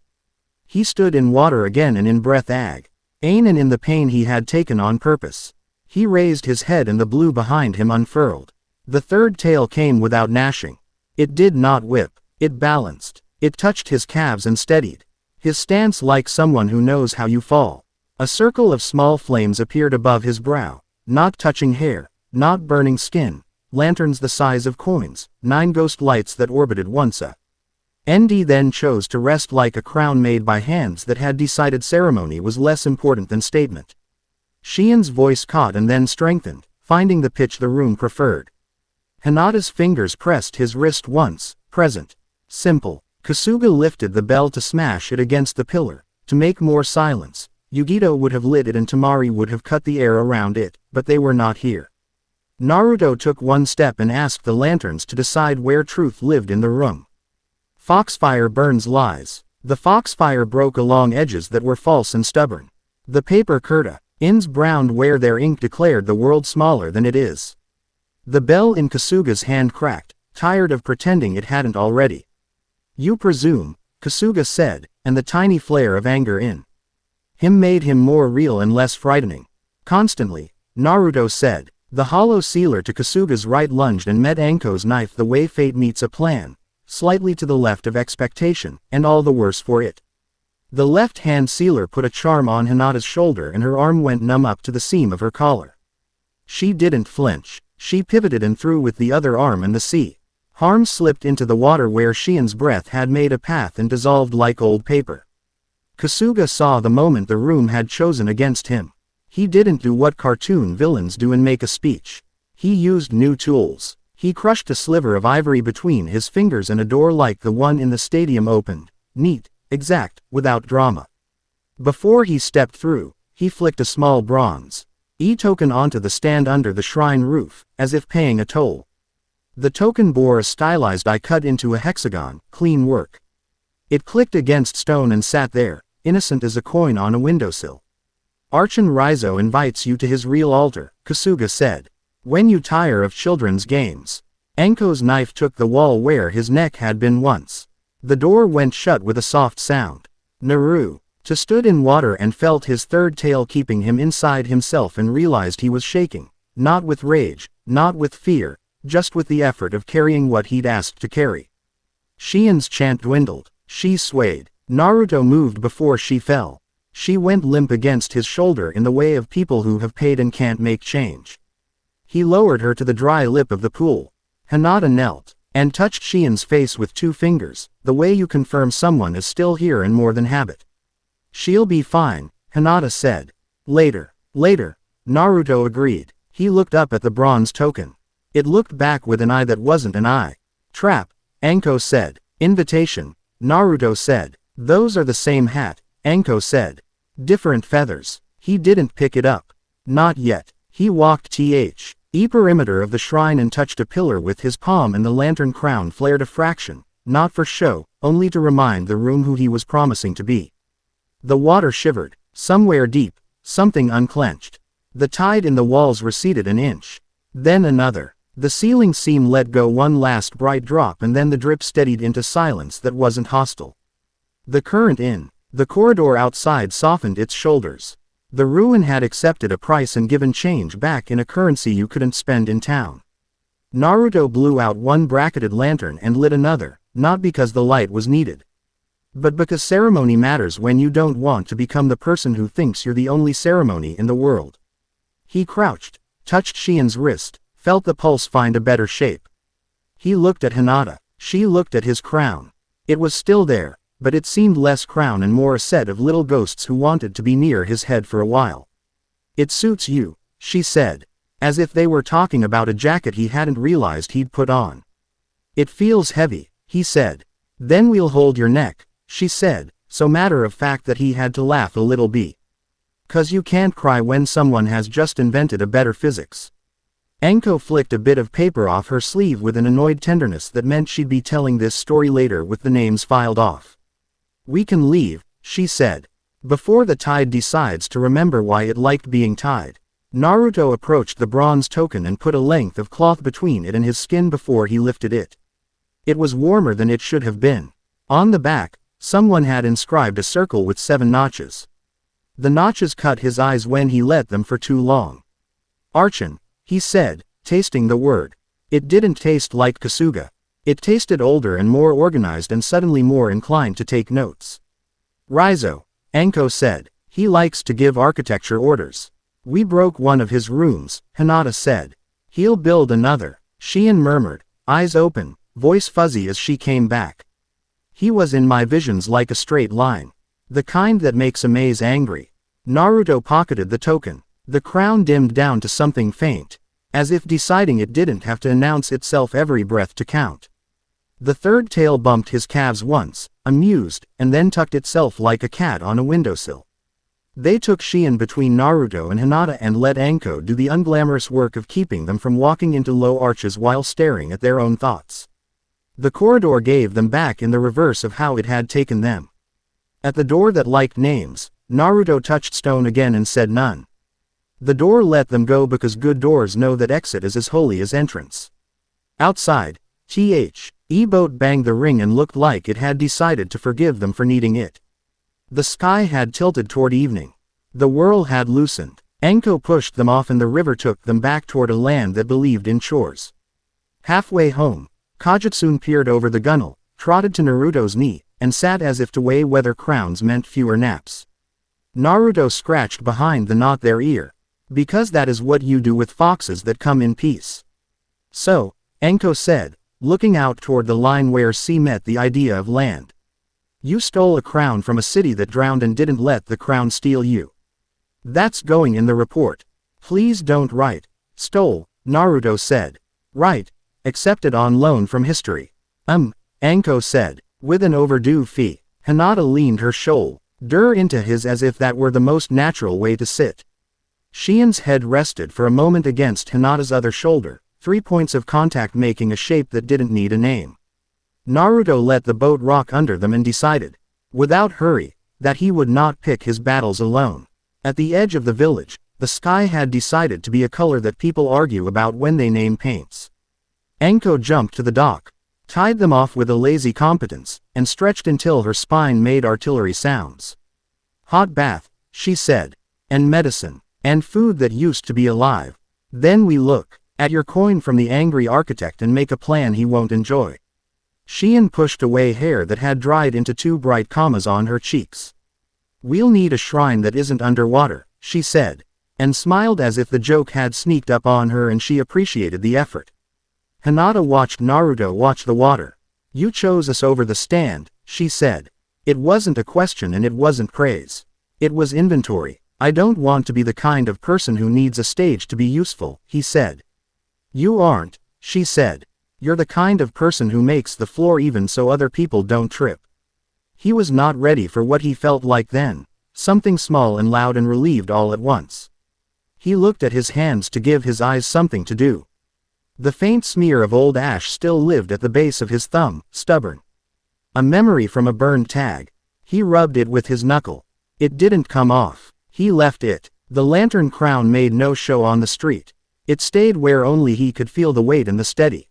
He stood in water again and in breath and in the pain he had taken on purpose. He raised his head and the blue behind him unfurled. The third tail came without gnashing. It did not whip. It balanced. It touched his calves and steadied. His stance like someone who knows how you fall. A circle of small flames appeared above his brow. Not touching hair. Not burning skin. Lanterns the size of coins. 9 ghost lights that orbited once a. ND then chose to rest like a crown made by hands that had decided ceremony was less important than statement. Shien's voice caught and then strengthened, finding the pitch the room preferred. Hinata's fingers pressed his wrist once, present. Simple. Kasuga lifted the bell to smash it against the pillar, to make more silence. Yugito would have lit it and Tamari would have cut the air around it, but they were not here. Naruto took one step and asked the lanterns to decide where truth lived in the room. Foxfire burns lies. The foxfire broke along edges that were false and stubborn. The paper curtains browned where their ink declared the world smaller than it is. The bell in Kasuga's hand cracked, tired of pretending it hadn't already. You presume, Kasuga said, and the tiny flare of anger in him made him more real and less frightening. Constantly, Naruto said. The hollow sealer to Kasuga's right lunged and met Anko's knife the way fate meets a plan, slightly to the left of expectation, and all the worse for it. The left-hand sealer put a charm on Hinata's shoulder and her arm went numb up to the seam of her collar. She didn't flinch. She pivoted and threw with the other arm and the sea. Harm slipped into the water where Shien's breath had made a path and dissolved like old paper. Kasuga saw the moment the room had chosen against him. He didn't do what cartoon villains do and make a speech. He used new tools. He crushed a sliver of ivory between his fingers and a door like the one in the stadium opened. Neat, exact, without drama. Before he stepped through, he flicked a small bronze token onto the stand under the shrine roof, as if paying a toll. The token bore a stylized eye cut into a hexagon, clean work. It clicked against stone and sat there, innocent as a coin on a windowsill. Archon Rizo invites you to his real altar, Kasuga said. When you tire of children's games. Anko's knife took the wall where his neck had been once. The door went shut with a soft sound. Naruto stood in water and felt his third tail keeping him inside himself and realized he was shaking, not with rage, not with fear, just with the effort of carrying what he'd asked to carry. Shien's chant dwindled. She swayed. Naruto moved before she fell. She went limp against his shoulder in the way of people who have paid and can't make change. He lowered her to the dry lip of the pool. Hinata knelt, and touched Shien's face with 2 fingers, the way you confirm someone is still here and more than habit. She'll be fine, Hinata said. Later, Naruto agreed. He looked up at the bronze token. It looked back with an eye that wasn't an eye. Trap, Anko said. Invitation, Naruto said. Those are the same hat, Anko said. Different feathers. He didn't pick it up. Not yet. He walked perimeter of the shrine and touched a pillar with his palm and the lantern crown flared a fraction, not for show, only to remind the room who he was promising to be. The water shivered. Somewhere deep, something unclenched. The tide in the walls receded an inch. Then another. The ceiling seam let go one last bright drop and then the drip steadied into silence that wasn't hostile. The current in the corridor outside softened its shoulders. The ruin had accepted a price and given change back in a currency you couldn't spend in town. Naruto blew out one bracketed lantern and lit another, not because the light was needed, but because ceremony matters when you don't want to become the person who thinks you're the only ceremony in the world. He crouched, touched Shien's wrist, felt the pulse find a better shape. He looked at Hinata. She looked at his crown. It was still there, but it seemed less crown and more a set of little ghosts who wanted to be near his head for a while. It suits you, she said. As if they were talking about a jacket he hadn't realized he'd put on. It feels heavy, he said. Then we'll hold your neck, she said, so matter of fact that he had to laugh a little bit. 'Cause you can't cry when someone has just invented a better physics. Anko flicked a bit of paper off her sleeve with an annoyed tenderness that meant she'd be telling this story later with the names filed off. We can leave, she said. Before the tide decides to remember why it liked being tied. Naruto approached the bronze token and put a length of cloth between it and his skin before he lifted it. It was warmer than it should have been. On the back, someone had inscribed a circle with 7 notches. The notches cut his eyes when he let them for too long. Archin, he said, tasting the word. It didn't taste like Kasuga. It tasted older and more organized and suddenly more inclined to take notes. Raizo, Anko said. He likes to give architecture orders. We broke one of his rooms, Hinata said. He'll build another, Shion murmured, eyes open, voice fuzzy as she came back. He was in my visions like a straight line. The kind that makes a maze angry. Naruto pocketed the token. The crown dimmed down to something faint, as if deciding it didn't have to announce itself every breath to count. The third tail bumped his calves once, amused, and then tucked itself like a cat on a windowsill. They took Shion between Naruto and Hinata and let Anko do the unglamorous work of keeping them from walking into low arches while staring at their own thoughts. The corridor gave them back in the reverse of how it had taken them. At the door that liked names, Naruto touched stone again and said none. The door let them go because good doors know that exit is as holy as entrance. Outside, E-boat banged the ring and looked like it had decided to forgive them for needing it. The sky had tilted toward evening. The whirl had loosened. Anko pushed them off and the river took them back toward a land that believed in chores. Halfway home, Kajitsune peered over the gunwale, trotted to Naruto's knee, and sat as if to weigh whether crowns meant fewer naps. Naruto scratched behind the knot their ear. Because that is what you do with foxes that come in peace. So, Anko said, looking out toward the line where sea met the idea of land. You stole a crown from a city that drowned and didn't let the crown steal you. That's going in the report. Please don't write. Stole, Naruto said. Right. Accepted on loan from history. Anko said, with an overdue fee. Hinata leaned her shoulder into his as if that were the most natural way to sit. Shion's head rested for a moment against Hinata's other shoulder, 3 points of contact making a shape that didn't need a name. Naruto let the boat rock under them and decided, without hurry, that he would not pick his battles alone. At the edge of the village, the sky had decided to be a color that people argue about when they name paints. Anko jumped to the dock, tied them off with a lazy competence, and stretched until her spine made artillery sounds. Hot bath, she said, and medicine. And food that used to be alive. Then we look at your coin from the angry architect and make a plan he won't enjoy. Shion pushed away hair that had dried into 2 bright commas on her cheeks. We'll need a shrine that isn't underwater, she said, and smiled as if the joke had sneaked up on her and she appreciated the effort. Hinata watched Naruto watch the water. You chose us over the stand, she said. It wasn't a question and it wasn't praise. It was inventory. I don't want to be the kind of person who needs a stage to be useful, he said. You aren't, she said. You're the kind of person who makes the floor even so other people don't trip. He was not ready for what he felt like then, something small and loud and relieved all at once. He looked at his hands to give his eyes something to do. The faint smear of old ash still lived at the base of his thumb, stubborn. A memory from a burned tag. He rubbed it with his knuckle. It didn't come off. He left it. The lantern crown made no show on the street. It stayed where only he could feel the weight and the steady.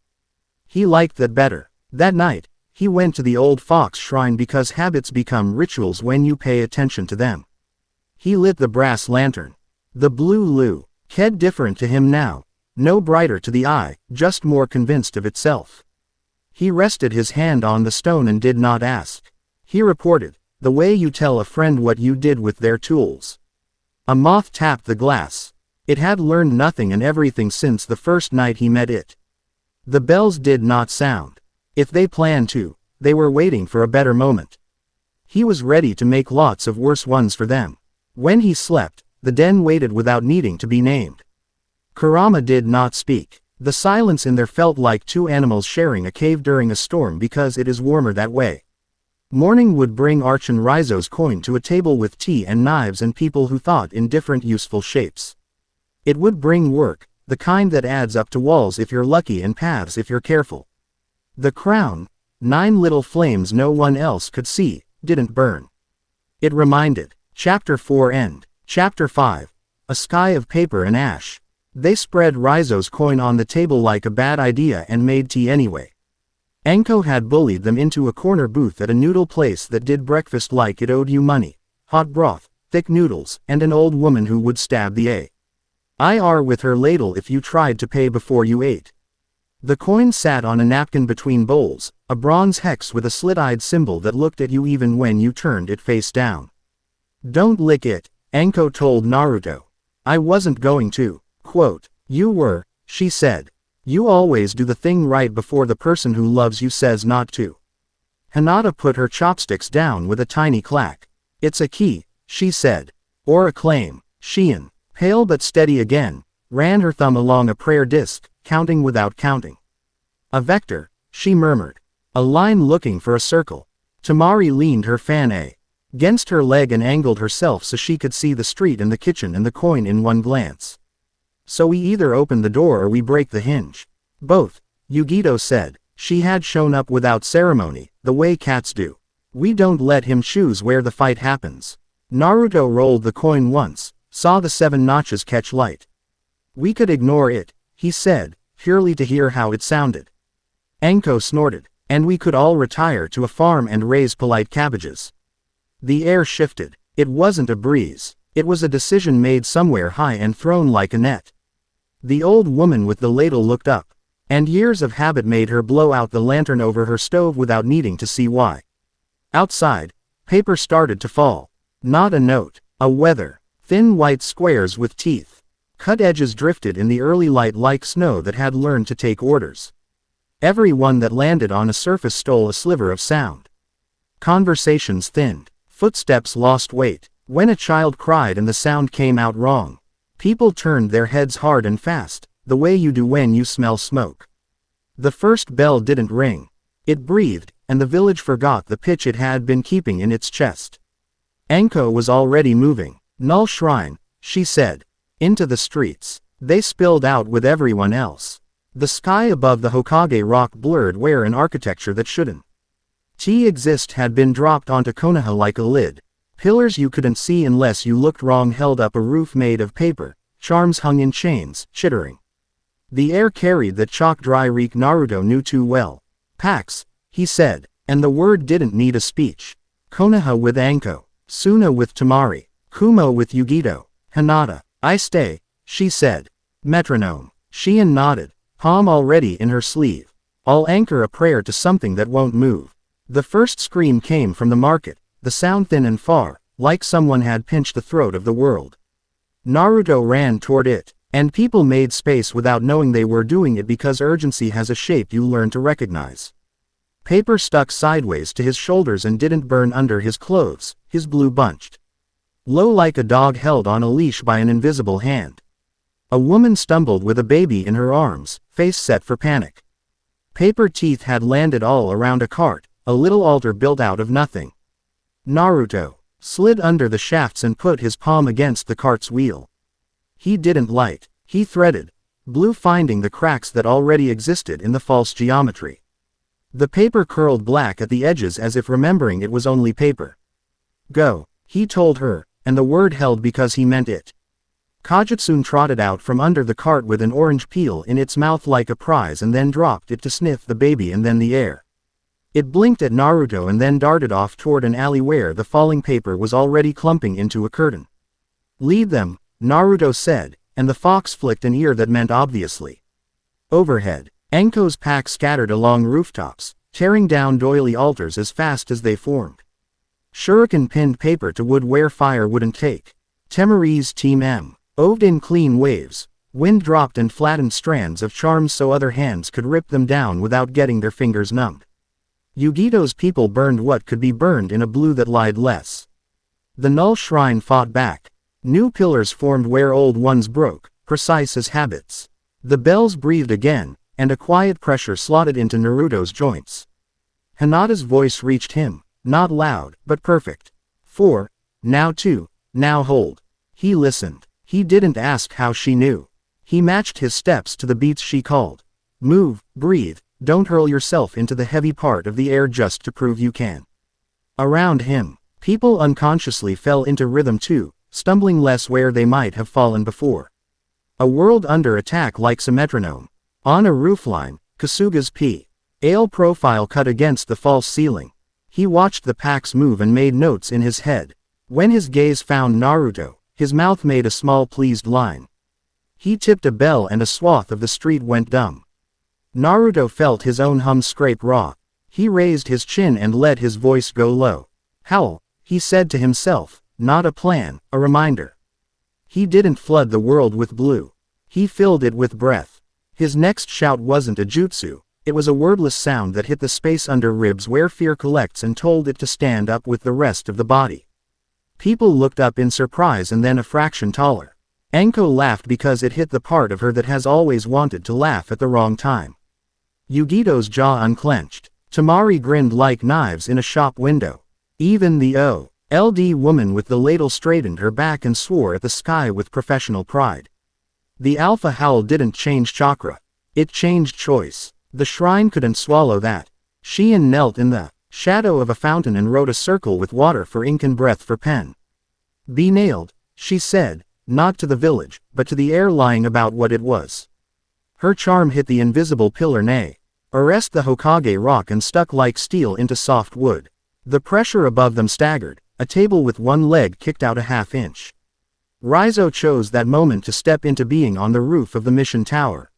He liked that better. That night, he went to the old fox shrine because habits become rituals when you pay attention to them. He lit the brass lantern. The blue lue, Ked different to him now. No brighter to the eye, just more convinced of itself. He rested his hand on the stone and did not ask. He reported, the way you tell a friend what you did with their tools. A moth tapped the glass. It had learned nothing and everything since the first night he met it. The bells did not sound. If they planned to, they were waiting for a better moment. He was ready to make lots of worse ones for them. When he slept, The den waited without needing to be named. Kurama did not speak. The silence in there felt like two animals sharing a cave during a storm because it is warmer that way. Morning would bring Archon Rizo's coin to a table with tea and knives and people who thought in different useful shapes. It would bring work, the kind that adds up to walls if you're lucky and paths if you're careful. The crown, 9 little flames no one else could see, didn't burn. It reminded. Chapter 4 End. Chapter 5. A sky of paper and ash. They spread Rizo's coin on the table like a bad idea and made tea anyway. Anko had bullied them into a corner booth at a noodle place that did breakfast like it owed you money. Hot broth, thick noodles, and an old woman who would stab the IR with her ladle if you tried to pay before you ate. The coin sat on a napkin between bowls, a bronze hex with a slit-eyed symbol that looked at you even when you turned it face down. Don't lick it, Anko told Naruto. I wasn't going to. Quote, you were, she said. You always do the thing right before the person who loves you says not to. Hinata put her chopsticks down with a tiny clack. It's a key, she said. Or a claim. Shion, pale but steady again, ran her thumb along a prayer disc, counting without counting. A vector, she murmured. A line looking for a circle. Tamari leaned her fan against her leg and angled herself so she could see the street and the kitchen and the coin in one glance. So we either open the door or we break the hinge. Both, Yugito said. She had shown up without ceremony, the way cats do. We don't let him choose where the fight happens. Naruto rolled the coin once, saw the 7 notches catch light. We could ignore it, he said, purely to hear how it sounded. Anko snorted. And we could all retire to a farm and raise polite cabbages. The air shifted. It wasn't a breeze. It was a decision made somewhere high and thrown like a net. The old woman with the ladle looked up. And years of habit made her blow out the lantern over her stove without needing to see why. Outside, paper started to fall. Not a note, a weather. Thin white squares with teeth. Cut edges drifted in the early light like snow that had learned to take orders. Every one that landed on a surface stole a sliver of sound. Conversations thinned. Footsteps lost weight. When a child cried and the sound came out wrong. People turned their heads hard and fast, the way you do when you smell smoke. The first bell didn't ring. It breathed, and the village forgot the pitch it had been keeping in its chest. Anko was already moving. Null Shrine, she said. Into the streets. They spilled out with everyone else. The sky above the Hokage rock blurred where an architecture that shouldn't exist had been dropped onto Konoha like a lid. Pillars you couldn't see unless you looked wrong held up a roof made of paper, charms hung in chains, chittering. The air carried the chalk-dry reek Naruto knew too well. Pax, he said, and the word didn't need a speech. Konoha with Anko, Suna with Tamari, Kumo with Yugito, Hinata. I stay, she said. Metronome. Shion nodded. Palm already in her sleeve. I'll anchor a prayer to something that won't move. The first scream came from the market, the sound thin and far, like someone had pinched the throat of the world. Naruto ran toward it, and people made space without knowing they were doing it because urgency has a shape you learn to recognize. Paper stuck sideways to his shoulders and didn't burn under his clothes, his blue bunched low like a dog held on a leash by an invisible hand. A woman stumbled with a baby in her arms, face set for panic. Paper teeth had landed all around a cart, a little altar built out of nothing. Naruto slid under the shafts and put his palm against the cart's wheel. He didn't light, he threaded, blue finding the cracks that already existed in the false geometry. The paper curled black at the edges as if remembering it was only paper. Go, he told her, and the word held because he meant it. Kajutsun trotted out from under the cart with an orange peel in its mouth like a prize and then dropped it to sniff the baby and then the air. It blinked at Naruto and then darted off toward an alley where the falling paper was already clumping into a curtain. Lead them, Naruto said, and the fox flicked an ear that meant obviously. Overhead, Anko's pack scattered along rooftops, tearing down doily altars as fast as they formed. Shuriken pinned paper to wood where fire wouldn't take. Temari's Team M. Oved in clean waves, wind dropped and flattened strands of charms so other hands could rip them down without getting their fingers numbed. Yugito's people burned what could be burned in a blue that lied less. The Null Shrine fought back. New pillars formed where old ones broke, precise as habits. The bells breathed again, and a quiet pressure slotted into Naruto's joints. Hinata's voice reached him, not loud, but perfect. 4. Now 2. Now hold. He listened. He didn't ask how she knew. He matched his steps to the beats she called. Move, breathe, don't hurl yourself into the heavy part of the air just to prove you can. Around him, people unconsciously fell into rhythm too, stumbling less where they might have fallen before. A world under attack like a metronome. On a roofline, Kasuga's P.A.L. profile cut against the false ceiling. He watched the packs move and made notes in his head. When his gaze found Naruto, his mouth made a small pleased line. He tipped a bell and a swath of the street went dumb. Naruto felt his own hum scrape raw. He raised his chin and let his voice go low. Howl, he said to himself, not a plan, a reminder. He didn't flood the world with blue. He filled it with breath. His next shout wasn't a jutsu, it was a wordless sound that hit the space under ribs where fear collects and told it to stand up with the rest of the body. People looked up in surprise and then a fraction taller. Enko laughed because it hit the part of her that has always wanted to laugh at the wrong time. Yugito's jaw unclenched. Temari grinned like knives in a shop window. Even the old woman with the ladle straightened her back and swore at the sky with professional pride. The alpha howl didn't change chakra. It changed choice. The shrine couldn't swallow that. Shion knelt in the shadow of a fountain and wrote a circle with water for ink and breath for pen. Be nailed, she said, not to the village, but to the air lying about what it was. Her charm hit the invisible pillar nay. Arrest the Hokage rock and stuck like steel into soft wood. The pressure above them staggered, a table with one leg kicked out a half-inch. Raizo chose that moment to step into being on the roof of the mission tower.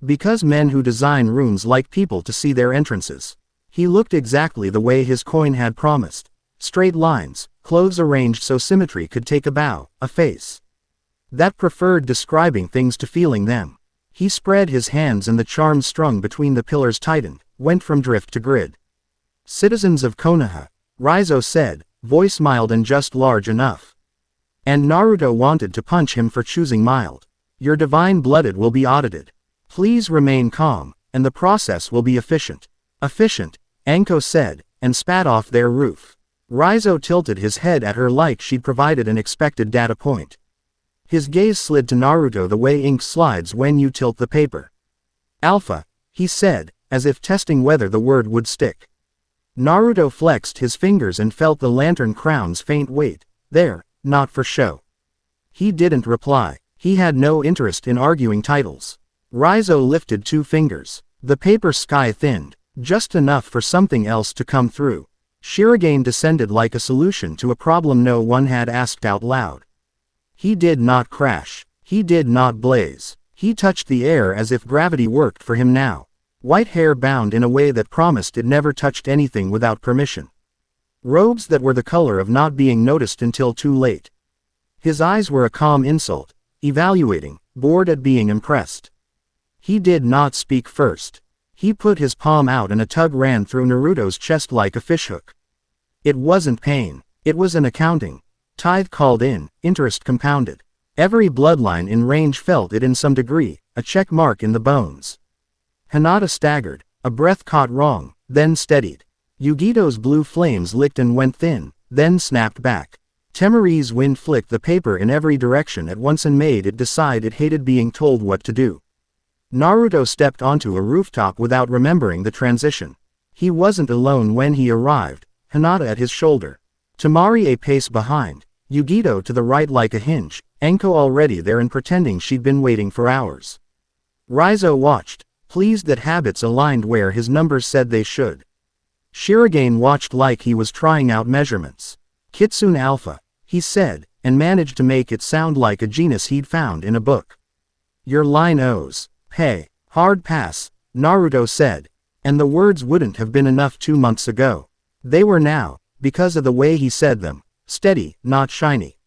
Because men who design rooms like people to see their entrances. He looked exactly the way his coin had promised. Straight lines, clothes arranged so symmetry could take a bow, a face. That preferred describing things to feeling them. He spread his hands and the charm strung between the pillars tightened, went from drift to grid. Citizens of Konoha, Raizo said, voice mild and just large enough. And Naruto wanted to punch him for choosing mild. Your divine-blooded will be audited. Please remain calm, and the process will be efficient. Efficient, Enko said, and spat off their roof. Raizo tilted his head at her like she'd provided an expected data point. His gaze slid to Naruto the way ink slides when you tilt the paper. Alpha, he said, as if testing whether the word would stick. Naruto flexed his fingers and felt the lantern crown's faint weight. There, not for show. He didn't reply. He had no interest in arguing titles. Raizo lifted 2 fingers. The paper sky thinned, just enough for something else to come through. Shirogane descended like a solution to a problem no one had asked out loud. He did not crash. He did not blaze. He touched the air as if gravity worked for him now. White hair bound in a way that promised it never touched anything without permission. Robes that were the color of not being noticed until too late. His eyes were a calm insult, evaluating, bored at being impressed. He did not speak first. He put his palm out and a tug ran through Naruto's chest like a fishhook. It wasn't pain. It was an accounting. Tithe called in, interest compounded. Every bloodline in range felt it in some degree, a check mark in the bones. Hinata staggered, a breath caught wrong, then steadied. Yugito's blue flames licked and went thin, then snapped back. Temari's wind flicked the paper in every direction at once and made it decide it hated being told what to do. Naruto stepped onto a rooftop without remembering the transition. He wasn't alone when he arrived, Hinata at his shoulder. Temari a pace behind, Yugito to the right like a hinge, Enko already there and pretending she'd been waiting for hours. Raizo watched, pleased that habits aligned where his numbers said they should. Shirogane watched like he was trying out measurements. Kitsune Alpha, he said, and managed to make it sound like a genus he'd found in a book. Your line O's. Hey, hard pass, Naruto said, and the words wouldn't have been enough 2 months ago. They were now, because of the way he said them, steady, not shiny.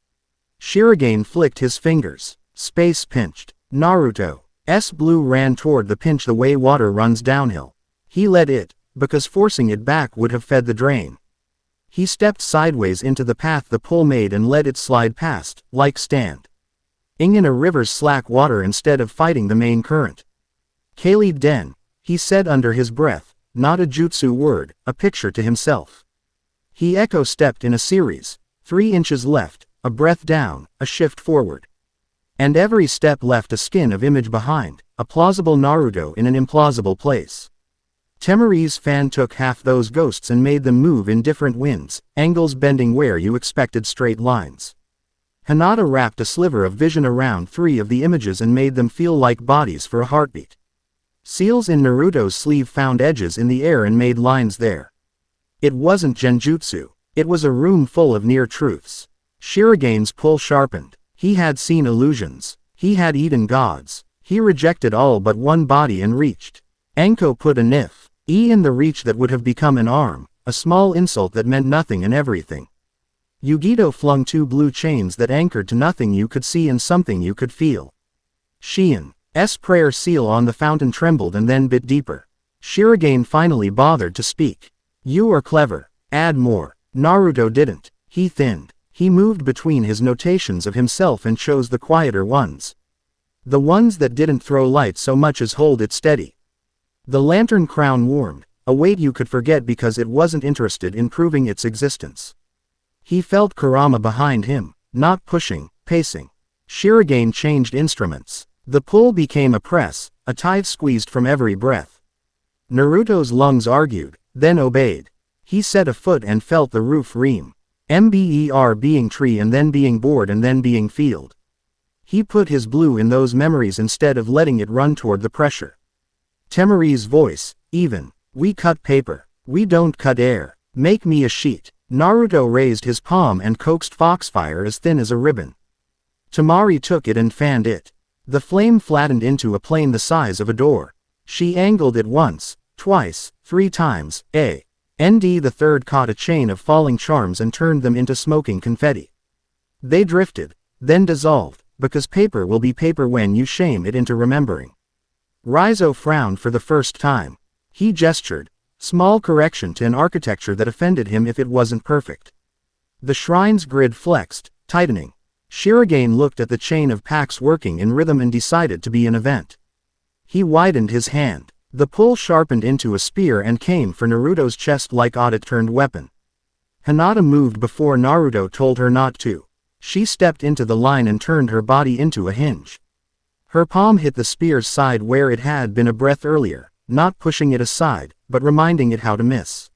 Shirogane flicked his fingers. Space pinched. Naruto's blue ran toward the pinch the way water runs downhill. He let it, because forcing it back would have fed the drain. He stepped sideways into the path the pull made and let it slide past, like stand in a river's slack water instead of fighting the main current. Kaleid Den, he said under his breath, not a jutsu word, a picture to himself. He echo-stepped in a series, 3 inches left, a breath down, a shift forward. And every step left a skin of image behind, a plausible Naruto in an implausible place. Temari's fan took half those ghosts and made them move in different winds, angles bending where you expected straight lines. Hinata wrapped a sliver of vision around 3 of the images and made them feel like bodies for a heartbeat. Seals in Naruto's sleeve found edges in the air and made lines there. It wasn't genjutsu. It was a room full of near-truths. Shirigane's pull sharpened. He had seen illusions. He had eaten gods. He rejected all but one body and reached. Anko put a nif in the reach that would have become an arm, a small insult that meant nothing and everything. Yugito flung 2 blue chains that anchored to nothing you could see and something you could feel. Shien's prayer seal on the fountain trembled and then bit deeper. Shirigane finally bothered to speak. You are clever. Add more. Naruto didn't. He thinned. He moved between his notations of himself and chose the quieter ones. The ones that didn't throw light so much as hold it steady. The lantern crown warmed, a weight you could forget because it wasn't interested in proving its existence. He felt Kurama behind him, not pushing, pacing. Shirigane changed instruments. The pull became a press, a tithe squeezed from every breath. Naruto's lungs argued, then obeyed. He set a foot and felt the roof ream. Mber being tree and then being board and then being field. He put his blue in those memories instead of letting it run toward the pressure. Temari's voice, even. We cut paper. We don't cut air. Make me a sheet. Naruto raised his palm and coaxed foxfire as thin as a ribbon. Temari took it and fanned it. The flame flattened into a plane the size of a door. She angled it once, twice, 3 times, the third caught a chain of falling charms and turned them into smoking confetti. They drifted, then dissolved, because paper will be paper when you shame it into remembering. Raizo frowned for the first time. He gestured, small correction to an architecture that offended him if it wasn't perfect. The shrine's grid flexed, tightening. Shirigane looked at the chain of packs working in rhythm and decided to be an event. He widened his hand. The pull sharpened into a spear and came for Naruto's chest like audit-turned weapon. Hinata moved before Naruto told her not to. She stepped into the line and turned her body into a hinge. Her palm hit the spear's side where it had been a breath earlier, not pushing it aside, but reminding it how to miss.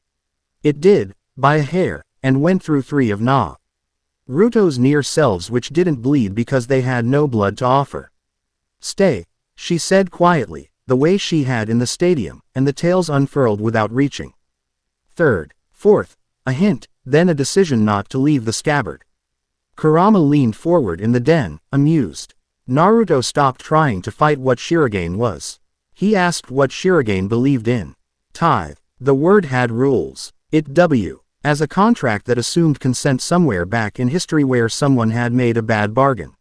It did, by a hair, and went through 3 of Naruto's near selves which didn't bleed because they had no blood to offer. Stay, she said quietly, the way she had in the stadium, and the tails unfurled without reaching. 3rd, 4th, a hint, then a decision not to leave the scabbard. Kurama leaned forward in the den, amused. Naruto stopped trying to fight what Shirigane was. He asked what Shirigane believed in. Tithe. The word had rules. As a contract that assumed consent somewhere back in history where someone had made a bad bargain.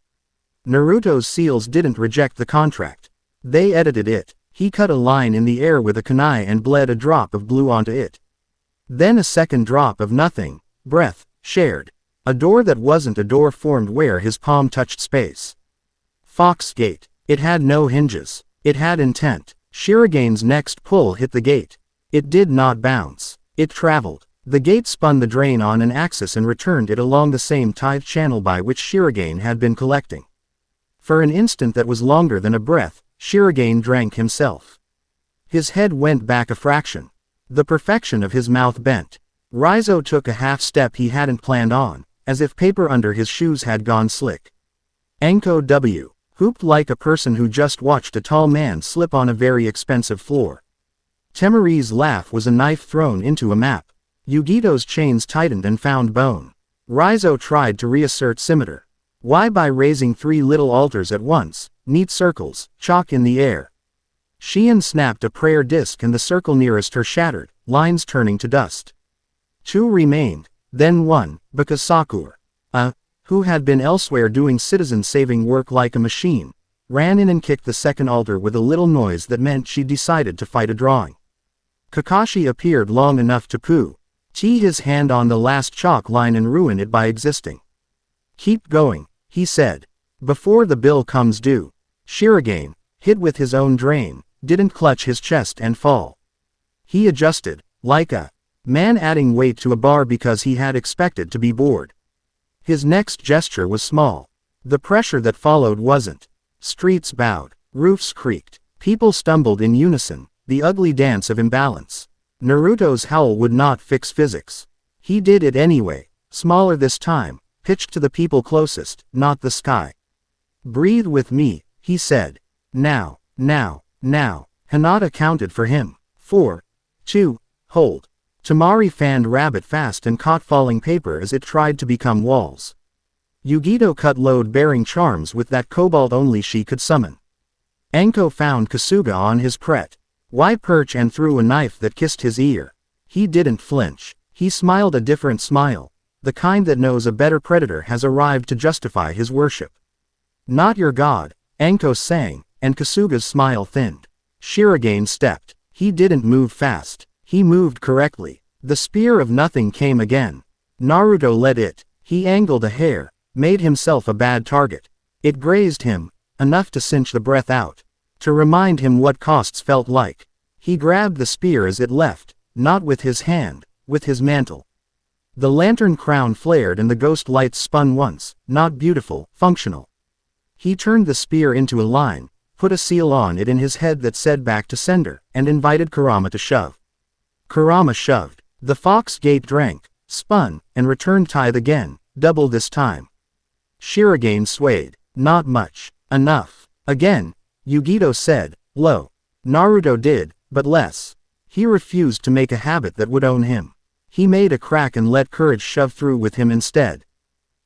Naruto's seals didn't reject the contract. They edited it. He cut a line in the air with a kunai and bled a drop of blue onto it. Then a second drop of nothing, breath, shared. A door that wasn't a door formed where his palm touched space. Fox Gate. It had no hinges. It had intent. Shirigane's next pull hit the gate. It did not bounce. It traveled. The gate spun the drain on an axis and returned it along the same tithe channel by which Shirigane had been collecting. For an instant that was longer than a breath, Shirigane drank himself. His head went back a fraction. The perfection of his mouth bent. Raizo took a half step he hadn't planned on, as if paper under his shoes had gone slick. Anko W. hooped like a person who just watched a tall man slip on a very expensive floor. Temari's laugh was a knife thrown into a map. Yugito's chains tightened and found bone. Raizo tried to reassert symmetry. Why by raising 3 little altars at once, neat circles, chalk in the air. Shien snapped a prayer disc and the circle nearest her shattered, lines turning to dust. 2 remained, then 1, because Sakura, who had been elsewhere doing citizen-saving work like a machine, ran in and kicked the second altar with a little noise that meant she decided to fight a drawing. Kakashi appeared long enough to poo. T his hand on the last chalk line and ruin it by existing. Keep going, he said. Before the bill comes due. Shirogane, hit with his own drain, didn't clutch his chest and fall. He adjusted, like a man adding weight to a bar because he had expected to be bored. His next gesture was small. The pressure that followed wasn't. Streets bowed, roofs creaked, people stumbled in unison, the ugly dance of imbalance. Naruto's howl would not fix physics. He did it anyway, smaller this time, pitched to the people closest, not the sky. Breathe with me, he said. Now, now, now. Hinata counted for him. 4, 2, hold. Tamari fanned rabbit fast and caught falling paper as it tried to become walls. Yugito cut load-bearing charms with that cobalt only she could summon. Anko found Kasuga on his pret. Y perch and threw a knife that kissed his ear. He didn't flinch. He smiled a different smile. The kind that knows a better predator has arrived to justify his worship. Not your god, Anko sang, and Kasuga's smile thinned. Shirogane stepped. He didn't move fast. He moved correctly. The spear of nothing came again. Naruto led it. He angled a hair, made himself a bad target. It grazed him, enough to cinch the breath out. To remind him what costs felt like. He grabbed the spear as it left, not with his hand, with his mantle. The lantern crown flared and the ghost lights spun once, not beautiful, functional. He turned the spear into a line, put a seal on it in his head that said back to sender, and invited Kurama to shove. Kurama shoved. The fox gate drank, spun, and returned tithe again, double this time. Shirogane swayed. Not much. Enough. Again, Yugito said, low. Naruto did, but less. He refused to make a habit that would own him. He made a crack and let courage shove through with him instead.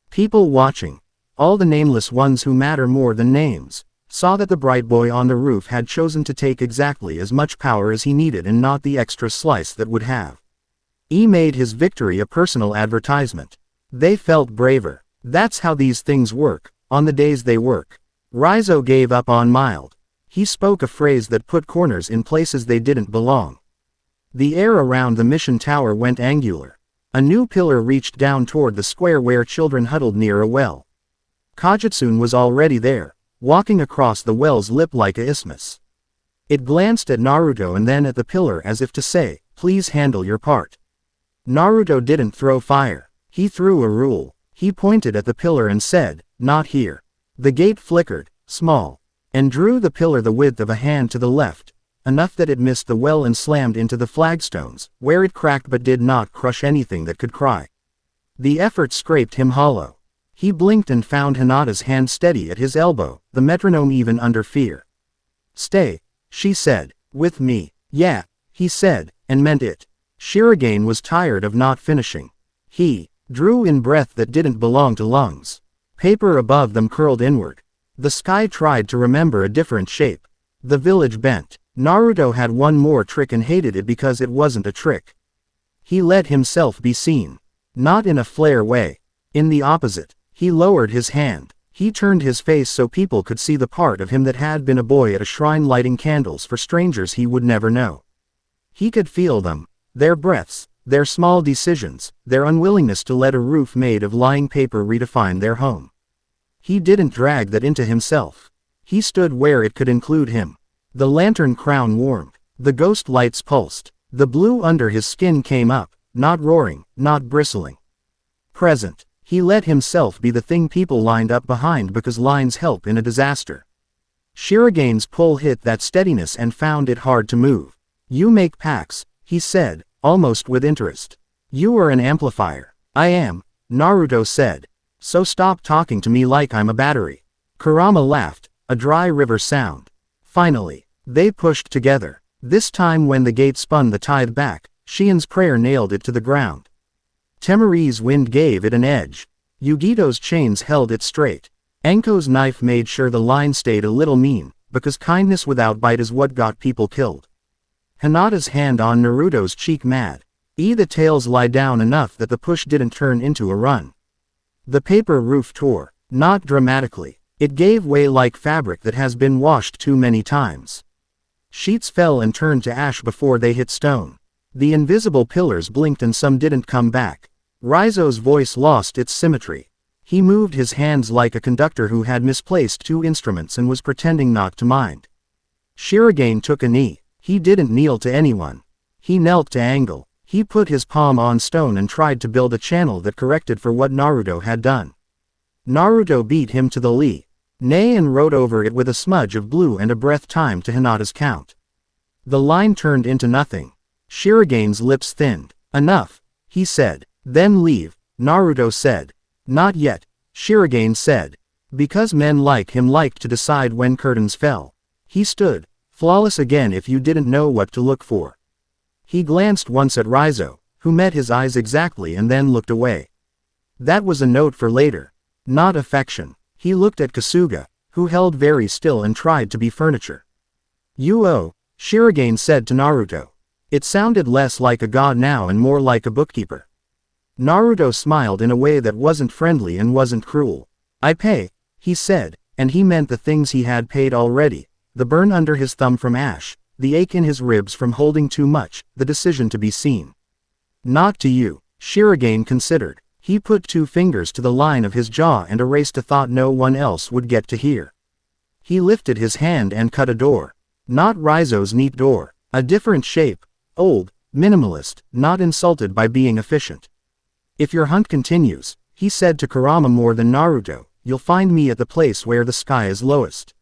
People watching, all the nameless ones who matter more than names, saw that the bright boy on the roof had chosen to take exactly as much power as he needed and not the extra slice that would have. He made his victory a personal advertisement. They felt braver. That's how these things work, on the days they work. Raizo gave up on mild. He spoke a phrase that put corners in places they didn't belong. The air around the mission tower went angular. A new pillar reached down toward the square where children huddled near a well. Kajitsune was already there, walking across the well's lip like a isthmus. It glanced at Naruto and then at the pillar as if to say, please handle your part. Naruto didn't throw fire. He threw a rule. He pointed at the pillar and said, not here. The gate flickered, small, and drew the pillar the width of a hand to the left, enough that it missed the well and slammed into the flagstones, where it cracked but did not crush anything that could cry. The effort scraped him hollow. He blinked and found Hinata's hand steady at his elbow, the metronome even under fear. Stay, she said, with me. Yeah, he said, and meant it. Shirogane was tired of not finishing. He drew in breath that didn't belong to lungs. Paper above them curled inward. The sky tried to remember a different shape. The village bent. Naruto had one more trick and hated it because it wasn't a trick. He let himself be seen. Not in a flare way. In the opposite. He lowered his hand. He turned his face so people could see the part of him that had been a boy at a shrine lighting candles for strangers he would never know. He could feel them. Their breaths, their small decisions, their unwillingness to let a roof made of lying paper redefine their home. He didn't drag that into himself. He stood where it could include him. The lantern crown warmed. The ghost lights pulsed. The blue under his skin came up, not roaring, not bristling. Present. He let himself be the thing people lined up behind because lines help in a disaster. Shirogane's pull hit that steadiness and found it hard to move. You make packs, he said, almost with interest. You are an amplifier. I am, Naruto said. So stop talking to me like I'm a battery. Kurama laughed, a dry river sound. Finally, they pushed together. This time when the gate spun the tithe back, Shien's prayer nailed it to the ground. Temari's wind gave it an edge. Yugito's chains held it straight. Anko's knife made sure the line stayed a little mean, because kindness without bite is what got people killed. Hinata's hand on Naruto's cheek mad. The tails lie down enough that the push didn't turn into a run. The paper roof tore, not dramatically. It gave way like fabric that has been washed too many times. Sheets fell and turned to ash before they hit stone. The invisible pillars blinked and some didn't come back. Raizo's voice lost its symmetry. He moved his hands like a conductor who had misplaced two instruments and was pretending not to mind. Shirogane took a knee. He didn't kneel to anyone. He knelt to angle. He put his palm on stone and tried to build a channel that corrected for what Naruto had done. Naruto beat him to the lee. Nay and wrote over it with a smudge of blue and a breath timed to Hinata's count. The line turned into nothing. Shirogane's lips thinned. Enough, he said. Then leave, Naruto said. Not yet, Shirogane said. Because men like him liked to decide when curtains fell. He stood, flawless again if you didn't know what to look for. He glanced once at Raizo, who met his eyes exactly and then looked away. That was a note for later. Not affection. He looked at Kasuga, who held very still and tried to be furniture. "You Shirogane said to Naruto. It sounded less like a god now and more like a bookkeeper. Naruto smiled in a way that wasn't friendly and wasn't cruel. "I pay," he said, and he meant the things he had paid already, the burn under his thumb from ash, the ache in his ribs from holding too much, the decision to be seen. "Not to you," Shirogane considered. He put two fingers to the line of his jaw and erased a thought no one else would get to hear. He lifted his hand and cut a door. Not Raizo's neat door. A different shape. Old, minimalist, not insulted by being efficient. "If your hunt continues," he said to Kurama more than Naruto, "you'll find me at the place where the sky is lowest."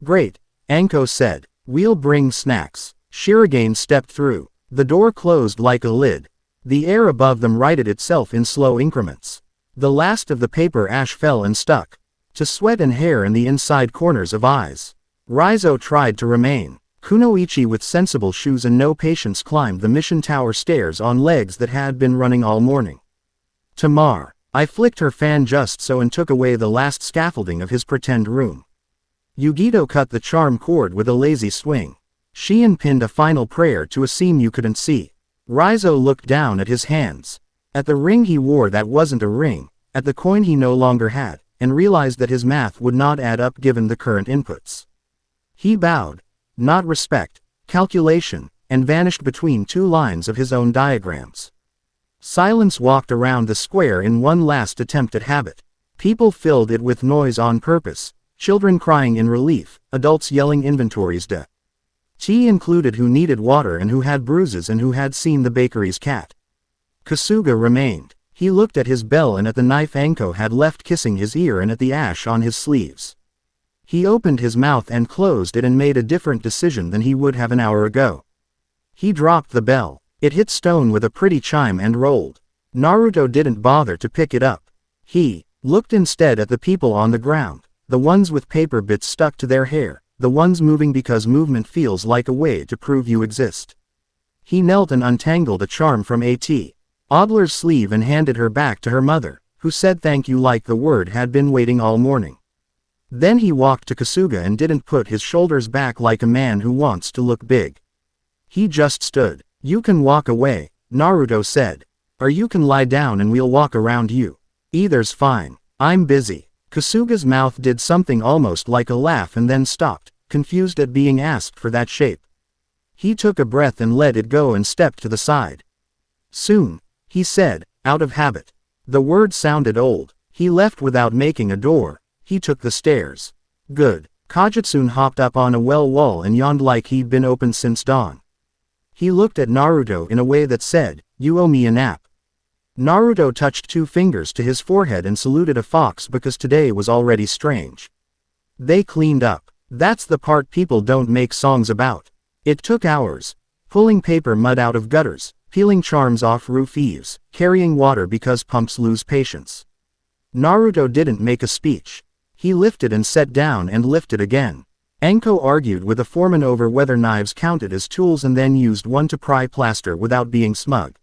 "Great," Anko said. "We'll bring snacks." Shirogane stepped through. The door closed like a lid. The air above them righted itself in slow increments. The last of the paper ash fell and stuck to sweat and hair in the inside corners of eyes. Raizo tried to remain. Kunoichi with sensible shoes and no patience climbed the mission tower stairs on legs that had been running all morning. Tamar. I flicked her fan just so and took away the last scaffolding of his pretend room. Yugito cut the charm cord with a lazy swing. Shion pinned a final prayer to a seam you couldn't see. Raizo looked down at his hands. At the ring he wore that wasn't a ring, at the coin he no longer had, and realized that his math would not add up given the current inputs. He bowed. Not respect, calculation, and vanished between two lines of his own diagrams. Silence walked around the square in one last attempt at habit. People filled it with noise on purpose, children crying in relief, adults yelling inventories tea included who needed water and who had bruises and who had seen the bakery's cat. Kasuga remained. He looked at his bell and at the knife Anko had left kissing his ear and at the ash on his sleeves. He opened his mouth and closed it and made a different decision than he would have an hour ago. He dropped the bell. It hit stone with a pretty chime and rolled. Naruto didn't bother to pick it up. He looked instead at the people on the ground, the ones with paper bits stuck to their hair, the ones moving because movement feels like a way to prove you exist. He knelt and untangled a charm from A.T. Adler's sleeve and handed her back to her mother, who said thank you like the word had been waiting all morning. Then he walked to Kasuga and didn't put his shoulders back like a man who wants to look big. He just stood. "You can walk away," Naruto said. "Or you can lie down and we'll walk around you. Either's fine. I'm busy." Kasuga's mouth did something almost like a laugh and then stopped, confused at being asked for that shape. He took a breath and let it go and stepped to the side. "Soon," he said, out of habit. The word sounded old. He left without making a door. He took the stairs. Good. Kajitsune hopped up on a well wall and yawned like he'd been open since dawn. He looked at Naruto in a way that said, "You owe me a nap." Naruto touched two fingers to his forehead and saluted a fox because today was already strange. They cleaned up. That's the part people don't make songs about. It took hours. Pulling paper mud out of gutters, peeling charms off roof eaves, carrying water because pumps lose patience. Naruto didn't make a speech. He lifted and sat down and lifted again. Anko argued with a foreman over whether knives counted as tools and then used one to pry plaster without being smug.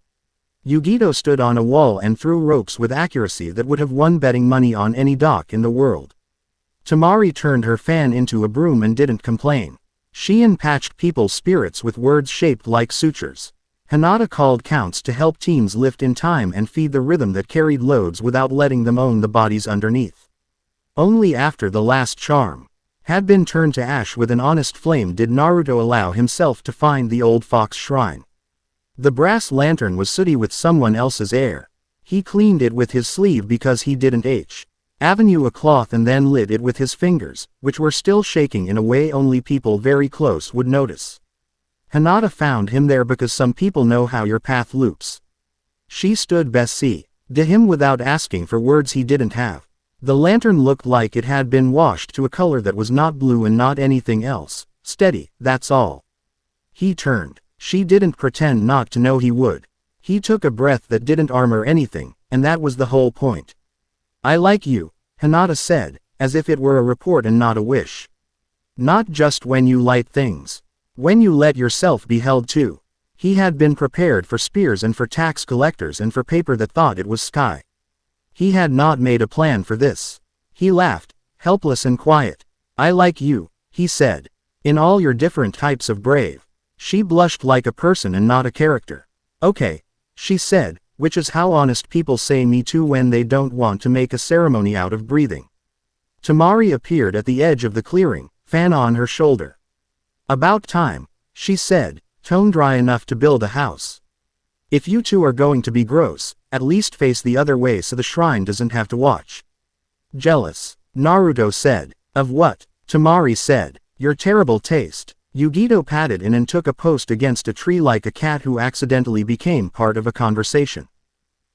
Yugito stood on a wall and threw ropes with accuracy that would have won betting money on any dock in the world. Tamari turned her fan into a broom and didn't complain. Shion patched people's spirits with words shaped like sutures. Hinata called counts to help teams lift in time and feed the rhythm that carried loads without letting them own the bodies underneath. Only after the last charm had been turned to ash with an honest flame did Naruto allow himself to find the old fox shrine. The brass lantern was sooty with someone else's air. He cleaned it with his sleeve because he didn't avenue a cloth and then lit it with his fingers, which were still shaking in a way only people very close would notice. Hinata found him there because some people know how your path loops. She stood beside him without asking for words he didn't have. The lantern looked like it had been washed to a color that was not blue and not anything else. Steady, that's all. He turned. She didn't pretend not to know he would. He took a breath that didn't armor anything, and that was the whole point. I like you, Hinata said, as if it were a report and not a wish. Not just when you light things. When you let yourself be held too. He had been prepared for spears and for tax collectors and for paper that thought it was sky. He had not made a plan for this. He laughed, helpless and quiet. I like you, he said. In all your different types of brave. She blushed like a person and not a character. Okay, she said, which is how honest people say me too when they don't want to make a ceremony out of breathing. Tamari appeared at the edge of the clearing, fan on her shoulder. About time, she said, tone dry enough to build a house. If you two are going to be gross, at least face the other way so the shrine doesn't have to watch. Jealous, Naruto said. Of what? Tamari said. Your terrible taste. Yugito patted in and took a post against a tree like a cat who accidentally became part of a conversation.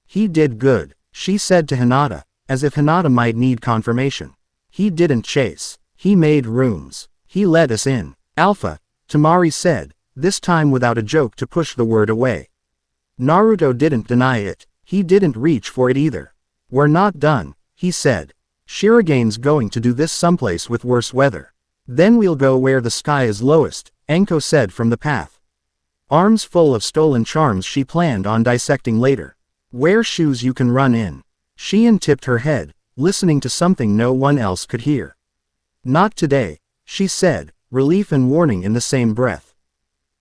He did good, she said to Hinata, as if Hinata might need confirmation. He didn't chase. He made rooms. He let us in. Alpha, Tamari said, this time without a joke to push the word away. Naruto didn't deny it. He didn't reach for it either. We're not done, he said. Shiragene's going to do this someplace with worse weather. Then we'll go where the sky is lowest, Enko said from the path. Arms full of stolen charms she planned on dissecting later. Wear shoes you can run in. Shion tipped her head, listening to something no one else could hear. Not today, she said, relief and warning in the same breath.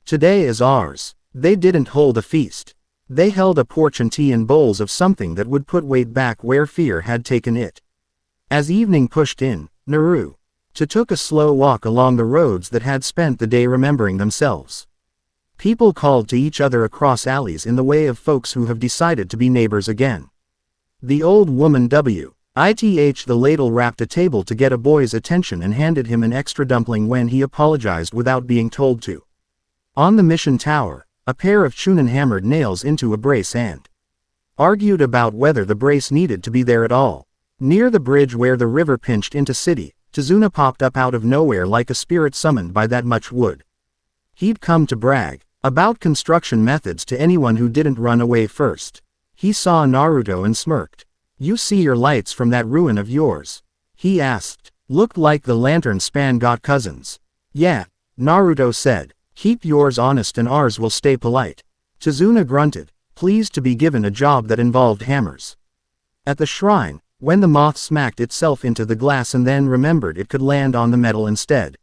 Today is ours. They didn't hold a feast. They held a porch and tea and bowls of something that would put weight back where fear had taken it. As evening pushed in, Naruto took a slow walk along the roads that had spent the day remembering themselves. People called to each other across alleys in the way of folks who have decided to be neighbors again. The old woman W.I.T.H. the ladle wrapped a table to get a boy's attention and handed him an extra dumpling when he apologized without being told to. On the mission tower, a pair of Chunin hammered nails into a brace and argued about whether the brace needed to be there at all. Near the bridge where the river pinched into city, Tizuna popped up out of nowhere like a spirit summoned by that much wood. He'd come to brag about construction methods to anyone who didn't run away first. He saw Naruto and smirked. You see your lights from that ruin of yours? He asked. Looked like the lantern span got cousins. Yeah, Naruto said. Keep yours honest and ours will stay polite. Tizuna grunted, pleased to be given a job that involved hammers. At the shrine, when the moth smacked itself into the glass and then remembered it could land on the metal instead.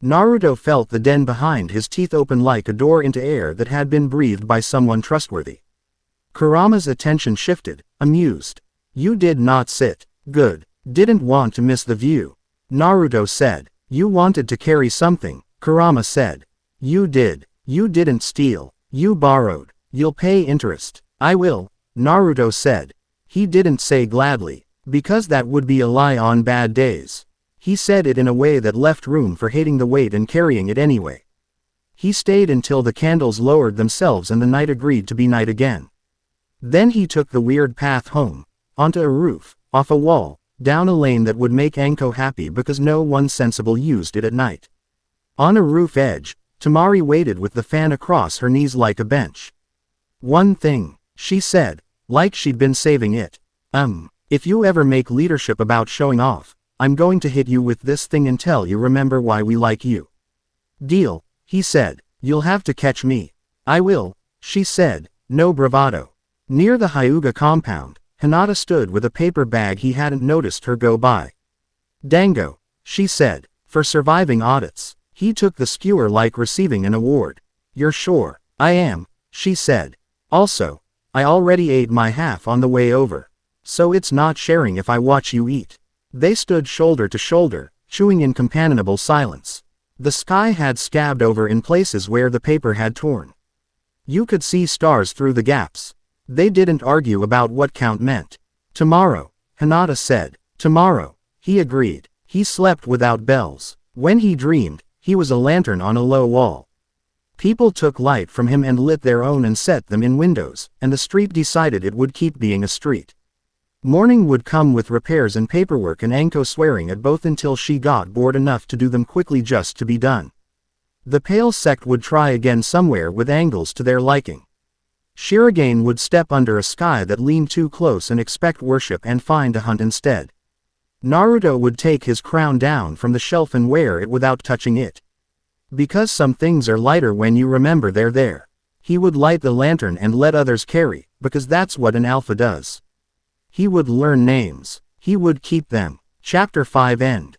Naruto felt the den behind his teeth open like a door into air that had been breathed by someone trustworthy. Kurama's attention shifted, amused. You did not sit. Good. Didn't want to miss the view. Naruto said. You wanted to carry something, Kurama said. You did. You didn't steal. You borrowed. You'll pay interest. I will, Naruto said. He didn't say gladly, because that would be a lie on bad days. He said it in a way that left room for hating the weight and carrying it anyway. He stayed until the candles lowered themselves and the night agreed to be night again. Then he took the weird path home, onto a roof, off a wall, down a lane that would make Anko happy because no one sensible used it at night. On a roof edge, Tamari waited with the fan across her knees like a bench. One thing, she said, like she'd been saving it. If you ever make leadership about showing off, I'm going to hit you with this thing until you remember why we like you. Deal, he said. You'll have to catch me. I will, she said, no bravado. Near the Hyuga compound, Hinata stood with a paper bag he hadn't noticed her go by. Dango, she said, for surviving audits. He took the skewer like receiving an award. You're sure? I am, she said. Also, I already ate my half on the way over. So it's not sharing if I watch you eat. They stood shoulder to shoulder, chewing in companionable silence. The sky had scabbed over in places where the paper had torn. You could see stars through the gaps. They didn't argue about what count meant. Tomorrow, Hinata said. Tomorrow, he agreed. He slept without bells. When he dreamed, he was a lantern on a low wall. People took light from him and lit their own and set them in windows, and the street decided it would keep being a street. Morning would come with repairs and paperwork and Anko swearing at both until she got bored enough to do them quickly just to be done. The Pale Sect would try again somewhere with angles to their liking. Shirogane would step under a sky that leaned too close and expect worship and find a hunt instead. Naruto would take his crown down from the shelf and wear it without touching it. Because some things are lighter when you remember they're there. He would light the lantern and let others carry, because that's what an alpha does. He would learn names. He would keep them. Chapter 5 End.